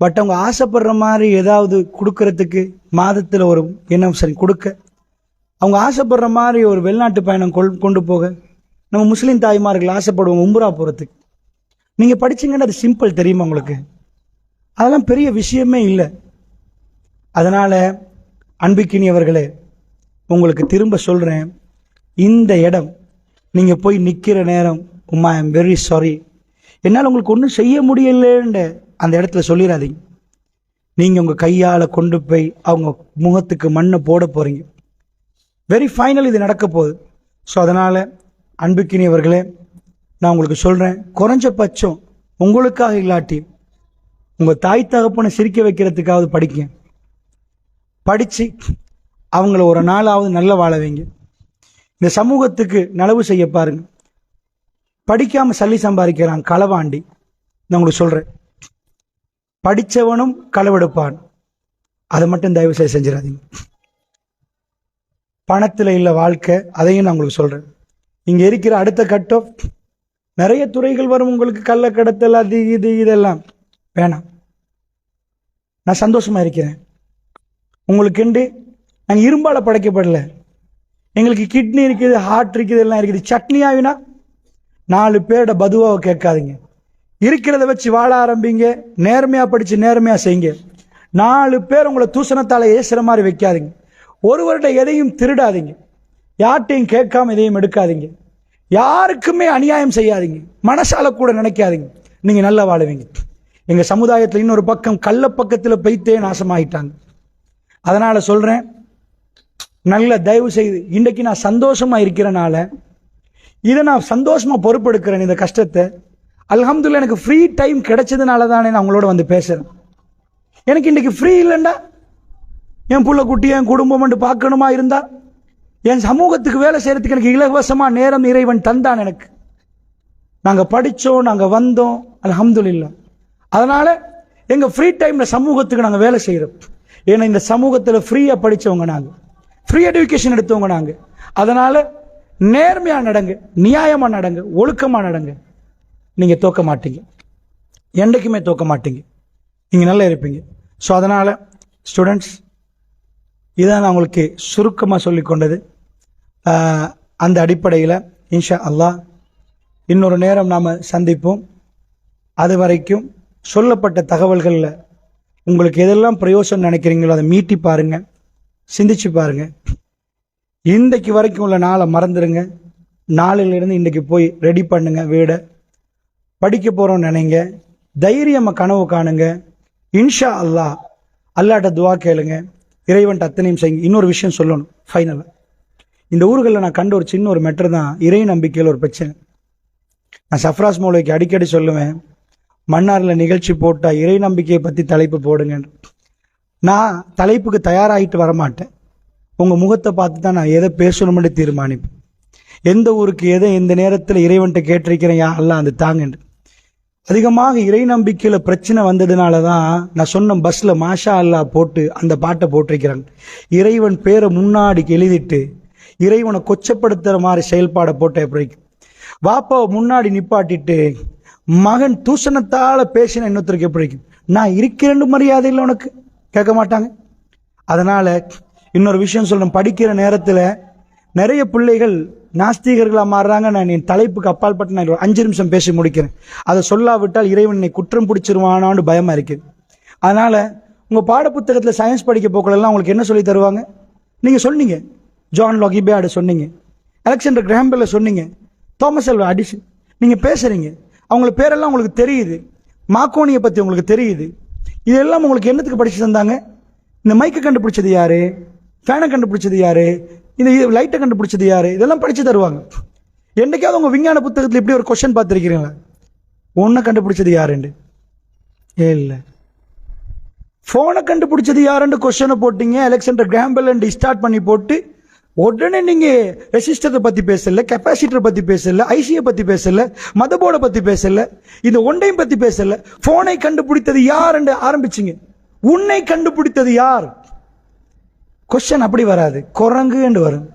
பட் அவங்க ஆசைப்படுற மாதிரி ஏதாவது கொடுக்கறதுக்கு மாதத்தில் ஒரு என்ன சரி கொடுக்க, அவங்க ஆசைப்படுற மாதிரி ஒரு வெளிநாட்டு பயணம் கொண்டு போக நம்ம முஸ்லீம் தாய்மார்கள் ஆசைப்படுவோம் உம்ரா போகிறதுக்கு. நீங்கள் படிச்சீங்கன்னா அது சிம்பிள், தெரியுமா உங்களுக்கு? அதெல்லாம் பெரிய விஷயமே இல்லை. அதனால் அன்பிக்கினியவர்களே, உங்களுக்கு திரும்ப சொல்கிறேன், இந்த இடம் நீங்கள் போய் நிற்கிற நேரம் உம்மா ஐ எம் வெரி சாரி, என்னால் உங்களுக்கு ஒன்றும் செய்ய முடியலன்னு அந்த இடத்துல சொல்லிடாதீங்க. நீங்கள் உங்கள் கையால் கொண்டு போய் அவங்க முகத்துக்கு மண்ணை போட போகிறீங்க. வெரி ஃபைனல் இது நடக்க போகுது. ஸோ அதனால் அன்புக்கினியவர்களே, நான் உங்களுக்கு சொல்கிறேன், குறைஞ்சபட்சம் உங்களுக்காக இல்லாட்டி உங்கள் தாய் தகப்பனை சிரிக்க வைக்கிறதுக்காவது படிக்க, படித்து அவங்கள ஒரு நாளாவது நல்ல வாழ வைங்க. இந்த சமூகத்துக்கு நலவு செய்ய பாருங்க. படிக்காமல் சல்லி சம்பாதிக்கிறான் களவாண்டி. நான் உங்களுக்கு சொல்கிறேன், படித்தவனும் களவெடுப்பான். அதை மட்டும் தயவு செய்து செஞ்சிடாதீங்க. பணத்தில் இல்லை வாழ்க்கை, அதையும் நான் உங்களுக்கு சொல்கிறேன். இங்கே இருக்கிற அடுத்த கட்டம் நிறைய துறைகள் வரும் உங்களுக்கு, கள்ள கடத்தல், அது இது இதெல்லாம் வேணாம். நான் சந்தோஷமாக இருக்கிறேன். உங்களுக்குண்டு நாங்கள் இரும்பால் படைக்கப்படல. எங்களுக்கு கிட்னி இருக்குது, ஹார்ட் இருக்குது, எல்லாம் இருக்குது. சட்னி ஆகினா 4 பேரோட பதுவாவை கேட்காதீங்க. இருக்கிறத வச்சு வாழ ஆரம்பிங்க. நேர்மையாக படித்து நேர்மையாக செய்யுங்க. 4 பேர் உங்களை தூசணத்தால் ஏசுகிற மாதிரி வைக்காதீங்க. ஒருவர்கிட்ட எதையும் திருடாதீங்க. யார்ட்டையும் கேட்காம எதையும் எடுக்காதீங்க. யாருக்குமே அநியாயம் செய்யாதீங்க. மனசால கூட நினைக்காதீங்க. நீங்கள் நல்லா வாழுவீங்க. எங்கள் சமுதாயத்தில் இன்னொரு பக்கம் கள்ள பக்கத்தில் பெய்த்தே நாசமாகிட்டாங்க. அதனால் சொல்கிறேன், நல்ல தயவு செய்து இன்றைக்கு நான் சந்தோஷமாக இருக்கிறனால இதை நான் சந்தோஷமாக பொறுப்பெடுக்கிறேன். இந்த கஷ்டத்தை அல்ஹம்துலில்லாஹ் எனக்கு ஃப்ரீ டைம் கிடைச்சதுனால தானே நான் உங்களோட வந்து பேசுகிறேன். எனக்கு இன்றைக்கி ஃப்ரீ இல்லைண்டா, என் புள்ள குட்டி என் குடும்பம் பார்க்கணுமா இருந்தா, என் சமூகத்துக்கு வேலை செய்கிறதுக்கு எனக்கு இலவசமாக நேரம் இறைவன் தந்தான் எனக்கு. நாங்கள் படித்தோம், நாங்கள் வந்தோம், அல்ஹம்துலில்லாஹ். அதனால் எங்கள் ஃப்ரீ டைமில் சமூகத்துக்கு நாங்கள் வேலை செய்கிறோம். ஏன்னா இந்த சமூகத்தில் ஃப்ரீயாக படித்தவங்க நாங்கள், ஃப்ரீ எஜுகேஷன் எடுத்தவங்க நாங்கள். அதனால் நேர்மையாக நடங்க, நியாயமாக நடங்க, ஒழுக்கமாக நடங்க. நீங்கள் தோக்க மாட்டீங்க, என்றைக்குமே தோக்க மாட்டீங்க. நீங்கள் நல்லா இருப்பீங்க. ஸோ அதனால் ஸ்டூடெண்ட்ஸ், இதான் நான் உங்களுக்கு சுருக்கமாக சொல்லி கொண்டது. அந்த அடிப்படையில் இன்ஷா அல்லாஹ் இன்னொரு நேரம் நாம் சந்திப்போம். அது வரைக்கும் சொல்லப்பட்ட தகவல்களில் உங்களுக்கு எதெல்லாம் பிரயோசனம் நினைக்கிறீங்களோ அதை மீட்டி பாருங்கள், சிந்திச்சு பாருங்கள். இன்றைக்கு வரைக்கும் உள்ள நாளை மறந்துடுங்க. நாளிலிருந்து இன்றைக்கு போய் ரெடி பண்ணுங்க வீடை. படிக்க போகிறோம்னு நினைங்க, தைரியமாக கனவு காணுங்க. இன்ஷா அல்லாஹ் அல்லாட்ட துவா கேளுங்க, இறைவன்ட்ட அத்தனையும் செய்யுங்க. இன்னொரு விஷயம் சொல்லணும் ஃபைனலாக, இந்த ஊர்களில் நான் கண்ட ஒரு சின்ன ஒரு மெட்ரு தான் இறை நம்பிக்கையில் ஒரு பிரச்சனை. நான் சஃப்ராஸ் மௌலவிக்கு அடிக்கடி சொல்லுவேன், மன்னாரில் நிகழ்ச்சி போட்டால் இறை நம்பிக்கையை பற்றி தலைப்பு போடுங்க. நான் தலைப்புக்கு தயாராகிட்டு வரமாட்டேன். உங்கள் முகத்தை பார்த்து தான் நான் எதை பேசணும்னு தீர்மானிப்பேன். எந்த ஊருக்கு எதை எந்த நேரத்தில் இறைவன்ட்ட கேட்டிருக்கிறேன், யா அல்லாஹ் அந்த தாங்கன்று. அதிகமாக இறை நம்பிக்கையில் பிரச்சனை வந்ததுனால தான் நான் சொன்ன பஸ்ஸில் மாஷா அல்லாஹ் போட்டு அந்த பாட்டை போட்டிருக்கிறாங்க. இறைவன் பேரை முன்னாடி எழுதிட்டு இறைவனை கொச்சப்படுத்துகிற மாதிரி செயல்பாடை போட்ட எப்படி வாப்பாவை முன்னாடி நிப்பாட்டிட்டு மகன் தூஷணத்தால் பேசின இன்னொருத்தருக்கு எப்படி நான் இருக்கிறேன்னு மரியாதை இல்லை உனக்கு கேட்க மாட்டாங்க. அதனால் இன்னொரு விஷயம் சொல்கிறேன், படிக்கிற நேரத்தில் நிறைய பிள்ளைகள் நாஸ்திகர்களாக மாறுறாங்க. நான் என் தலைப்புக்கு அப்பால் பட்டு நான் 5 நிமிஷம் பேசி முடிக்கிறேன். அதை சொல்லாவிட்டால் இறைவன் என்னை குற்றம் பிடிச்சிருவானான்னு பயமாக இருக்குது. அதனால் உங்கள் பாடப்புத்தகத்தில் சயின்ஸ் படிக்க போக்களெல்லாம் உங்களுக்கு என்ன சொல்லி தருவாங்க? நீங்கள் சொன்னீங்க, ஜான் லொகிபேர்டு சொன்னீங்க, அலெக்சாண்டர் கிராஹம் பெல் சொன்னீங்க, தாமஸ் ஆல்வா எடிசன். நீங்கள் பேசுகிறீங்க, அவங்கள பேரெல்லாம் உங்களுக்கு தெரியுது, மார்க்கோனியை பற்றி உங்களுக்கு தெரியுது. இதெல்லாம் உங்களுக்கு என்னத்துக்கு படித்து தந்தாங்க? இந்த மைக்கை கண்டுபிடிச்சது யார், ஃபேனை கண்டுபிடிச்சது யார், இந்த லைட்டை கண்டுபிடிச்சது யார், இதெல்லாம் படித்து தருவாங்க. என்றைக்காவது உங்கள் விஞ்ஞான புத்தகத்தில் இப்படி ஒரு கொஸ்டின் பார்த்துருக்கிறீங்களா? ஒன்றை கண்டுபிடிச்சது யாருண்டு? இல்லை. ஃபோனை கண்டுபிடிச்சது யாருன்னு கொஸ்டினை போட்டீங்க, அலெக்சாண்டர் கிராஹம் பெல் ஸ்டார்ட் பண்ணி போட்டு உடனே நீங்கள் ரெசிஸ்டரை பற்றி பேசல, கெப்பாசிட்டரை பற்றி பேசல, ஐசியை பற்றி பேசல, மதபோர்டை பற்றி பேசல, இந்த ஒன்றையும் பற்றி பேசல. ஃபோனை கண்டுபிடித்தது யார் என்று ஆரம்பிச்சிங்க. உன்னை கண்டுபிடித்தது யார்? கொஸ்டின் அப்படி வராது, குரங்கு என்று வரும்.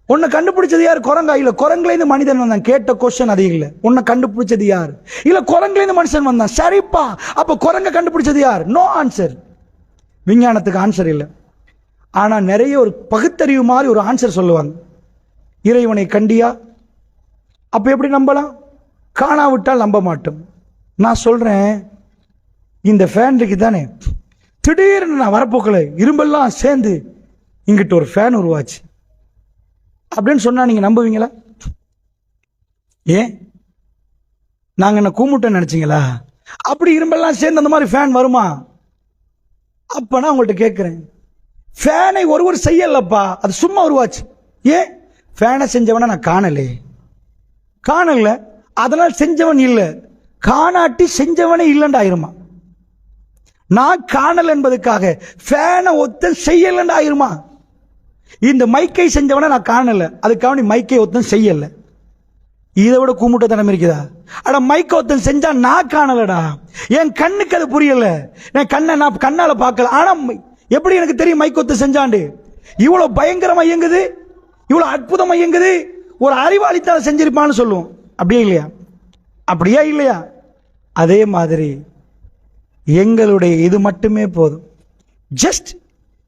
உன்னை கண்டுபிடிச்சது யார்? குரங்கா? இல்லை, குரங்குலேருந்து மனிதன் வந்தான். கேட்ட கொஸ்டின் அது இல்லை, உன்னை கண்டுபிடிச்சது யார்? இல்லை, குரங்குலேருந்து மனுஷன் வந்தான். சரிப்பா, அப்போ குரங்கை கண்டுபிடிச்சது யார்? No answer. விஞ்ஞானத்துக்கு ஆன்சர் இல்லை. ஆனால் நிறைய ஒரு பகுத்தறிவு மாதிரி ஒரு ஆன்சர் சொல்லுவாங்க. இறைவனை கண்டியா? அப்போ எப்படி நம்பலாம்? காணாவிட்டால் நம்ப மாட்டோம். நான் சொல்கிறேன், இந்த ஃபேன் இருக்கு தானே, திடீர்னு நான் வரப்போக்கல இரும்பெல்லாம் சேர்ந்து இங்கிட்ட ஒரு ஃபேன் உருவாச்சு அப்படின்னு சொன்னால் நீங்கள் நம்புவீங்களா? ஏன்? நாங்கள் என்ன கூமுட்டேன்னு நினச்சிங்களா? அப்படி இரும்பெல்லாம் சேர்ந்து அந்த மாதிரி ஃபேன் வருமா? அப்போ நான் உங்கள்கிட்ட கேட்குறேன், ஃபேனை ஒருவர் செய்யலப்பா, அது சும்மா உருவாச்சு. ஏன்? ஃபேனை செஞ்சவனை நான் காணல, அதனால் செஞ்சவன் இல்லை. காணாட்டி செஞ்சவனே இல்லைன்னு ஆயிருமா? நான் காணல் என்பதுக்காக ஃபேனை ஒத்தன் செய்யலன்னு ஆயிருமா? இந்த மைக்கை செஞ்சவனை நான் காணல, அதுக்காக நீ மைக்கை ஒத்தன் செய்யல. இதை விட கூமுட்டத்தனம் இருக்குதா? அட மைக்கை ஒருத்தன் செஞ்சா நான் காணலடா, என் கண்ணுக்கு அது புரியல, என் கண்ணை நான் கண்ணால பார்க்கல. ஆனா எப்படி எனக்கு தெரியும் மைக்கை ஒருத்தன் செஞ்சாண்டு? இவ்வளவு பயங்கரமா இயங்குது, இவ்வளவு அற்புதமா இயங்குது, ஒரு அறிவாளித்தால் செஞ்சிருப்பான்னு சொல்லுவோம். அப்படியே இல்லையா? அப்படியா இல்லையா? அதே மாதிரி எங்களுடைய இது மட்டுமே போதும். ஜஸ்ட்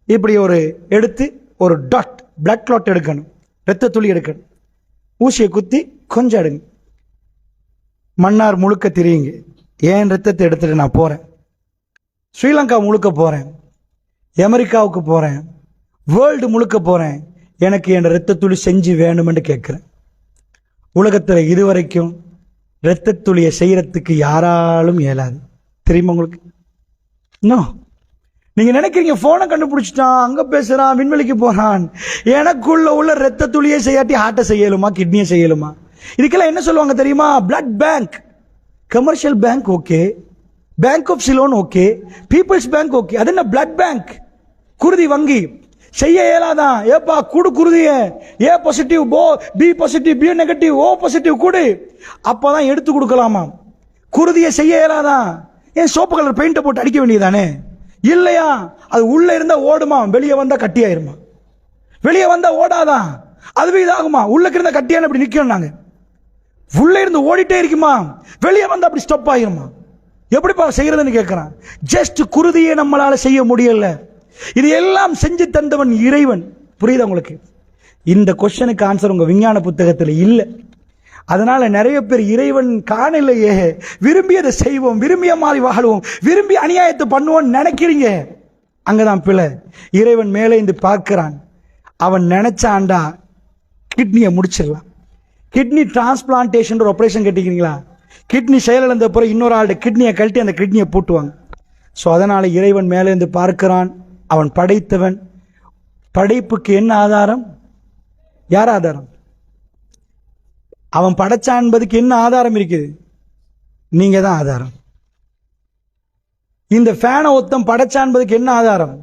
இப்படி ஒரு எடுத்து ஒரு டாட் பிளட் கிளாட் எடுக்கணும், ரத்த துளி எடுக்கணும், ஊசியை குத்தி கொஞ்சம் எடுங்க, மன்னார் முழுக்க தெரியுங்க. ஏன் ரத்தத்தை எடுத்துட்டு நான் போறேன், ஸ்ரீலங்கா முழுக்க போறேன், அமெரிக்காவுக்கு போறேன், வேர்ல்டு முழுக்க போறேன், எனக்கு என் ரத்த துளி செஞ்சு வேணும்னு கேட்கிறேன். உலகத்தில் இதுவரைக்கும் ரத்த துளியை செய்யறதுக்கு யாராலும் இயலாது. தெரியுமா உங்களுக்கு? இன்னும் நீங்க நினைக்கிறீங்க போனை கண்டுபிடிச்சிட்டான், அங்க பேசுறான், விண்வெளிக்கு போறான். எனக்குள்ள உள்ள ரத்த துளியை செய்யாட்டி ஹார்ட்டை செய்யலுமா, கிட்னியை செய்யலுமா? இதுக்கெல்லாம் என்ன சொல்லுவாங்க தெரியுமா? Blood bank, commercial bank okay, bank of Ceylon okay, people's bank okay. அது என்ன பிளட் பேங்க்? குருதி வங்கி. செய்ய இயலாதான். ஏப்பா கூடு குருதிய, A positive, B positive, B negative, O positive கூடு, அப்பதான் எடுத்து கொடுக்கலாமா? குருதியை செய்ய இயலாதான். ஏன் சோப்பு கலர் பெயிண்ட போட்டு அடிக்க வேண்டியதானே? இல்லையா? அது உள்ள இருந்தா ஓடுமா, வெளியே வந்தா கட்டியாயிருமா? வெளியே வந்தா ஓடாதான், அதுவே இதாகுமா? உள்ள இருந்தா கட்டியான அப்படி நிக்கணும். நாங்க உள்ள இருந்து ஓடிட்டே இருக்குமா, வெளியே வந்தா அப்படி ஸ்டாப் ஆயிருமா? எப்படிப்பா செய்யறதுன்னு கேட்கிறான். ஜஸ்ட் குருதியை நம்மளால செய்ய முடியல. இது எல்லாம் செஞ்சு தந்தவன் இறைவன். புரியுதா உங்களுக்கு? இந்த கொஸ்டனுக்கு ஆன்சர் உங்க விஞ்ஞான புத்தகத்தில் இல்லை. அதனால நிறைய பேர் இறைவன் காணலையே, விரும்பியதை செய்வோம், விரும்பிய மாதிரி வாழுவோம், விரும்பி அநியாயத்தை பண்ணுவோம் நினைக்கிறீங்க. அங்கதான் பிள்ளை. இறைவன் மேலே இருந்து பார்க்கிறான். அவன் நினைச்சாண்டா கிட்னியை முடிச்சிடலாம். கிட்னி டிரான்ஸ்பிளான்டேஷன் ஒரு ஆபரேஷன் கேட்டிருக்கீங்களா? கிட்னி செயலிழந்த பிறகு இன்னொரு ஆளுடைய கிட்னியை கழட்டி அந்த கிட்னியை போட்டுவாங்க. ஸோ அதனால இறைவன் மேலே இருந்து பார்க்கிறான். அவன் படைத்தவன். படைப்புக்கு என்ன ஆதாரம்? யார் ஆதாரம்? அவன் படைச்சான் என்பதுக்கு என்ன ஆதாரம் இருக்குது? நீங்க தான் ஆதாரம். இந்த ஃபேனை ஒத்தம் படைச்சான் என்பதுக்கு என்ன ஆதாரம்?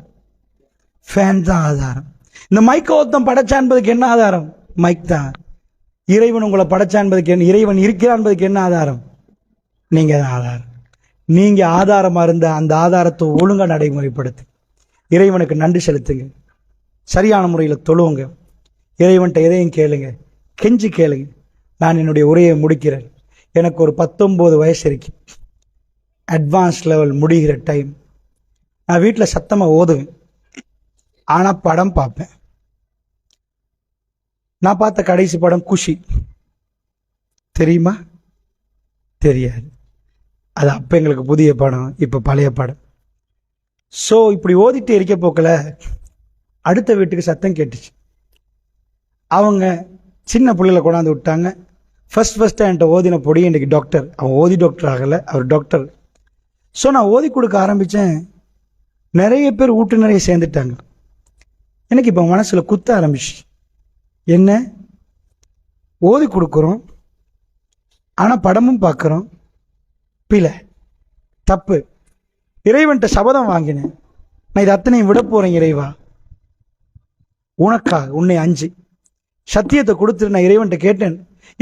ஃபேன் தான் ஆதாரம். இந்த மைக்கை ஒத்தம் படைச்சான் என்பதுக்கு என்ன ஆதாரம்? மைக் தான். இறைவன் உங்களை படைச்சான் என்பதுக்கு என்ன, இறைவன் இருக்கிறான் என்பதுக்கு என்ன ஆதாரம்? நீங்க தான் ஆதாரம். நீங்க ஆதாரமா இருந்த அந்த ஆதாரத்தை ஒழுங்கா நடைமுறைப்படுத்து. இறைவனுக்கு நன்றி செலுத்துங்க, சரியான முறையில் தொழுவுங்க, இறைவன்கிட்ட எதையும் கேளுங்க, கெஞ்சி கேளுங்க. நான் என்னுடைய உரையை முடிக்கிறேன். எனக்கு ஒரு 19 வயசு இருக்கு, அட்வான்ஸ் லெவல் முடிகிற டைம். நான் வீட்டில் சத்தமாக ஓதுவேன், ஆனால் படம் பார்ப்பேன். நான் பார்த்த கடைசி படம் குஷி. தெரியுமா? தெரியாது. அது அப்போ எங்களுக்கு புதிய படம், இப்போ பழைய படம். ஸோ இப்படி ஓதிட்டு இருக்க போக்கில் அடுத்த வீட்டுக்கு சத்தம் கேட்டுச்சு. அவங்க சின்ன பிள்ளைகளை கொண்டாந்து விட்டாங்க. ஃபர்ஸ்ட் என்கிட்ட ஓதின பொடி இன்றைக்கு டாக்டர். அவன் ஓதி டாக்டர் ஆகலை, அவர் டாக்டர். ஸோ நான் ஓதி கொடுக்க ஆரம்பித்தேன். நிறைய பேர் வீட்டு நிறைய சேர்ந்துட்டாங்க. எனக்கு இப்போ மனசில் குத்த ஆரம்பிச்சு. என்ன ஓதி கொடுக்குறோம், ஆனால் படமும் பார்க்குறோம், பிழை, தப்பு. இறைவன்கிட்ட சபதம் வாங்கினேன், நான் இது அத்தனையும் விட போறேன் இறைவா, உனக்காக உன்னை அஞ்சு சத்தியத்தை கொடுத்துட்டு நான் இறைவன்கிட்ட கேட்டேன்.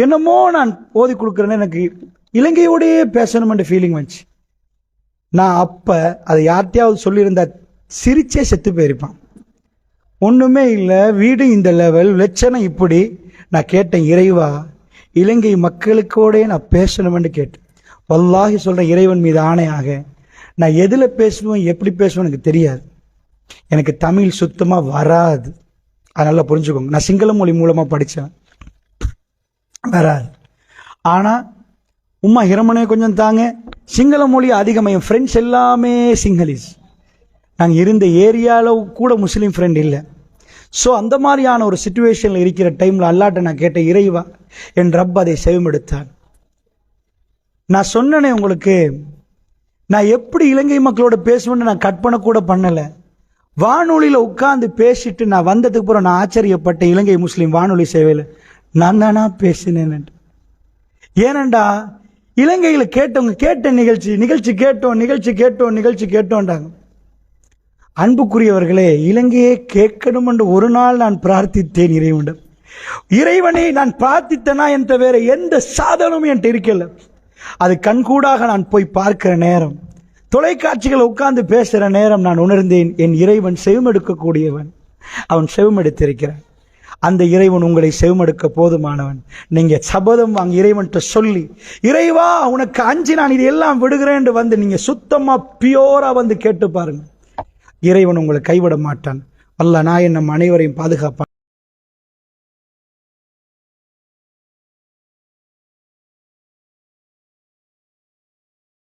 என்னமோ நான் ஓதி கொடுக்குறேன்னு எனக்கு இலங்கையோடையே பேசணும்ன்ற ஃபீலிங் வந்துச்சு. நான் அப்ப அதை யார்கிட்டையாவது சொல்லியிருந்தா சிரிச்சே செத்து போயிருப்பான். ஒண்ணுமே இல்லை, வீடு இந்த லெவல், லட்சணம் இப்படி. நான் கேட்டேன், இறைவா இலங்கை மக்களுக்கோடே நான் பேசணும்னு கேட்டேன். வல்லாஹி சொல்றேன், இறைவன் மீது ஆணையாக, நான் எதுல பேசுவேன் எப்படி பேசுவேன் எனக்கு தெரியாது. எனக்கு தமிழ் சுத்தமா வராது, அதனால புரிஞ்சுக்கோங்க. நான் சிங்கள மொழி மூலமா படித்தேன், வராது. ஆனா உம்மா ஹிரமனே கொஞ்சம் தாங்க, சிங்கள மொழி அதிகமாக. என் ஃப்ரெண்ட்ஸ் எல்லாமே சிங்களீஸ். நாங்கள் இருந்த ஏரியாவில் கூட முஸ்லீம் ஃப்ரெண்ட் இல்லை. ஸோ அந்த மாதிரியான ஒரு சிச்சுவேஷனில் இருக்கிற டைமில் அல்லாட்ட நான் கேட்டேன், இறைவா என் ரப் அதை செவிமெடுத்தான். நான் சொன்னனே உங்களுக்கு, நான் எப்படி இலங்கை மக்களோட பேசுவேன்னு நான் கற்பனை கூட பண்ணல. வானொலியில உட்கார்ந்து பேசிட்டு நான் வந்ததுக்கு அப்புறம் நான் ஆச்சரியப்பட்ட இலங்கை முஸ்லீம் வானொலி சேவையில் நான் தானா பேசினேன். ஏனண்டா இலங்கையில கேட்டவங்க கேட்ட நிகழ்ச்சி கேட்டோன்றாங்க. அன்புக்குரியவர்களே, இலங்கையே கேட்கணும் என்று ஒரு நாள் நான் பிரார்த்தித்தேன் இறைவனிடம். இறைவனை நான் பிரார்த்தித்தனா என்ற வேற எந்த சாதனமும் என்கிட்ட இருக்கல. அது கண்கூடாக நான் போய் பார்க்கிற நேரம், தொலைக்காட்சிகள் உட்கார்ந்து பேசுற நேரம் நான் உணர்ந்தேன், என் இறைவன் செவமெடுக்கக்கூடியவன், அவன் செவமெடுத்திருக்கிறான். அந்த இறைவன் உங்களை செவமெடுக்க போதுமானவன். நீங்க சபதம் வாங்கி இறைவன்கிட்ட சொல்லி, இறைவா உனக்கு அஞ்சு நான் இது எல்லாம் விடுகிறேன் வந்து நீங்க சுத்தமா பியோரா வந்து கேட்டு பாருங்க, இறைவன் உங்களை கைவிட மாட்டான். அல்லாஹ் நான் நம் அனைவரையும் பாதுகாப்பான்.